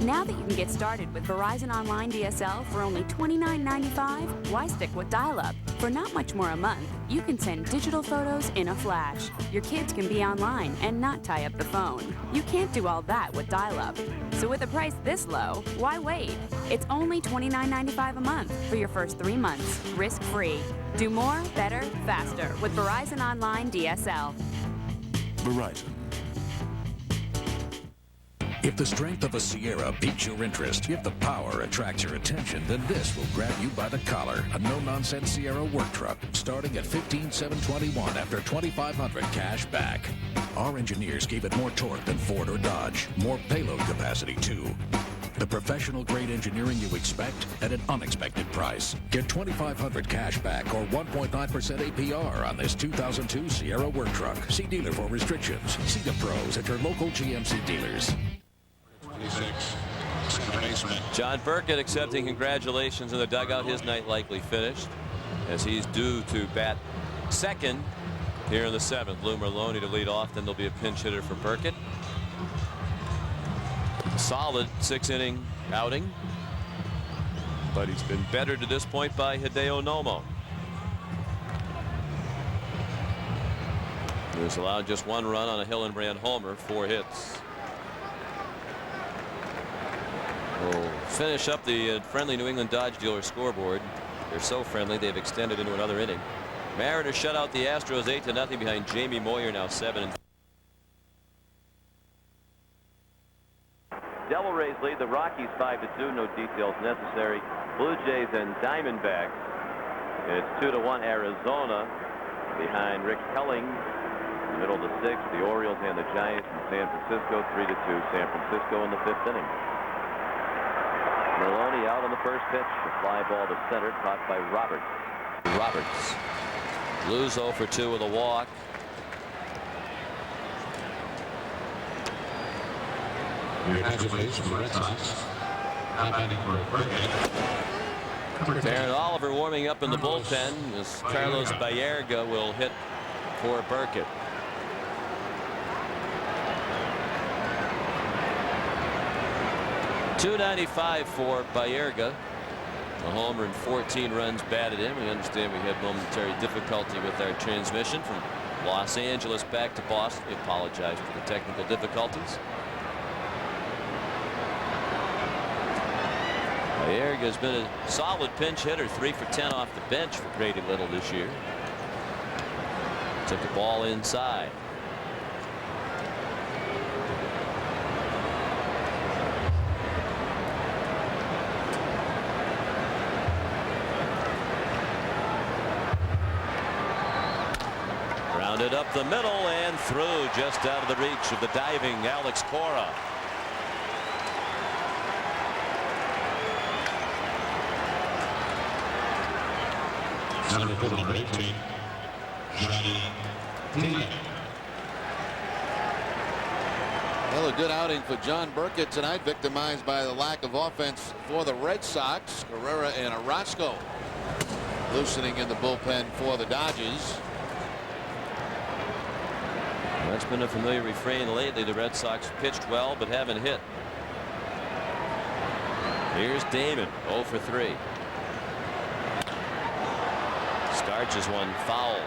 Now that you can get started with Verizon Online DSL for only $29.95, why stick with dial-up? For not much more a month, you can send digital photos in a flash. Your kids can be online and not tie up the phone. You can't do all that with dial-up. So with a price this low, why wait? It's only $29.95 a month for your first 3 months, risk-free. Do more, better, faster with Verizon Online DSL. Verizon. If the strength of a Sierra piques your interest, if the power attracts your attention, then this will grab you by the collar. A no-nonsense Sierra work truck starting at $15,721 after $2,500 cash back. Our engineers gave it more torque than Ford or Dodge. More payload capacity, too. The professional-grade engineering you expect at an unexpected price. Get $2,500 cash back or 1.9% APR on this 2002 Sierra work truck. See dealer for restrictions. See the pros at your local GMC dealers. 26. John Burkett accepting congratulations in the dugout. His night likely finished as he's due to bat second here in the 7th. Lou Merlone to lead off. Then there'll be a pinch hitter for Burkett. Solid 6-inning outing, but he's been bettered to this point by Hideo Nomo, who's allowed just 1 run on a Hillenbrand homer, 4 hits. We'll finish up the friendly New England Dodge dealer scoreboard. They're so friendly they've extended into another inning. Mariners shut out the Astros 8-0 behind Jamie Moyer, now 7. Devil Rays lead the Rockies 5-2. No details necessary. Blue Jays and Diamondbacks. It's 2-1 Arizona behind Rick Helling. Middle of the 6th, the Orioles and the Giants in San Francisco. 3-2 San Francisco in the 5th inning. Merlone out on the first pitch. A fly ball to center, caught by Roberts. Blues 0 for 2 with a walk. Darren Oliver warming up in the bullpen as Carlos Baerga will hit for Burkett. .295 for Baerga. A homer and 14 runs batted in. We understand we had momentary difficulty with our transmission from Los Angeles back to Boston. We apologize for the technical difficulties. Baerga has been a solid pinch hitter, 3 for 10 off the bench for Grady Little this year. Took the ball inside. Grounded up the middle and through, just out of the reach of the diving Alex Cora. Number 18, Well, a good outing for John Burkett tonight, victimized by the lack of offense for the Red Sox. Carrera and Orozco loosening in the bullpen for the Dodgers. That's been a familiar refrain lately. The Red Sox pitched well but haven't hit. Here's Damon, 0 for 3. Starches one foul.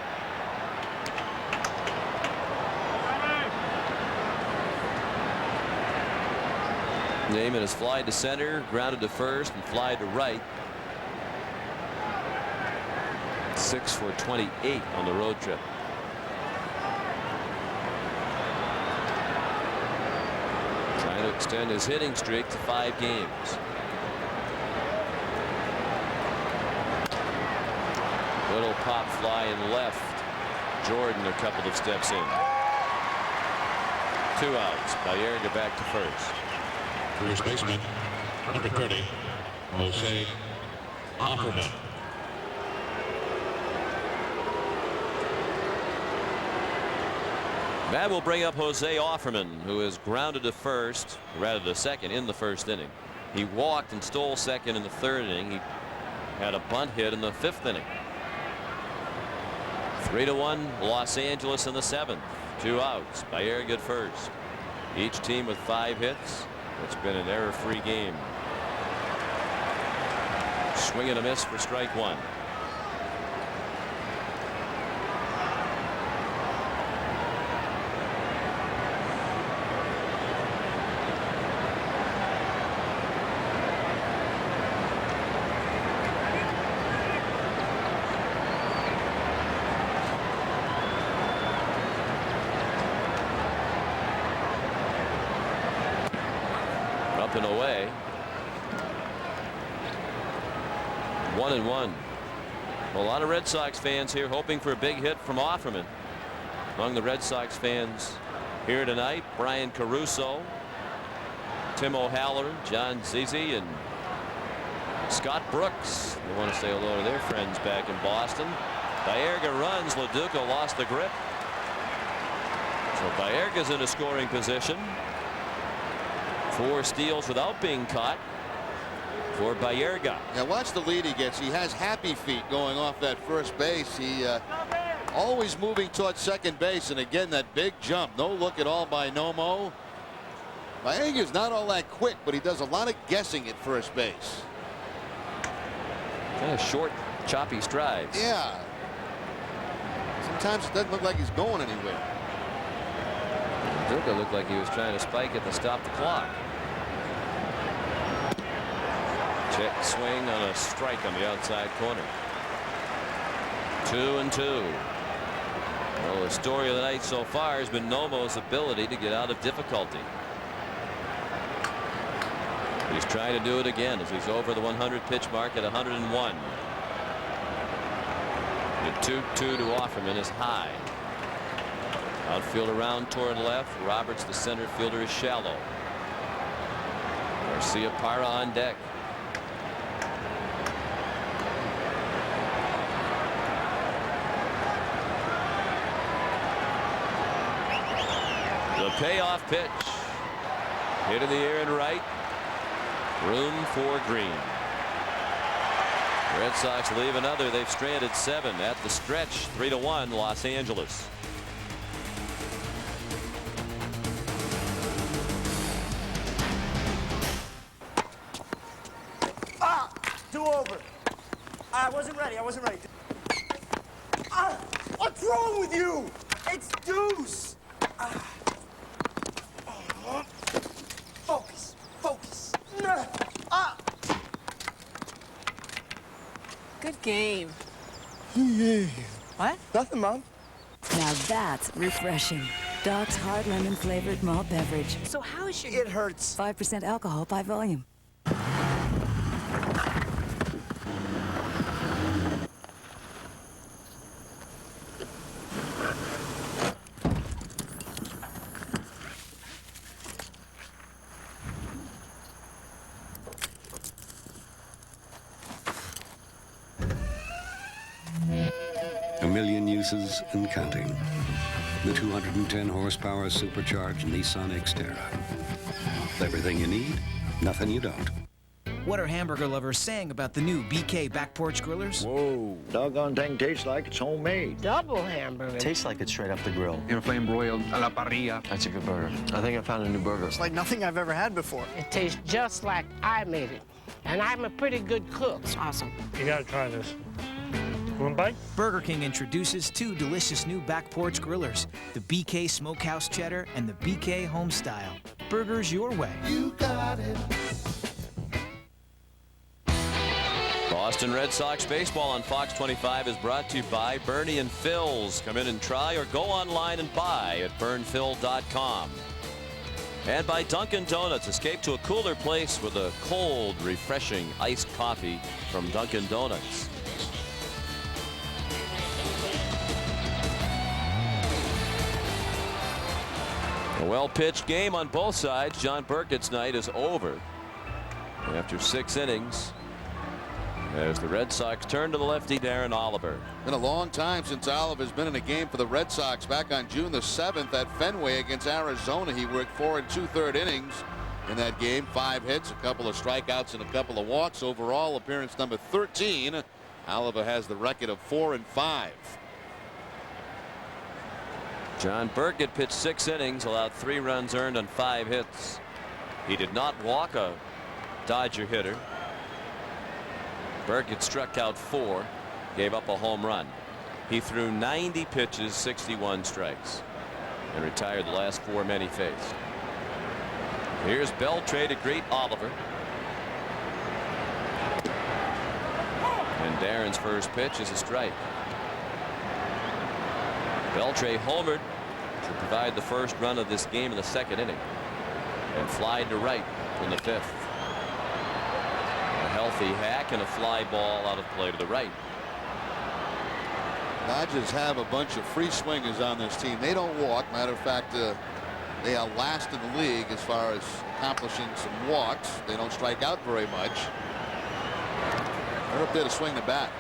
Damon has flied to center, grounded to first, and fly to right. 6 for 28 on the road trip. Trying to extend his hitting streak to 5 games. Little pop fly in left. Jordan a couple of steps in. 2 outs. Baerga back to first. First baseman, number 30, Jose Offerman. That will bring up Jose Offerman, who is grounded to first, rather to second, in the first inning. He walked and stole second in the 3rd inning. He had a bunt hit in the 5th inning. 3-1 Los Angeles in the 7th. 2 outs. Baerga at first. Each team with 5 hits. It's been an error-free game. Swing and a miss for strike 1. Up and away. 1-1. A lot of Red Sox fans here hoping for a big hit from Offerman. Among the Red Sox fans here tonight, Brian Caruso, Tim O'Halloran, John Zizi, and Scott Brooks. They want to say hello to their friends back in Boston. Baerga runs. LaDuca lost the grip. So Baerga's in a scoring position. 4 steals without being caught for Bayerga. Now watch the lead he gets. He has happy feet going off that first base. He always moving towards second base, and again that big jump. No look at all by Nomo. Bayerga's not all that quick, but he does a lot of guessing at first base. Kind of short, choppy strides. Yeah. Sometimes it doesn't look like he's going anywhere. Burkett looked like he was trying to spike it to stop the clock. Check swing on a strike on the outside corner. 2-2. Well, the story of the night so far has been Nomo's ability to get out of difficulty. He's trying to do it again as he's over the 100 pitch mark at 101. The 2-2 to Offerman is high. Outfield around toward left. Roberts, the center fielder, is shallow. Garcia Parra on deck. The payoff pitch. Hit in the air and right. Room for Green. Red Sox leave another. They've stranded 7 at the stretch. 3-1 Los Angeles. Do over. I wasn't ready. What's wrong with you? It's deuce. Focus. Good game. What? Nothing, Mom. Now that's refreshing. Doc's hard lemon flavored malt beverage. So how is your... It hurts. 5% alcohol by volume. A million uses and counting. The 210 horsepower supercharged Nissan Xterra. Everything you need, nothing you don't. What are hamburger lovers saying about the new BK back porch grillers? Whoa. Doggone thing tastes like it's homemade. Double hamburger. Tastes like it's straight off the grill. Flame broiled a la parrilla. That's a good burger. I think I found a new burger. It's like nothing I've ever had before. It tastes just like I made it. And I'm a pretty good cook. It's awesome. You gotta try this. One bite? Burger King introduces 2 delicious new back porch grillers, the BK Smokehouse Cheddar and the BK Homestyle. Burgers your way. You got it. Boston Red Sox baseball on Fox 25 is brought to you by Bernie and Phil's. Come in and try or go online and buy at burnphil.com. And by Dunkin' Donuts. Escape to a cooler place with a cold, refreshing iced coffee from Dunkin' Donuts. A well-pitched game on both sides. John Burkett's night is over after 6 innings as the Red Sox turn to the lefty Darren Oliver. Been a long time since Oliver's been in a game for the Red Sox. Back on June the 7th at Fenway against Arizona, he worked 4 2/3 innings in that game. 5 hits, a couple of strikeouts, and a couple of walks. Overall, appearance number 13. Oliver has the record of 4-5. John Burkett pitched 6 innings, allowed 3 runs earned on 5 hits. He did not walk a Dodger hitter. Burkett struck out 4, gave up a home run. He threw 90 pitches, 61 strikes, and retired the last 4 men he faced. Here's Beltre to greet Oliver. And Darren's first pitch is a strike. Beltre homered to provide the first run of this game in the 2nd inning and flied to right in the 5th. A healthy hack and a fly ball out of play to the right. Dodgers have a bunch of free swingers on this team. They don't walk. Matter of fact, they are last in the league as far as accomplishing some walks. They don't strike out very much. They're up there to swing the bat.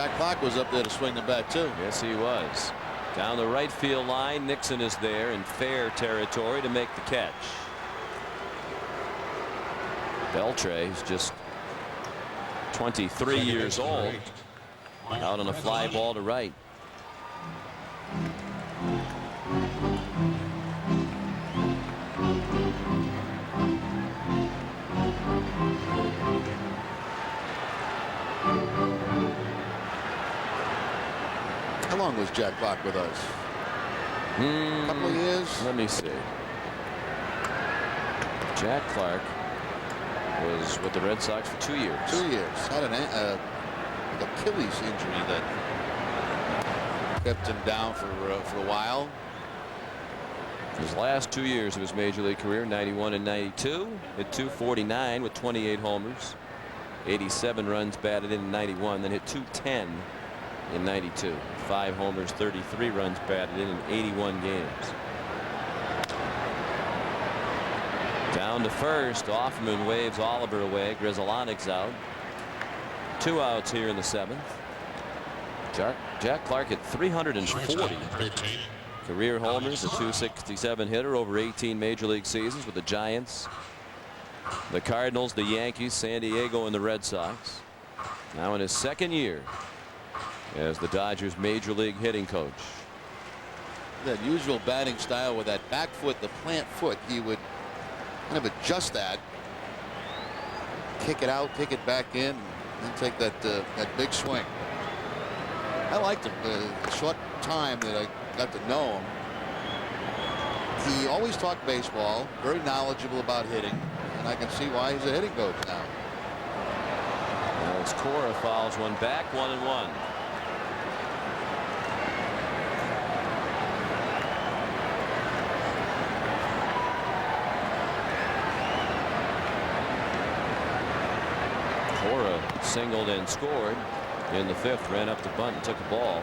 Jack Clark was up there to swing the bat too. Yes, he was. Down the right field line, Nixon is there in fair territory to make the catch. Beltre is just 23 years old, out on a fly ball to right. How long was Jack Clark with us? A couple of years. Let me see. Jack Clark was with the Red Sox for 2 years. 2 years. Had an Achilles injury that kept him down for a while. His last 2 years of his major league career, 91 and 92, hit .249 with 28 homers, 87 runs batted in 91, then hit .210 in 92, 5 homers, 33 runs batted in 81 games. Down to first, Offerman waves Oliver away. Grizzolanik's out. 2 outs here in the 7th. Jack Clark at 340 career homers, a .267 hitter over 18 major league seasons with the Giants, the Cardinals, the Yankees, San Diego, and the Red Sox. Now in his 2nd year as the Dodgers major league hitting coach. That usual batting style with that back foot, the plant foot, he would kind of adjust that, kick it out, kick it back in, and take that big swing. I liked him the short time that I got to know him. He always talked baseball, very knowledgeable about hitting, and I can see why he's a hitting coach now. Alex Cora fouls one back, 1-1. Cora singled and scored in the 5th, ran up the bunt and took a ball.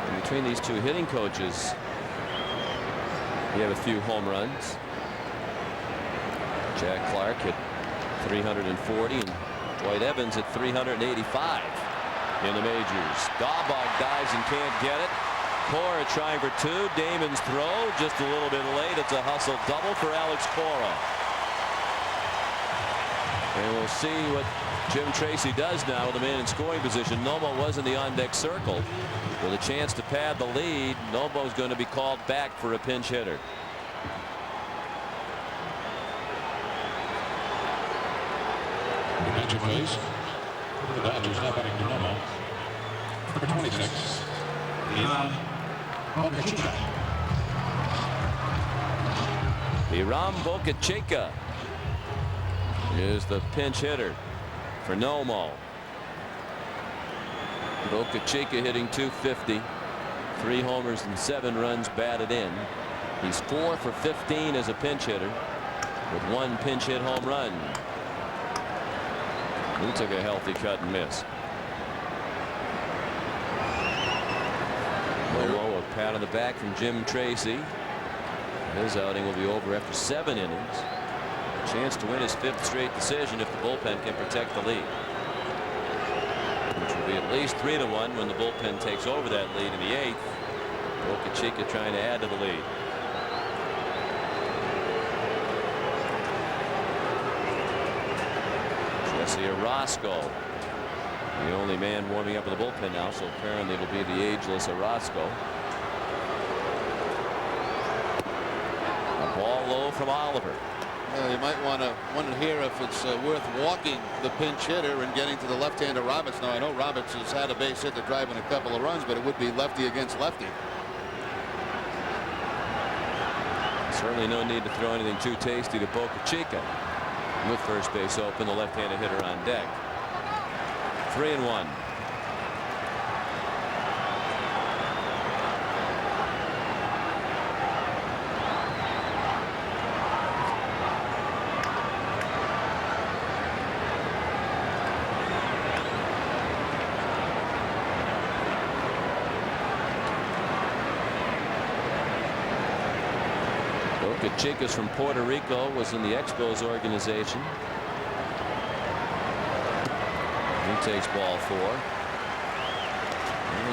And between these two hitting coaches, you have a few home runs. Jack Clark hit 340 and Dwight Evans at 385 in the majors. Dahlbach dives and can't get it. Cora trying for 2. Damon's throw just a little bit late. It's a hustle double for Alex Cora. And we'll see what Jim Tracy does now with a man in scoring position. Nomo was in the on-deck circle with a chance to pad the lead. Nomo's going to be called back for a pinch hitter. Magic face. The Dodgers now batting to Nomo. Number 26. Hiram Bocacheka is the pinch hitter for Nomo. Bocacheka hitting .250, 3 homers and 7 runs batted in. He's 4 for 15 as a pinch hitter with 1 pinch hit home run. He took a healthy cut and miss. Nomo, a pat on the back from Jim Tracy. His outing will be over after 7 innings. A chance to win his 5th straight decision if the bullpen can protect the lead, which will be at least 3-1 when the bullpen takes over that lead in the 8th. Bocacheka trying to add to the lead. Jesse Orozco, the only man warming up in the bullpen now, so apparently it'll be the ageless Orozco. A ball low from Oliver. Well, you might want to hear if it's worth walking the pinch hitter and getting to the left-hander Roberts. Now I know Roberts has had a base hit to drive in a couple of runs, but it would be lefty against lefty. Certainly no need to throw anything too tasty to Bocacheka. With first base open, the left-handed hitter on deck. 3-1. Bocacheka from Puerto Rico, was in the Expos organization. He takes ball 4.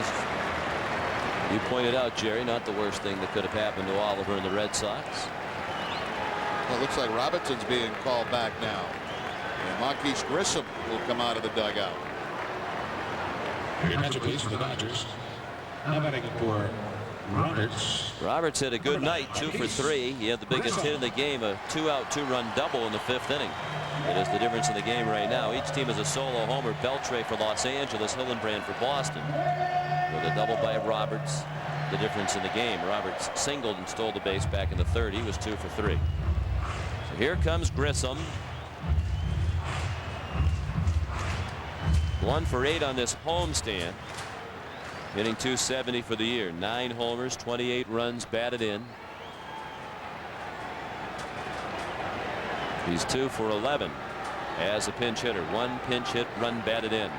as you pointed out, Jerry, not the worst thing that could have happened to Oliver and the Red Sox. Well, it looks like Robertson's being called back now. And Marquise Grissom will come out of the dugout. Your matchup please for the Dodgers. Now batting for Roberts. Roberts had a good night, 2 for 3. He had the biggest hit in the game, a 2-out, 2-run double in the 5th inning. It is the difference in the game right now. Each team is a solo homer. Beltre for Los Angeles, Hillenbrand for Boston. With a double by Roberts, the difference in the game. Roberts singled and stole the base back in the 3rd. He was 2 for 3. So here comes Grissom. 1 for 8 on this homestand. Hitting .270 for the year. 9 homers, 28 runs batted in. He's 2 for 11 as a pinch hitter. 1 pinch hit run batted in.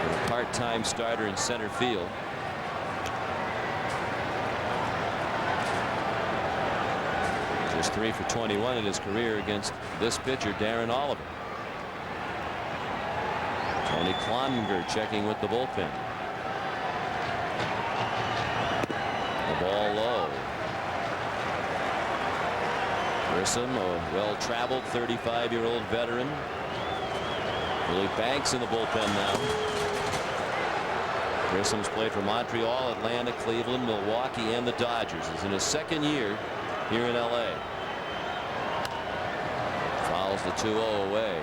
A part-time starter in center field. Just 3 for 21 in his career against this pitcher, Darren Oliver. Tony Cloninger checking with the bullpen. The ball low. Grissom, a well-traveled 35-year-old veteran. Willie Banks in the bullpen now. Grissom's played for Montreal, Atlanta, Cleveland, Milwaukee, and the Dodgers. He's in his 2nd year here in L.A. Fouls the 2-0 away.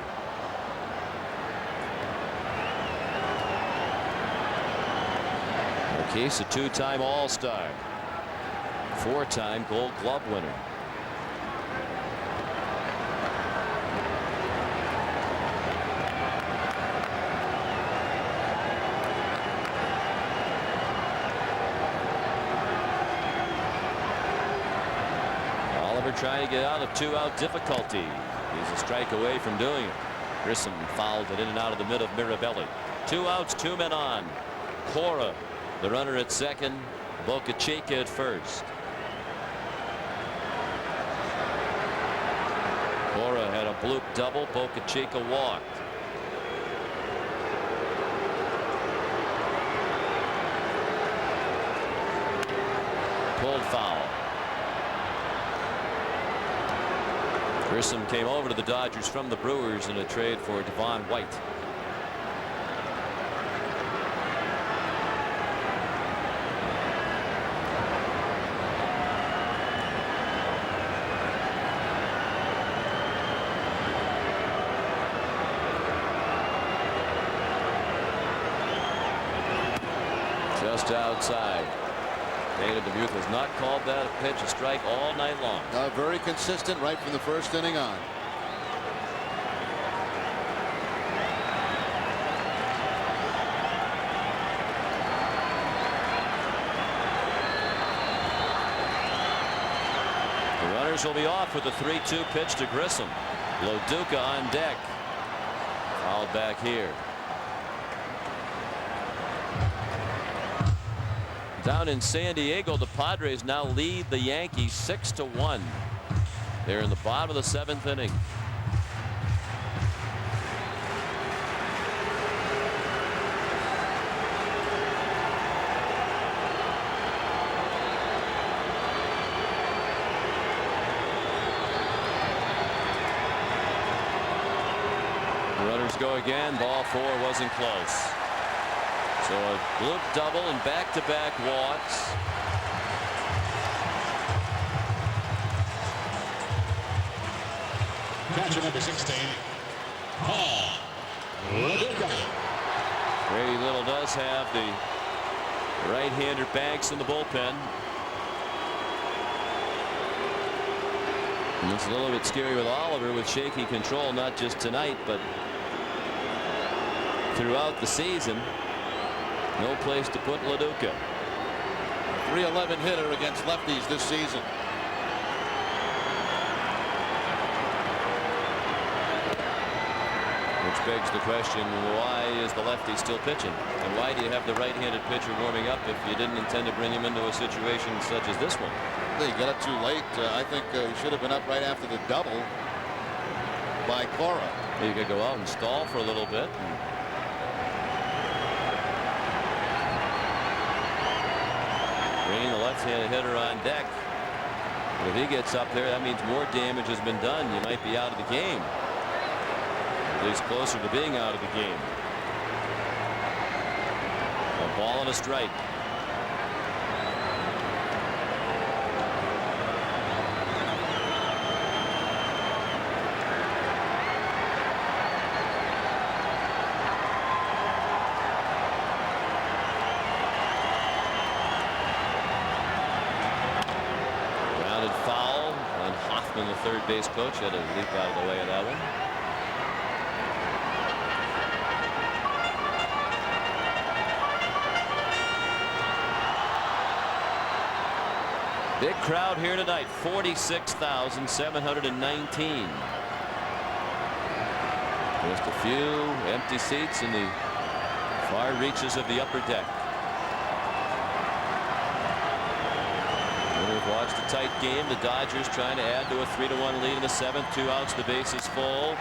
Case, a 2-time All-Star, 4-time Gold Glove winner. Oliver trying to get out of 2-out difficulty. He's a strike away from doing it. Grissom fouled it in and out of the mid of Mirabelli. 2 outs, 2 men on. Cora, the runner at second, Boca Chica at first. Cora had a bloop double. Boca Chica walked. Pulled foul. Grissom came over to the Dodgers from the Brewers in a trade for Devon White. Just outside. Dana DeMuth has not called that a pitch, a strike all night long. Very consistent right from the 1st inning on. The runners will be off with a 3-2 pitch to Grissom. Loduca on deck. Fouled back here. Down in San Diego, the Padres now lead the Yankees 6-1. They're in the bottom of the 7th inning. The runners go again. Ball 4 wasn't close. So a bloop double and back-to-back walks. Catcher number 16, Paul Loduca. Brady Little does have the right-hander Banks in the bullpen. And it's a little bit scary with Oliver with shaky control, not just tonight, but throughout the season. No place to put Loduca. .311 hitter against lefties this season. Which begs the question, why is the lefty still pitching? And why do you have the right-handed pitcher warming up if you didn't intend to bring him into a situation such as this one? They got up too late. I think he should have been up right after the double by Cora. You could go out and stall for a little bit. left-handed hitter on deck. But if he gets up there, that means more damage has been done. You might be out of the game. At least closer to being out of the game. A ball and a strike. The third base coach had to leap out of the way of that one. Big crowd here tonight, 46,719. Just a few empty seats in the far reaches of the upper deck. We've watched a tight game. The Dodgers trying to add to a 3-1 lead in the seventh. 2 outs. The base is full.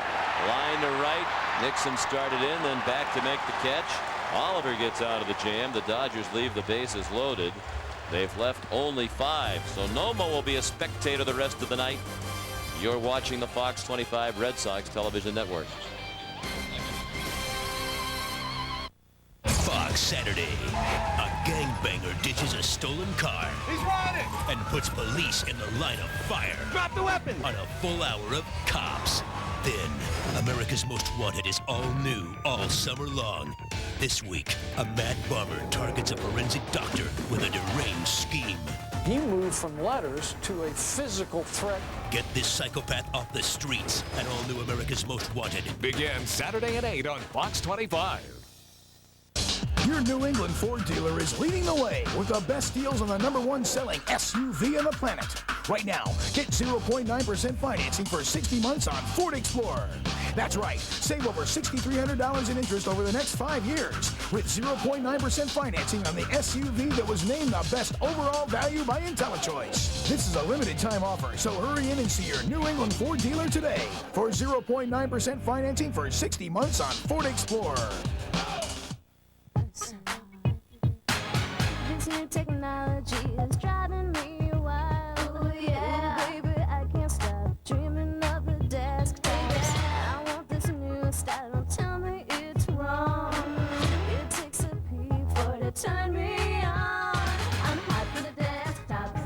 Line to right. Nixon started in, then back to make the catch. Oliver gets out of the jam. The Dodgers leave the bases loaded. They've left only 5. So Nomo will be a spectator the rest of the night. You're watching the Fox 25 Red Sox television network. Fox Saturday. A gangbanger ditches a stolen car. He's running! And puts police in the line of fire. Drop the weapon! On a full hour of Cops. Then, America's Most Wanted is all new all summer long. This week, a mad bomber targets a forensic doctor with a deranged scheme. He moved from letters to a physical threat. Get this psychopath off the streets and all new America's Most Wanted. Begins Saturday at 8 on Fox 25. Your New England Ford dealer is leading the way with the best deals on the #1 selling SUV on the planet. Right now, get 0.9% financing for 60 months on Ford Explorer. That's right, save over $6,300 in interest over the next 5 years with 0.9% financing on the SUV that was named the best overall value by IntelliChoice. This is a limited time offer, so hurry in and see your New England Ford dealer today for 0.9% financing for 60 months on Ford Explorer. This new technology is driving me wild. Oh yeah, baby, I can't stop dreaming of the desktops. I want this new style. Don't tell me it's wrong. It takes a P4 to turn me on. I'm hot for the desktops.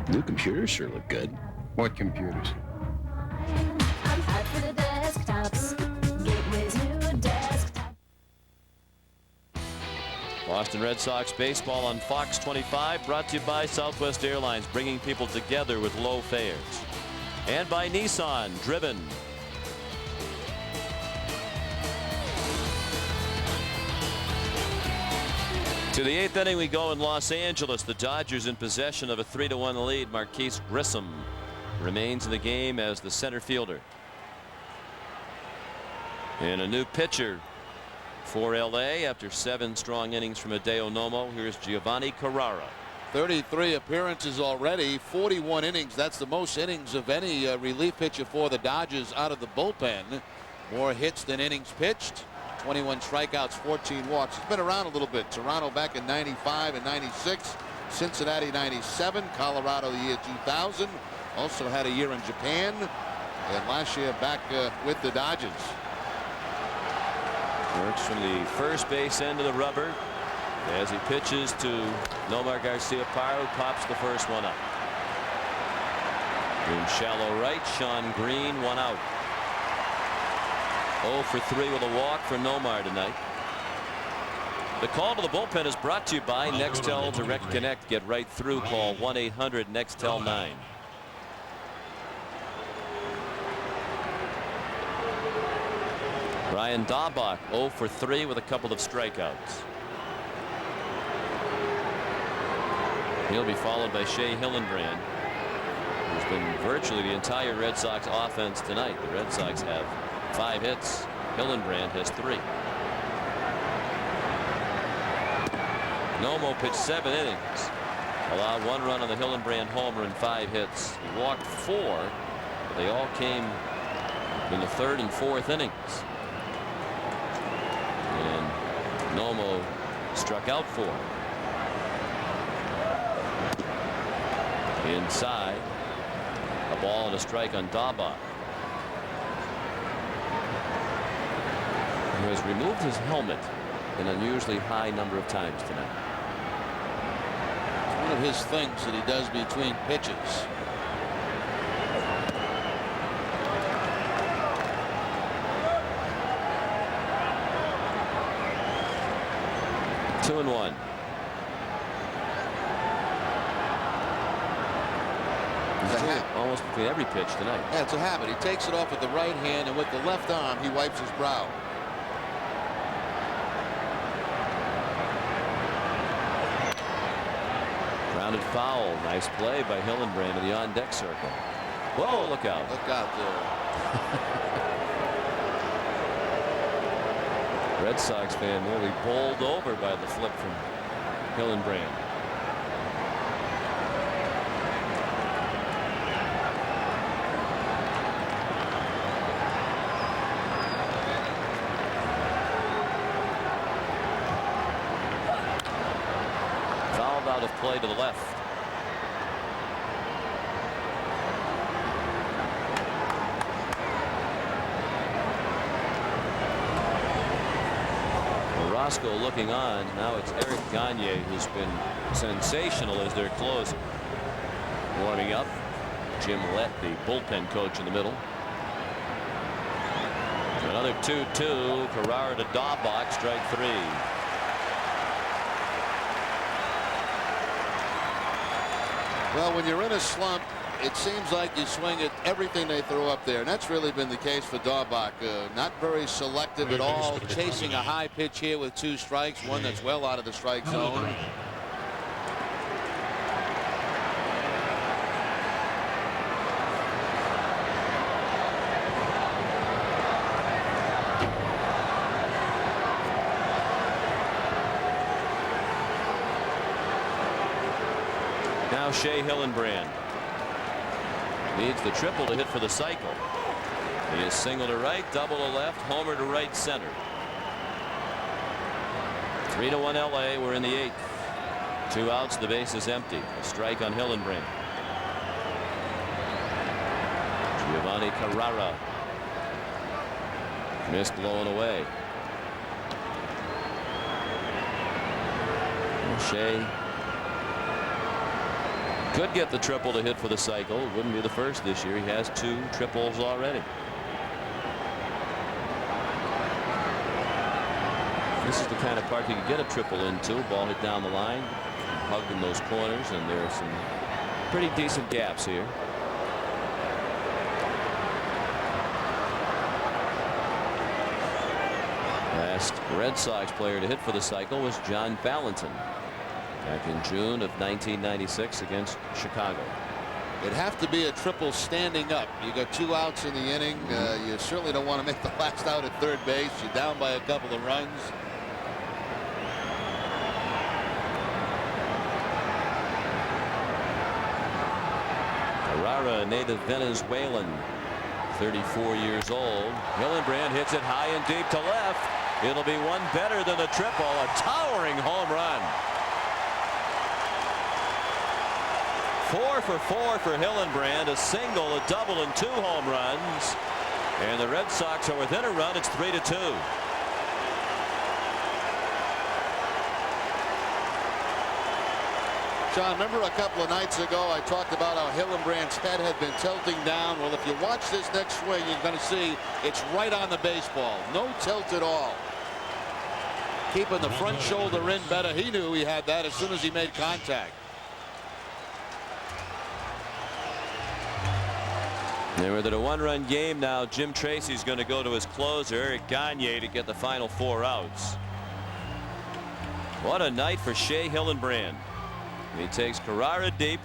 New computers sure look good. What computers? I'm hot for the desktops. Gateway's new desktop. Boston Red Sox baseball on Fox 25, brought to you by Southwest Airlines, bringing people together with low fares. And by Nissan, driven. To the 8th inning we go in Los Angeles. The Dodgers in possession of a 3-1 lead. Marquise Grissom remains in the game as the center fielder. And a new pitcher for LA after 7 strong innings from Hideo Nomo. Here's Giovanni Carrara. 33 appearances already, 41 innings. That's the most innings of any relief pitcher for the Dodgers out of the bullpen. More hits than innings pitched. 21 strikeouts, 14 walks. It's been around a little bit. Toronto back in 95 and 96. Cincinnati 97. Colorado the year 2000. Also had a year in Japan. And last year back with the Dodgers. Works from the first base end of the rubber as he pitches to Nomar Garciaparra, who pops the first one up. In shallow right, Sean Green, 1 out. 0 for 3 with a walk for Nomar tonight. The call to the bullpen is brought to you by Nextel Direct Connect. Get right through. Call 1-800-NEXTEL-9. Brian Daubach 0 for 3 with a couple of strikeouts. He'll be followed by Shea Hillenbrand, who's been virtually the entire Red Sox offense tonight. The Red Sox have 5 hits. Hillenbrand has 3. Nomo pitched 7 innings. Allowed 1 run on the Hillenbrand homer and 5 hits. He walked 4, but they all came in the 3rd and 4th innings. And Nomo struck out 4. Inside. A ball and a strike on Dahlbach. He has removed his helmet an unusually high number of times tonight. It's one of his things that he does between pitches. Two and one. Almost between every pitch tonight. Yeah, it's a habit. He takes it off with the right hand, and with the left arm, he wipes his brow. Grounded foul. Nice play by Hillenbrand in the on-deck circle. Whoa, look out. Look out there. Red Sox fan nearly bowled over by the flip from Hillenbrand. Fouled out of play to the left. Roscoe looking on. Now it's Eric Gagne who's been sensational as their closer. Warming up. Jim Lett, the bullpen coach, in the middle. Another 2-2. Carrara to Dahlbach, strike three. Well, when you're in a slump, it seems like you swing at everything they throw up there, and that's really been the case for Dahlbach. Not very selective at all, chasing a high pitch here with two strikes, one that's well out of the strike zone. Now Shea Hillenbrand needs the triple to hit for the cycle. He is single to right, double to left, homer to right center. 3-1 LA. We're in the eighth. Two outs, the base is empty. A strike on Hillenbrand. Giovanni Carrara missed, blowing away. Shea could get the triple to hit for the cycle. It wouldn't be the first this year. He has two triples already. This is the kind of park you can get a triple into. Ball hit down the line, hugging those corners, and there are some pretty decent gaps here. Last Red Sox player to hit for the cycle was John Valentin back in June of 1996 against Chicago. It'd have to be a triple standing up. You got two outs in the inning. You certainly don't want to make the last out at third base. You're down by a couple of runs. Carrara, native Venezuelan, 34 years old. Hillenbrand hits it high and deep to left. It'll be one better than the triple. A towering home run. 4 for 4 for Hillenbrand. A single, a double, and two home runs. And the Red Sox are within a run. It's 3-2. John, remember a couple of nights ago I talked about how Hillenbrand's head had been tilting down. Well, if you watch this next swing, you're going to see it's right on the baseball. No tilt at all. Keeping the front shoulder in better. He knew he had that as soon as he made contact. They were at a one-run game now. Jim Tracy's going to go to his closer, Eric Gagne, to get the final 4 outs. What a night for Shea Hillenbrand. He takes Carrara deep.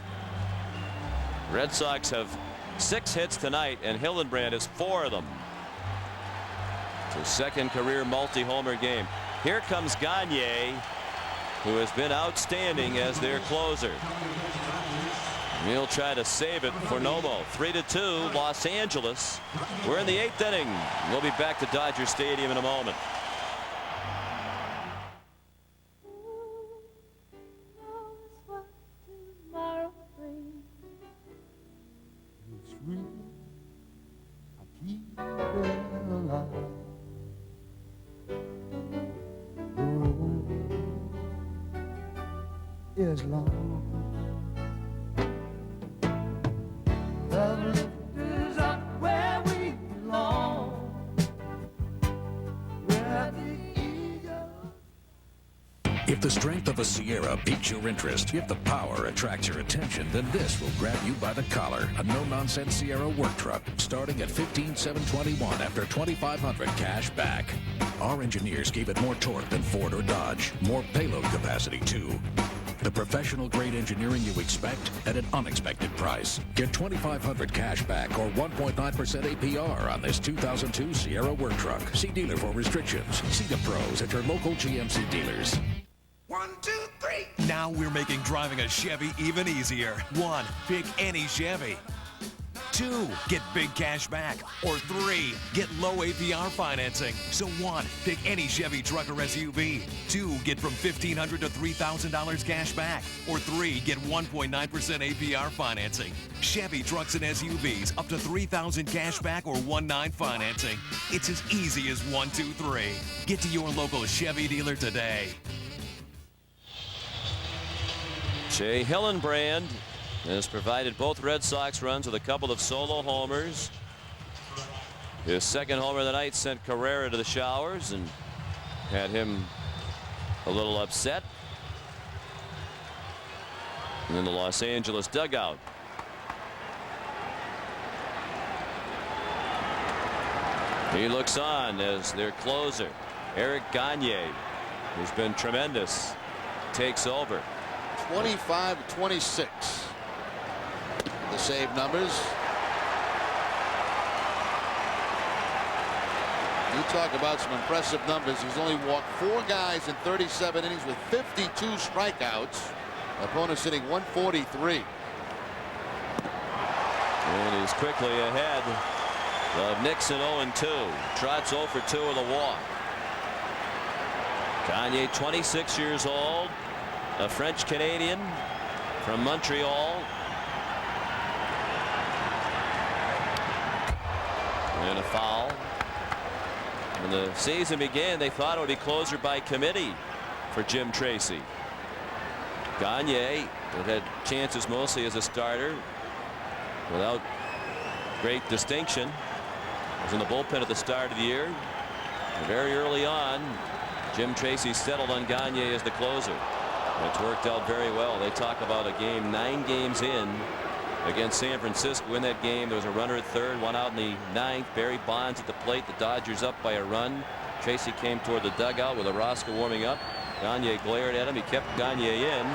Red Sox have 6 hits tonight, and Hillenbrand has 4 of them. It's his second career multi-homer game. Here comes Gagne, who has been outstanding as their closer. He'll try to save it for Nomo. 3-2, Los Angeles. We're in the 8th inning. We'll be back to Dodger Stadium in a moment. is long. The lifters up where we belong. Where the If the strength of a Sierra piques your interest, if the power attracts your attention, then this will grab you by the collar. A no-nonsense Sierra work truck starting at $15,721 after $2,500 cash back. Our engineers gave it more torque than Ford or Dodge, more payload capacity too. The professional-grade engineering you expect at an unexpected price. Get $2,500 cash back or 1.9% APR on this 2002 Sierra work truck. See dealer for restrictions. See the pros at your local GMC dealers. 1, 2, 3. Now we're making driving a Chevy even easier. 1, pick any Chevy. 2, get big cash back. Or 3, get low APR financing. So 1, pick any Chevy truck or SUV. 2, get from $1,500 to $3,000 cash back. Or 3, get 1.9% APR financing. Chevy trucks and SUVs up to $3,000 cash back or 1.9 financing. It's as easy as 1, 2, 3. Get to your local Chevy dealer today. Jay Hillenbrand has provided both Red Sox runs with a couple of solo homers. His second homer of the night sent Carrera to the showers and had him a little upset. And in the Los Angeles dugout. He looks on as their closer, Eric Gagne, who's been tremendous, takes over. 25-26. The save numbers. You talk about some impressive numbers. He's only walked 4 guys in 37 innings with 52 strikeouts. Opponents hitting 143. And he's quickly ahead of Nixon 0-2. Trotz 0 for 2 with a walk. Gagne, 26 years old. A French Canadian from Montreal. And a foul. When the season began, they thought it would be closer by committee for Jim Tracy. Gagne had chances mostly as a starter without great distinction. Was in the bullpen at the start of the year. And very early on, Jim Tracy settled on Gagne as the closer. It's worked out very well. They talk about a game 9 games in against San Francisco. In that game, there was a runner at third, one out in the 9th. Barry Bonds at the plate. The Dodgers up by a run. Tracy came toward the dugout with Orozco warming up. Gagne glared at him. He kept Gagne in.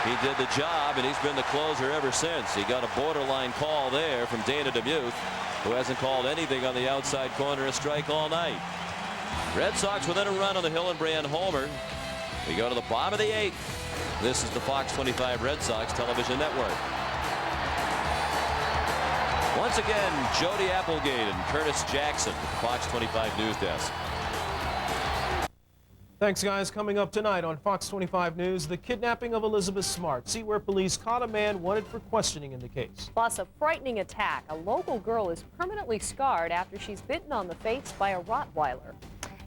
He did the job, and he's been the closer ever since. He got a borderline call there from Dana DeMuth, who hasn't called anything on the outside corner a strike all night. Red Sox within a run on the Hillenbrand homer. We go to the bottom of the 8th. This is the Fox 25 Red Sox television network. Once again, Jody Applegate and Curtis Jackson at the Fox 25 News Desk. Thanks, guys. Coming up tonight on Fox 25 News, the kidnapping of Elizabeth Smart. See where police caught a man wanted for questioning in the case. Plus, a frightening attack. A local girl is permanently scarred after she's bitten on the face by a Rottweiler.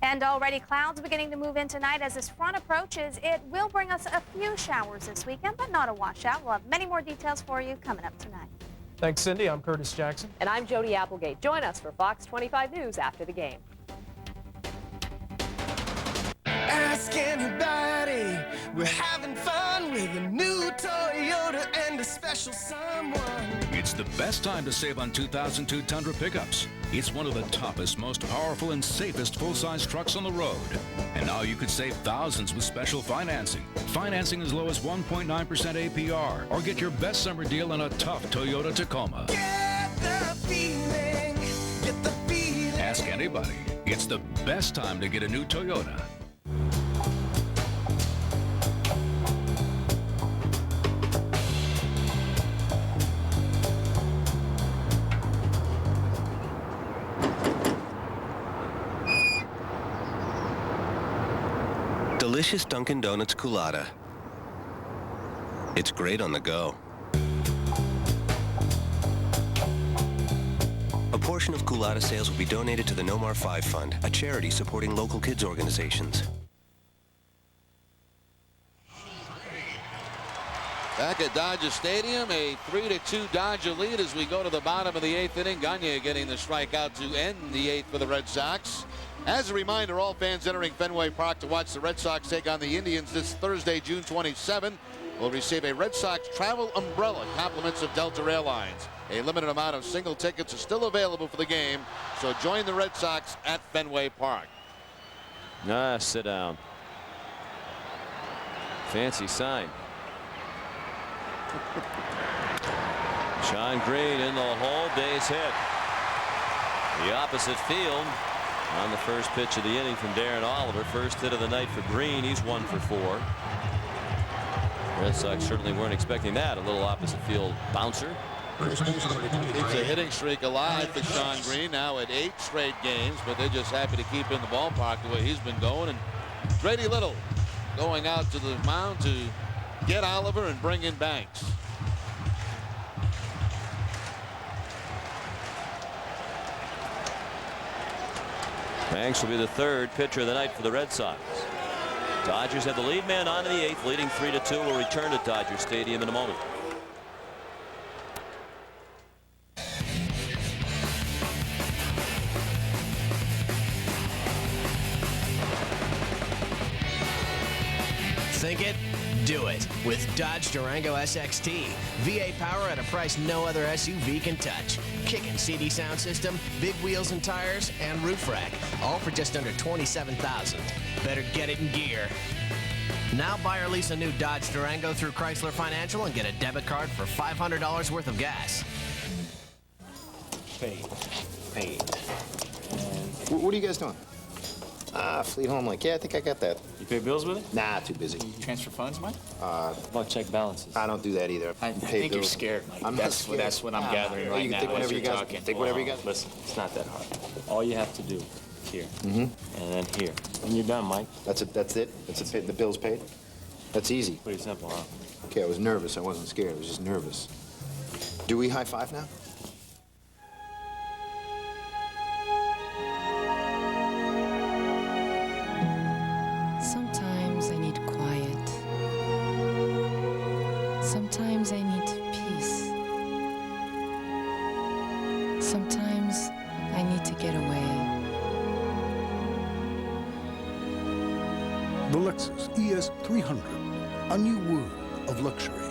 And already clouds beginning to move in tonight as this front approaches. It will bring us a few showers this weekend, but not a washout. We'll have many more details for you coming up tonight. Thanks, Cindy. I'm Curtis Jackson. And I'm Jody Applegate. Join us for Fox 25 News after the game. Ask anybody. We're having fun with a new Toyota and a special someone. It's the best time to save on 2002 Tundra pickups. It's one of the toughest, most powerful, and safest full-size trucks on the road. And now you could save thousands with special financing. Financing as low as 1.9% APR. Or get your best summer deal on a tough Toyota Tacoma. Get the feeling. Get the feeling. Ask anybody. It's the best time to get a new Toyota. Delicious Dunkin' Donuts Coolada. It's great on the go. A portion of Coolada sales will be donated to the Nomar 5 Fund, a charity supporting local kids organizations. Back at Dodger Stadium, a 3-2 Dodger lead as we go to the bottom of the 8th inning. Gagne getting the strikeout to end the 8th for the Red Sox. As a reminder, all fans entering Fenway Park to watch the Red Sox take on the Indians this Thursday, June 27, will receive a Red Sox travel umbrella, compliments of Delta Airlines. A limited amount of single tickets are still available for the game, so join the Red Sox at Fenway Park. Sit down. Fancy sign. Sean Green in the hole, base hit. The opposite field on the first pitch of the inning from Darren Oliver. First hit of the night for Green. He's 1 for 4. Red Sox certainly weren't expecting that. A little opposite field bouncer. Keeps a hitting streak alive for Sean Green, now at 8 straight games, but they're just happy to keep in the ballpark the way he's been going. And Grady Little going out to the mound to get Oliver and bring in Banks. Banks will be the third pitcher of the night for the Red Sox. Dodgers have the lead man on in the 8th, leading 3-2. Will return to Dodger Stadium in a moment. Think it? Do it with Dodge Durango SXT. VA power at a price no other SUV can touch. Kickin' CD sound system, big wheels and tires, and roof rack. All for just under $27,000. Better get it in gear. Now buy or lease a new Dodge Durango through Chrysler Financial and get a debit card for $500 worth of gas. Paid. What are you guys doing? Fleet Home Link. Yeah, I think I got that. You pay bills with it? Nah, too busy. You transfer funds, Mike? About check balances. I don't do that either. I think you're scared, Mike. I'm that's what I'm gathering right you now. Think whatever you guys. Talking. Think whatever you guys. Listen, it's not that hard. All you have to do here, and then here, and you're done, Mike. That's it. That's it. The bill's paid. That's easy. Pretty simple, huh? Okay, I was nervous. I wasn't scared. I was just nervous. Do we high five now? Sometimes I need quiet. Sometimes I need peace. Sometimes I need to get away. The Lexus ES300, a new world of luxury.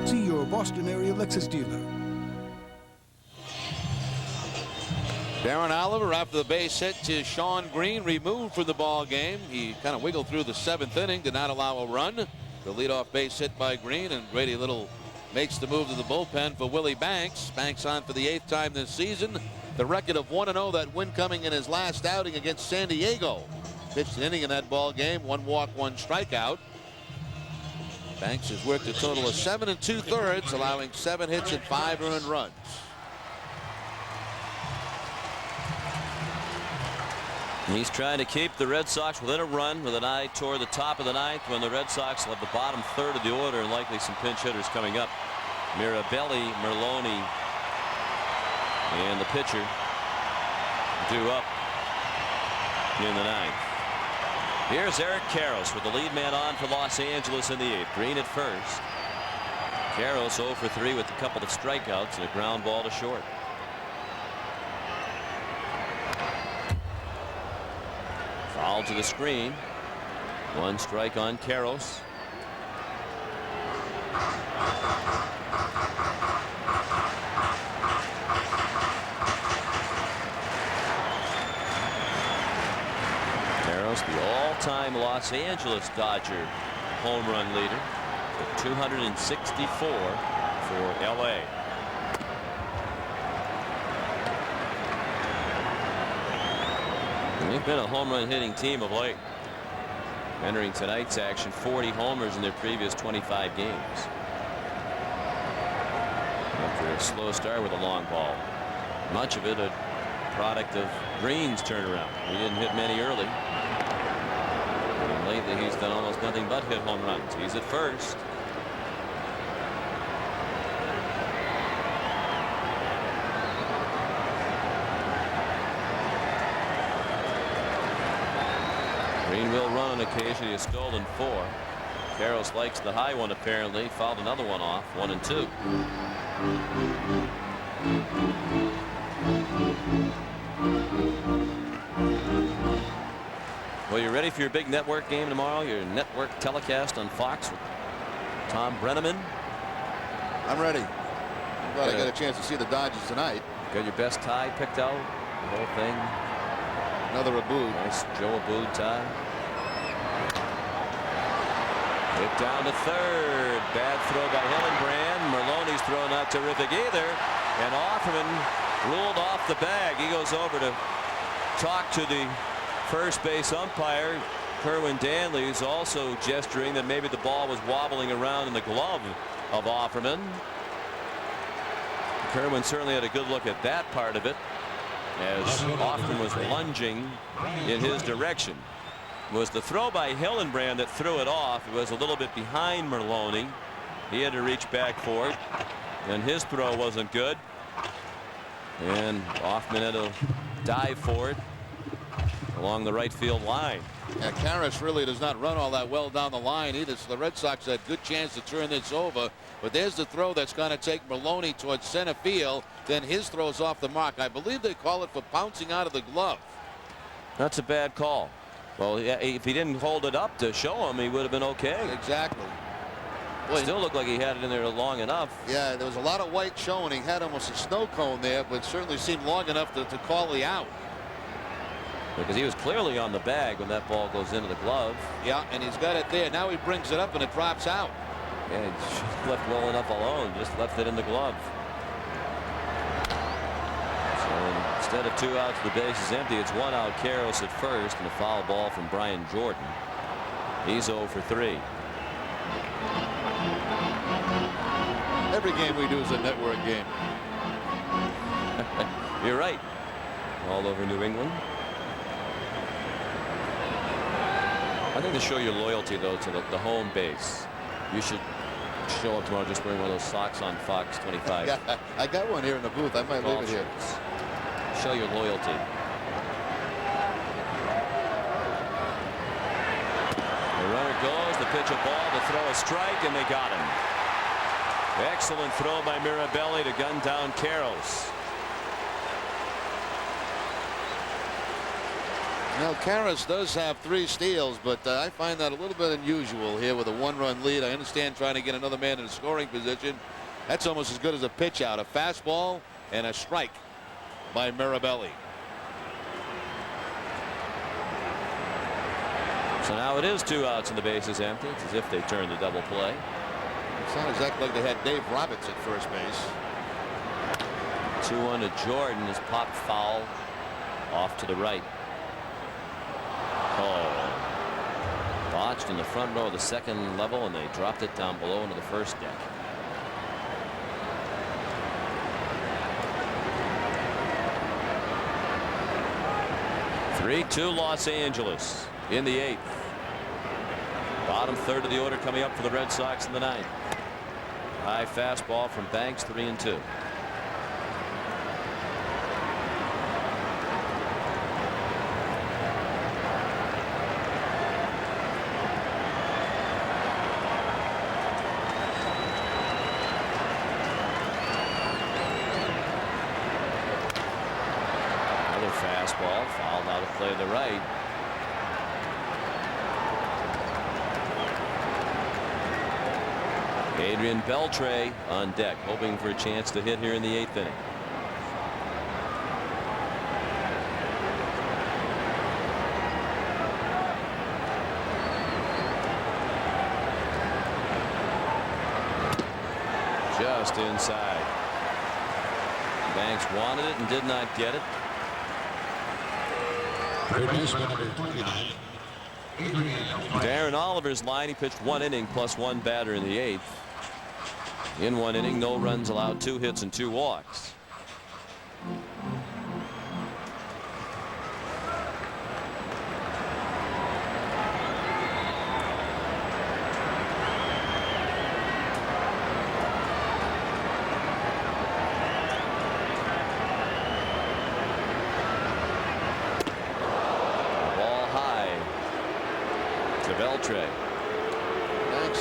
See your Boston area Lexus dealer. Darren Oliver, after the base hit to Sean Green, removed from the ball game. He kind of wiggled through the 7th inning, did not allow a run. The leadoff base hit by Green, and Grady Little makes the move to the bullpen for Willie Banks. Banks on for the 8th time this season. The record of 1-0, that win coming in his last outing against San Diego. Pitched an inning in that ball game, 1 walk, 1 strikeout. Banks has worked a total of 7 2/3, allowing 7 hits and 5 earned runs. He's trying to keep the Red Sox within a run with an eye toward the top of the 9th, when the Red Sox will have the bottom third of the order and likely some pinch hitters coming up. Mirabelli, Merloni, and the pitcher due up in the 9th. Here's Eric Karros with the lead man on for Los Angeles in the 8th. Green at first. Karros 0 for 3 with a couple of strikeouts and a ground ball to short. Foul to the screen. 1 strike on Karros. Karros, the all-time Los Angeles Dodger home run leader, with 264 for LA. And they've been a home run hitting team of late. Entering tonight's action, 40 homers in their previous 25 games. After a slow start with a long ball. Much of it a product of Green's turnaround. He didn't hit many early. And lately he's done almost nothing but hit home runs. He's at first. Green will run on occasion. He has stolen 4. Karros likes the high one apparently. Fouled another one off. 1 and 2. Well, you ready for your big network game tomorrow? Your network telecast on Fox with Tom Brenneman. I'm ready. I'm glad I got a chance to see the Dodgers tonight. Got your best tie picked out. The whole thing. Another Abood. Nice Joe Abood tie. Hit down to third. Bad throw by Hillenbrand. Merloni's throw not terrific either. And Offerman ruled off the bag. He goes over to talk to the first base umpire. Kerwin Danley is also gesturing that maybe the ball was wobbling around in the glove of Offerman. Kerwin certainly had a good look at that part of it as Offerman was lunging in his direction. It was the throw by Hillenbrand that threw it off. It was a little bit behind Merloni. He had to reach back for it, and his throw wasn't good. And Offerman had to dive for it along the right field line. Yeah, Karras really does not run all that well down the line either. So the Red Sox had a good chance to turn this over. But there's the throw that's going to take Merloni towards center field. Then his throw's off the mark. I believe they call it for bouncing out of the glove. That's a bad call. Well, if he didn't hold it up to show him, he would have been okay. Exactly. Boy, still looked like he had it in there long enough. Yeah, there was a lot of white showing. He had almost a snow cone there, but certainly seemed long enough to call the out. Because he was clearly on the bag when that ball goes into the glove. Yeah, and he's got it there. Now he brings it up and it drops out. Yeah, he left well enough alone. Just left it in the glove. So instead of 2 outs, the base is empty. It's 1 out. Karros at first, and a foul ball from Brian Jordan. He's 0 for 3. Every game we do is a network game. You're right. All over New England. I think to show your loyalty, though, to the home base, you should show up tomorrow just wearing one of those socks on Fox 25. Yeah, I got one here in the booth. I might leave it here. Show your loyalty. The runner goes, the pitch a ball, the throw a strike, and they got him. Excellent throw by Mirabelli to gun down Karros. Now, Karras does have 3 steals, but I find that a little bit unusual here with a 1-run lead. I understand trying to get another man in a scoring position. That's almost as good as a pitch out. A fastball and a strike by Mirabelli. So now it is 2 outs and the base is empty. It's as if they turned the double play. It's not exactly like they had Dave Roberts at first base. 2-1 to Jordan is popped foul off to the right. Oh, botched in the front row of the second level, and they dropped it down below into the first deck. (3-2) Los Angeles in the 8th. Bottom third of the order coming up for the Red Sox in the 9th. High fastball from Banks, 3-2. Fastball fouled out of play to the right. Adrian Beltre on deck, hoping for a chance to hit here in the 8th inning. Just inside. Banks wanted it and did not get it. Darren Oliver's line, he pitched 1 inning plus 1 batter in the 8th. In 1 inning, no runs allowed, 2 hits and 2 walks.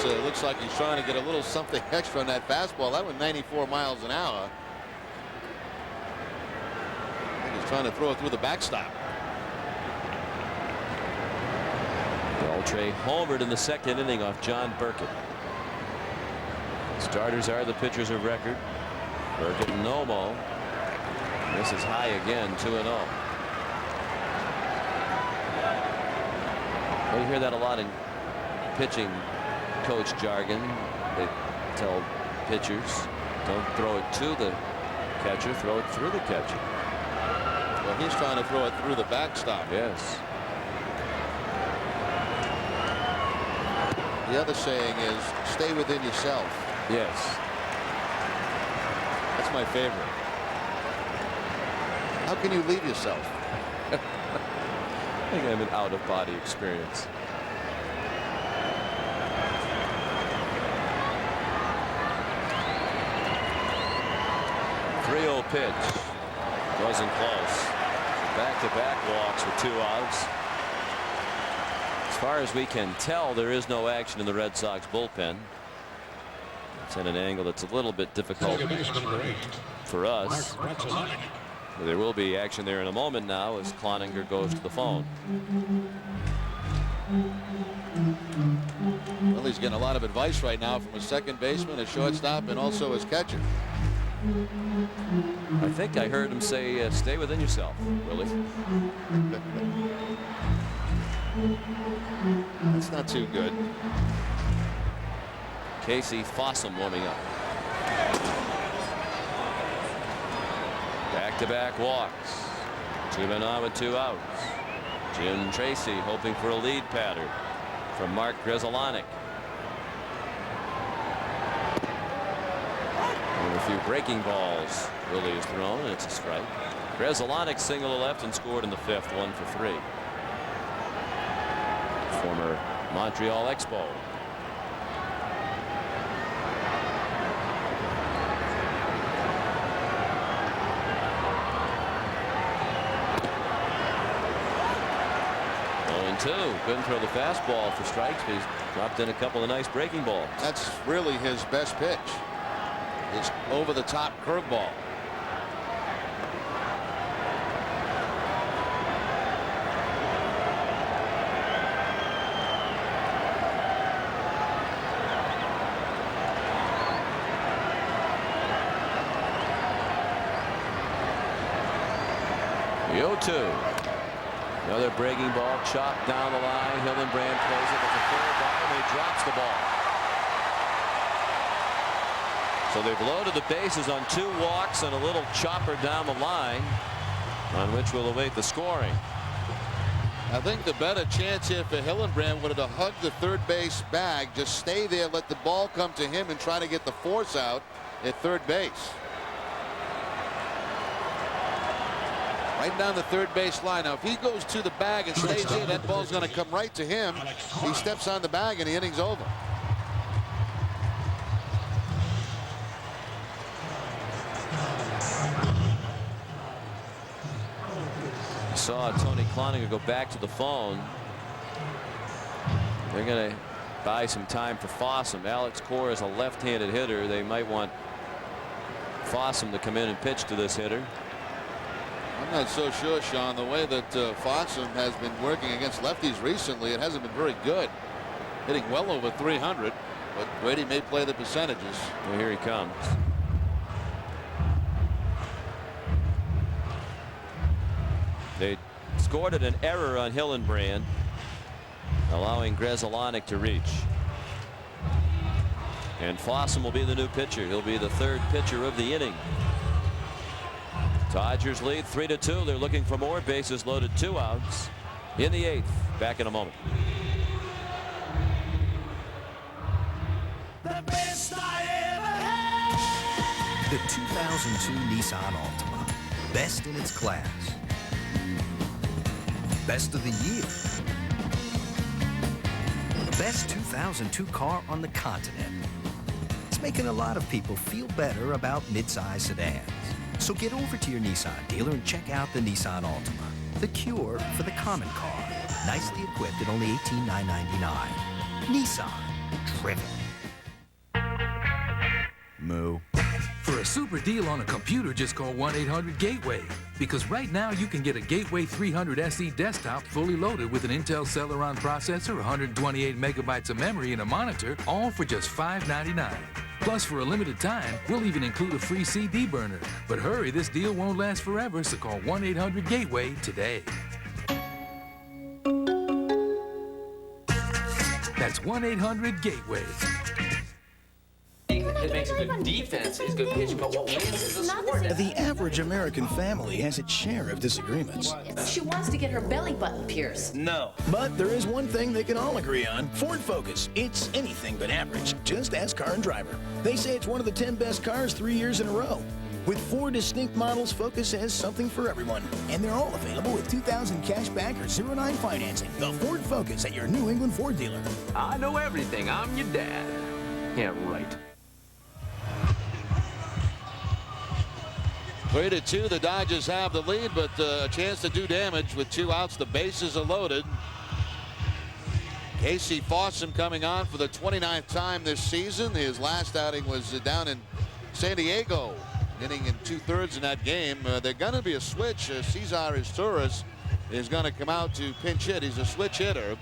This looks like he's trying to get a little something extra on that fastball. That went 94 miles an hour. I think he's trying to throw it through the backstop. Beltre homered in the second inning off John Burkett. Starters are the pitchers of record. Burkett and Nomo. This is high again, 2-0. Well, you hear that a lot in pitching coach jargon. They tell pitchers, don't throw it to the catcher, throw it through the catcher. Well, he's trying to throw it through the backstop. Yes. The other saying is stay within yourself. Yes. That's my favorite. How can you leave yourself? I think I have an out-of-body experience. .30 pitch. Wasn't close. Back-to-back walks with 2 outs. As far as we can tell, there is no action in the Red Sox bullpen. It's at an angle that's a little bit difficult for us. There will be action there in a moment now as Cloninger goes to the phone. Well, he's getting a lot of advice right now from a second baseman, a shortstop, and also his catcher. I think I heard him say, stay within yourself. Really? That's not too good. Casey Fossum warming up. Back-to-back walks. 2 men on with 2 outs. Jim Tracy hoping for a lead pattern from Mark Grzelcyk. And a few breaking balls Willie has thrown, and it's a strike. Grzelcyk single to left and scored in the 5th, 1 for 3. Former Montreal Expo. Couldn't throw the fastball for strikes, but he's dropped in a couple of nice breaking balls. That's really his best pitch. His over-the-top curveball. The 0-2. Another breaking ball chopped down the line. Hillenbrand plays it with a full ball and he drops the ball. So they've loaded the bases on 2 walks and a little chopper down the line on which we'll await the scoring. I think the better chance here for Hillenbrand would have hugged the third base bag, just stay there, let the ball come to him and try to get the force out at third base. Right down the third base line. Now, if he goes to the bag and stays there, that ball's going to come right to him. He steps on the bag and the inning's over. Saw Tony Cloninger go back to the phone. They're going to buy some time for Fossum. Alex Cora is a left-handed hitter. They might want Fossum to come in and pitch to this hitter. I'm not so sure, Sean. The way that Fossum has been working against lefties recently, it hasn't been very good. Hitting well over 300, but Brady may play the percentages. Well, here he comes. They scored an error on Hillenbrand, allowing Grzelcyk to reach. And Fossum will be the new pitcher. He'll be the 3rd pitcher of the inning. Dodgers lead 3-2. They're looking for more. Bases loaded, 2 outs in the 8th. Back in a moment. The best I ever had. The 2002 Nissan Altima. Best in its class. Best of the year. Best 2002 car on the continent. It's making a lot of people feel better about midsize sedans. So get over to your Nissan dealer and check out the Nissan Altima, the cure for the common car. Nicely equipped at only $18,999. Nissan, driven. Moo. For a super deal on a computer, just call 1-800-GATEWAY. Because right now, you can get a Gateway 300 SE desktop fully loaded with an Intel Celeron processor, 128 megabytes of memory, and a monitor, all for just $599. Plus, for a limited time, we'll even include a free CD burner. But hurry, this deal won't last forever, so call 1-800-GATEWAY today. That's 1-800-GATEWAY. It makes a good defense. It's good pitch, but what wins is the sport. The average American family has its share of disagreements. She wants to get her belly button pierced. No. But there is one thing they can all agree on. Ford Focus. It's anything but average. Just ask Car and Driver. They say it's one of the 10 best cars 3 years in a row. With 4 distinct models, Focus has something for everyone. And they're all available with $2,000 cash back or 0-9 financing. The Ford Focus at your New England Ford dealer. I know everything. I'm your dad. Yeah, right. 3-2, the Dodgers have the lead, but a chance to do damage with 2 outs. The bases are loaded. Casey Fossum coming on for the 29th time this season. His last outing was down in San Diego, hitting in 2/3 in that game. They're going to be a switch. Cesar Izturis is going to come out to pinch hit. He's a switch hitter.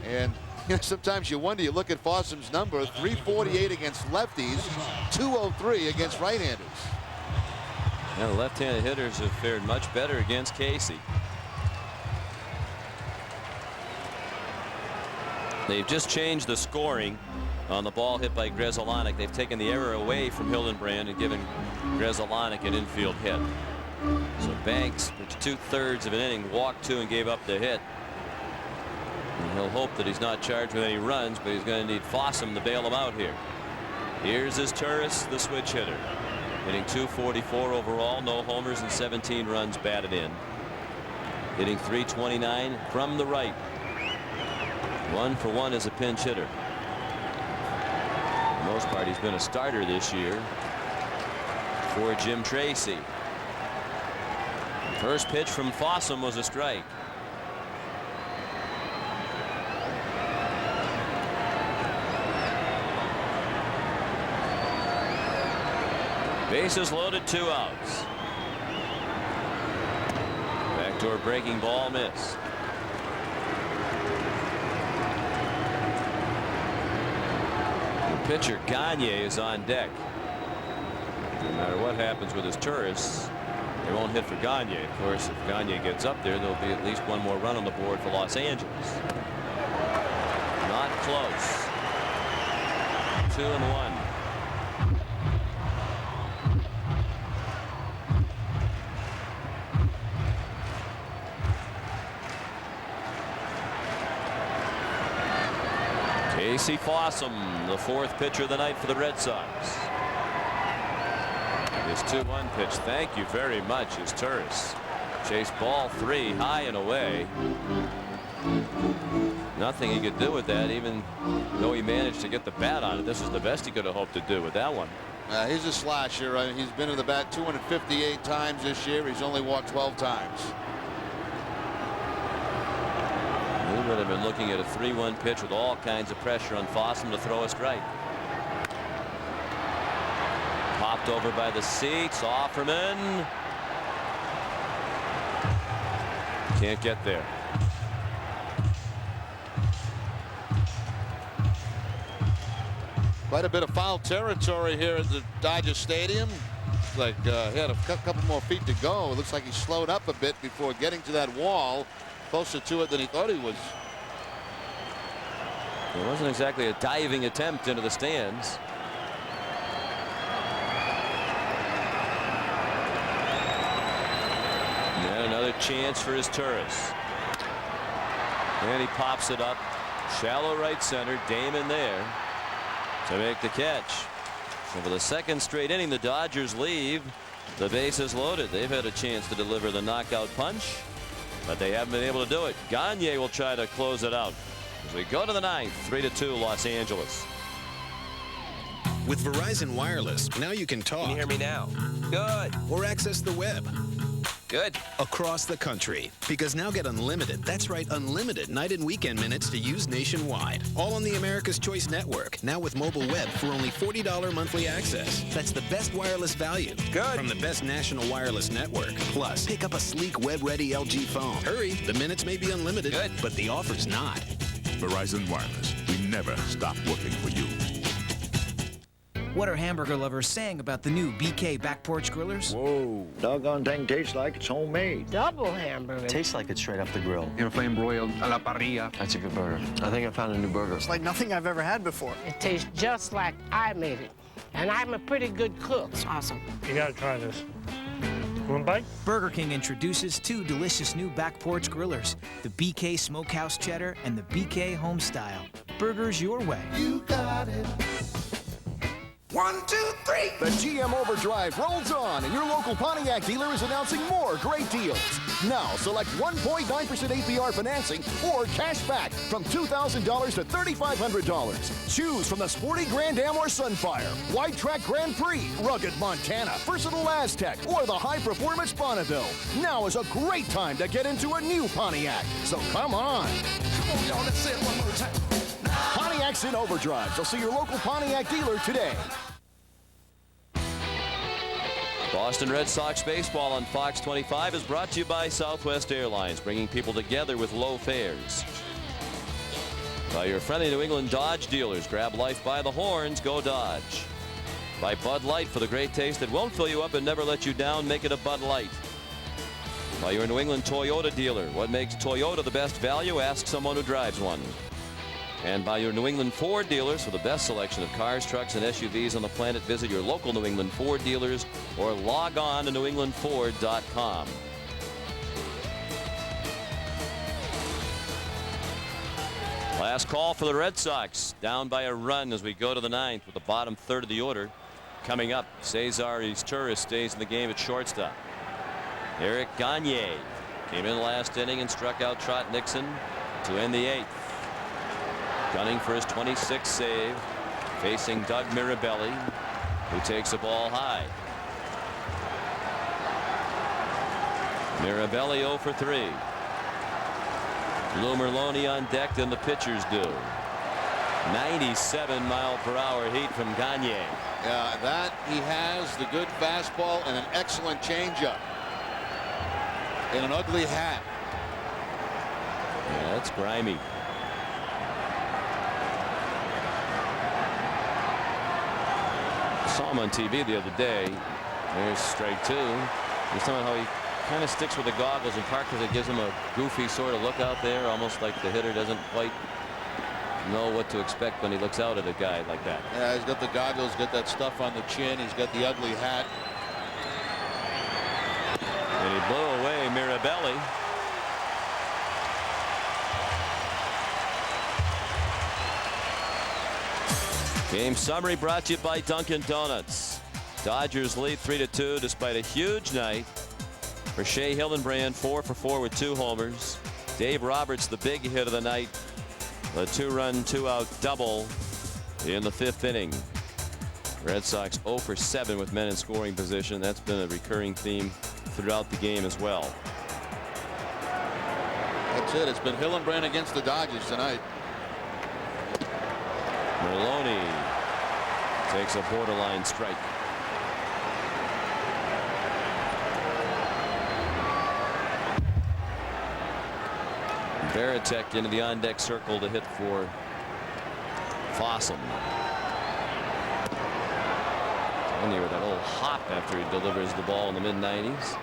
And you know, sometimes you wonder, you look at Fossum's number, 348 against lefties, 203 against right-handers. Now, the left-handed hitters have fared much better against Casey. They've just changed the scoring on the ball hit by Grzelcyk. They've taken the error away from Hildenbrand and given Grzelcyk an infield hit. So Banks, for 2/3 of an inning, walked 2 and gave up the hit. And he'll hope that he's not charged with any runs, but he's going to need Fossum to bail him out here. Here's his Izturis, the switch hitter. Hitting .244 overall, no homers and 17 runs batted in. Hitting .329 from the right. 1 for 1 as a pinch hitter. For the most part, he's been a starter this year for Jim Tracy. First pitch from Fossum was a strike. Bases loaded, 2 outs. Backdoor breaking ball missed. The pitcher Gagne is on deck. No matter what happens with his Izturis, they won't hit for Gagne. Of course, if Gagne gets up there, there'll be at least 1 more run on the board for Los Angeles. Not close. 2-1. Casey Fossum, the 4th pitcher of the night for the Red Sox. His 2-1 pitch. Thank you very much, Izturis. Chased ball 3 high and away. Nothing he could do with that, even though he managed to get the bat on it. This is the best he could have hoped to do with that one. He's a slasher. He's been to the bat 258 times this year. He's only walked 12 times. We would have been looking at a 3-1 pitch with all kinds of pressure on Fossum to throw a strike. Popped over by the seats. Offerman can't get there. Quite a bit of foul territory here at the Dodger Stadium. Looks like he had a couple more feet to go. It looks like he slowed up a bit before getting to that wall. Closer to it than he thought he was. It wasn't exactly a diving attempt into the stands. And another chance for Izturis. And he pops it up. Shallow right center. Damon there to make the catch. So for the 2nd straight inning, the Dodgers leave the bases loaded. They've had a chance to deliver the knockout punch, but they haven't been able to do it. Gagne will try to close it out as we go to the 9th. 3-2 Los Angeles. With Verizon Wireless, now you can talk. Can you hear me now? Good. Or access the web. Good. Across the country. Because now get unlimited, that's right, unlimited night and weekend minutes to use nationwide. All on the America's Choice Network. Now with mobile web for only $40 monthly access. That's the best wireless value. Good. From the best national wireless network. Plus, pick up a sleek web-ready LG phone. Hurry, the minutes may be unlimited, Good. but the offer's not. Verizon Wireless. We never stop working for you. What are hamburger lovers saying about the new BK Back Porch Grillers? Whoa. Doggone thing tastes like it's homemade. Double hamburger. Tastes like it's straight off the grill. You know, flame broiled a la parrilla. That's a good burger. I think I found a new burger. It's like nothing I've ever had before. It tastes just like I made it. And I'm a pretty good cook. It's awesome. You gotta try this. One bite? Burger King introduces 2 delicious new Back Porch Grillers, the BK Smokehouse Cheddar and the BK Homestyle. Burgers your way. You got it. 1, 2, 3. The GM Overdrive rolls on, and your local Pontiac dealer is announcing more great deals. Now, select 1.9% APR financing or cash back from $2,000 to $3,500. Choose from the sporty Grand Am or Sunfire, Wide Track Grand Prix, rugged Montana, versatile Aztec, or the high-performance Bonneville. Now is a great time to get into a new Pontiac. So come on. Come on, y'all. Let's say it one more time. Pontiac's in overdrive, so see your local Pontiac dealer today. Boston Red Sox baseball on Fox 25 is brought to you by Southwest Airlines, bringing people together with low fares. By your friendly New England Dodge dealers, grab life by the horns, go Dodge. By Bud Light, for the great taste that won't fill you up and never let you down, make it a Bud Light. By your New England Toyota dealer, what makes Toyota the best value? Ask someone who drives one. And by your New England Ford dealers, for the best selection of cars, trucks, and SUVs on the planet, visit your local New England Ford dealers or log on to newenglandford.com. Last call for the Red Sox, down by a run as we go to the 9th with the bottom third of the order. Coming up, Cesar Izturis stays in the game at shortstop. Eric Gagne came in last inning and struck out Trot Nixon to end the 8th. Gunning for his 26th save, facing Doug Mirabelli, who takes the ball high. Mirabelli 0 for 3. Lou Merloni on deck, then the pitchers do. 97-mile-per-hour heat from Gagne. Yeah, that he has the good fastball and an excellent changeup. And an ugly hat. Yeah, that's grimy. Saw him on TV the other day. There's strike 2. You're telling how he kind of sticks with the goggles, in part because it gives him a goofy sort of look out there, almost like the hitter doesn't quite know what to expect when he looks out at a guy like that. Yeah, he's got the goggles, got that stuff on the chin, he's got the ugly hat. And he blew away Mirabelli. Game summary brought to you by Dunkin' Donuts. Dodgers lead 3-2 despite a huge night for Shea Hillenbrand, 4 for 4 with 2 homers. Dave Roberts, the big hit of the night, the 2-run 2-out double in the 5th inning. Red Sox 0 for 7 with men in scoring position. That's been a recurring theme throughout the game as well. That's it. It's been Hillenbrand against the Dodgers tonight. Merloni takes a borderline strike. Veritek into the on-deck circle to hit for Fossum. And with that little hop after he delivers the ball in the mid-90s.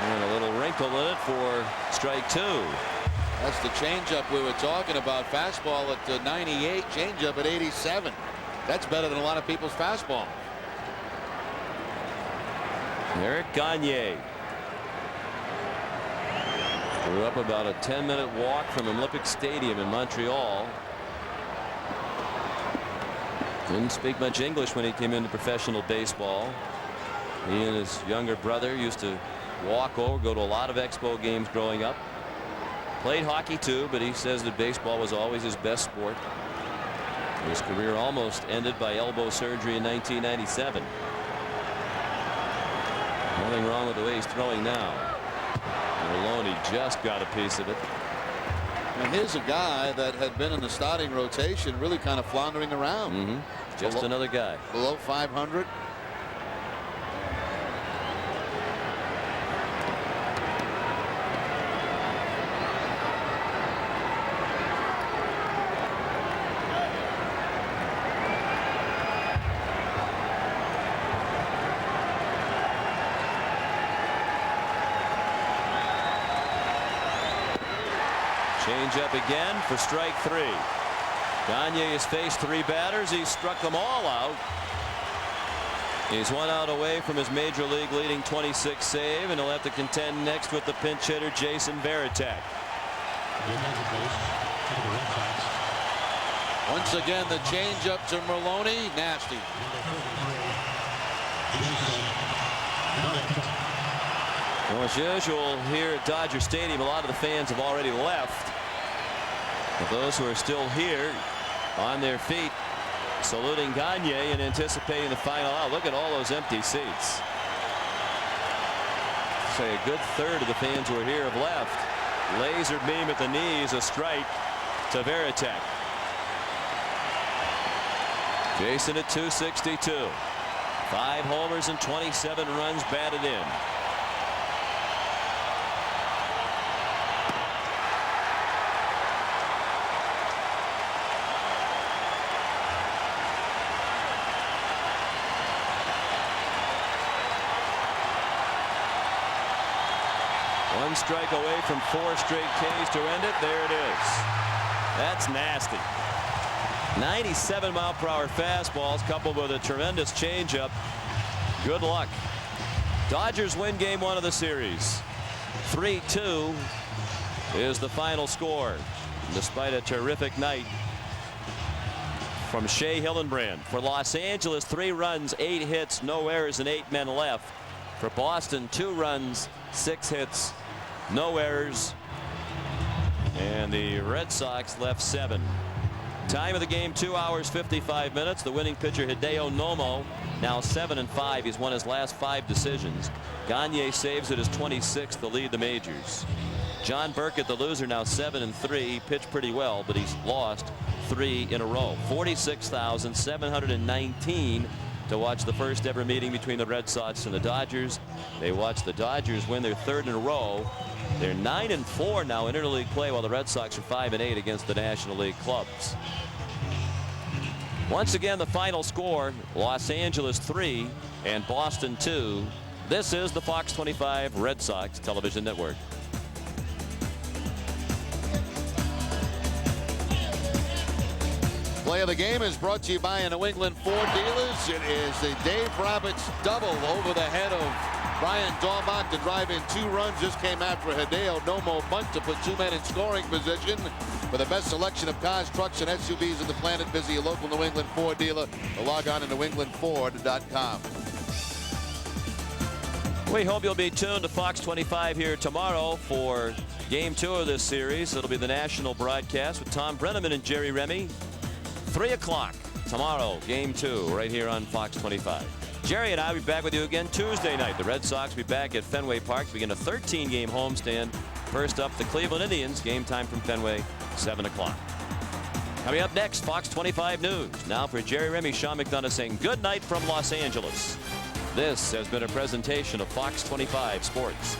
And a little wrinkle in it for strike 2. That's the changeup we were talking about. Fastball at 98, changeup at 87. That's better than a lot of people's fastball. Eric Gagne grew up about a 10-minute walk from Olympic Stadium in Montreal. Didn't speak much English when he came into professional baseball. He and his younger brother used to walk over, go to a lot of Expo games growing up. Played hockey too, but he says that baseball was always his best sport. His career almost ended by elbow surgery in 1997. Nothing wrong with the way he's throwing now. Maloney just got a piece of it. And here's a guy that had been in the starting rotation, really kind of floundering around. Just another guy. Below 500. Change up again for strike 3. Gagne has faced 3 batters. He's struck them all out. He's 1 out away from his major league leading 26 save, and he'll have to contend next with the pinch hitter Jason Varitek. Once again, the change up to Maloney. Nasty. Well, as usual here at Dodger Stadium, a lot of the fans have already left. But those who are still here on their feet saluting Gagne and anticipating the final out. Look at all those empty seats. Say a good third of the fans who are here have left. Laser beam at the knees, a strike to Varitek. Jason at 262. 5 homers and 27 runs batted in. One strike away from 4 straight Ks to end it. There it is. That's nasty. 97-mile-per-hour fastballs coupled with a tremendous changeup. Good luck. Dodgers win game 1 of the series. 3-2 is the final score. Despite a terrific night from Shea Hillenbrand. For Los Angeles, 3 runs, 8 hits, no errors, and 8 men left. For Boston, 2 runs, 6 hits, no errors, and the Red Sox left 7. Time of the game 2 hours 55 minutes. The winning pitcher Hideo Nomo now 7-5. He's won his last 5 decisions. Gagne saves at his 26th to lead the majors. John Burkett, the loser, now 7-3. He pitched pretty well, but he's lost 3 in a row. 46,719 to watch the first ever meeting between the Red Sox and the Dodgers. They watched the Dodgers win their 3rd in a row. They're 9-4 now in interleague play, while the Red Sox are 5-8 against the National League clubs. Once again, the final score: Los Angeles 3 and Boston 2. This is the Fox 25 Red Sox television network. Play of the game is brought to you by New England Ford dealers. It is the Dave Roberts double over the head of Brian Daubach to drive in 2 runs. Just came after a Hideo Nomo bunt to put 2 men in scoring position. For the best selection of cars, trucks, and SUVs on the planet, visit your local New England Ford dealer or log on to newenglandford.com. We hope you'll be tuned to Fox 25 here tomorrow for game 2 of this series. It'll be the national broadcast with Tom Brenneman and Jerry Remy. 3 o'clock tomorrow, game 2, right here on Fox 25. Jerry and I will be back with you again Tuesday night. The Red Sox will be back at Fenway Park to begin a 13-game homestand. First up, the Cleveland Indians. Game time from Fenway, 7 o'clock. Coming up next, Fox 25 News. Now for Jerry Remy, Sean McDonough saying good night from Los Angeles. This has been a presentation of Fox 25 Sports.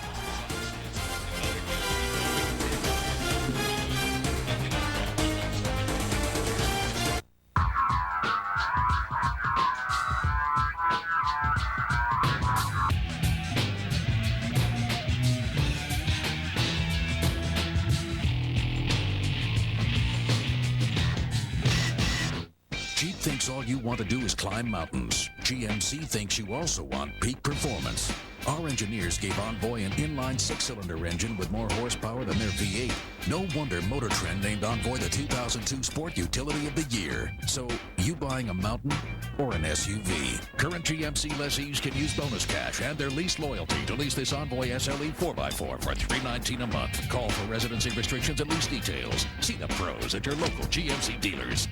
Jeep thinks all you want to do is climb mountains. GMC thinks you also want peak performance. Our engineers gave Envoy an inline 6-cylinder engine with more horsepower than their V8. No wonder Motor Trend named Envoy the 2002 Sport Utility of the Year. So, you buying a mountain or an SUV? Current GMC lessees can use bonus cash and their lease loyalty to lease this Envoy SLE 4x4 for $319 a month. Call for residency restrictions and lease details. See the pros at your local GMC dealers.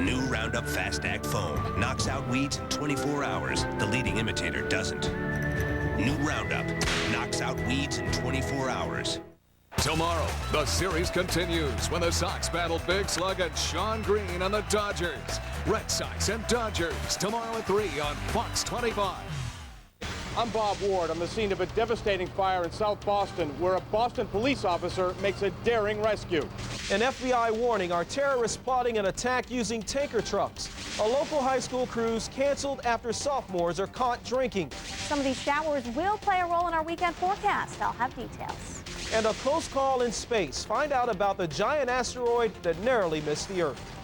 New Roundup Fast Act Foam knocks out weeds in 24 hours. The leading imitator doesn't. New Roundup knocks out weeds in 24 hours. Tomorrow, the series continues when the Sox battle Big Slug and Sean Green and the Dodgers. Red Sox and Dodgers tomorrow at 3 on Fox 25. I'm Bob Ward. I'm the scene of a devastating fire in South Boston where a Boston police officer makes a daring rescue. An FBI warning, are terrorists plotting an attack using tanker trucks? A local high school cruise canceled after sophomores are caught drinking. Some of these showers will play a role in our weekend forecast. I'll have details. And a close call in space. Find out about the giant asteroid that narrowly missed the Earth.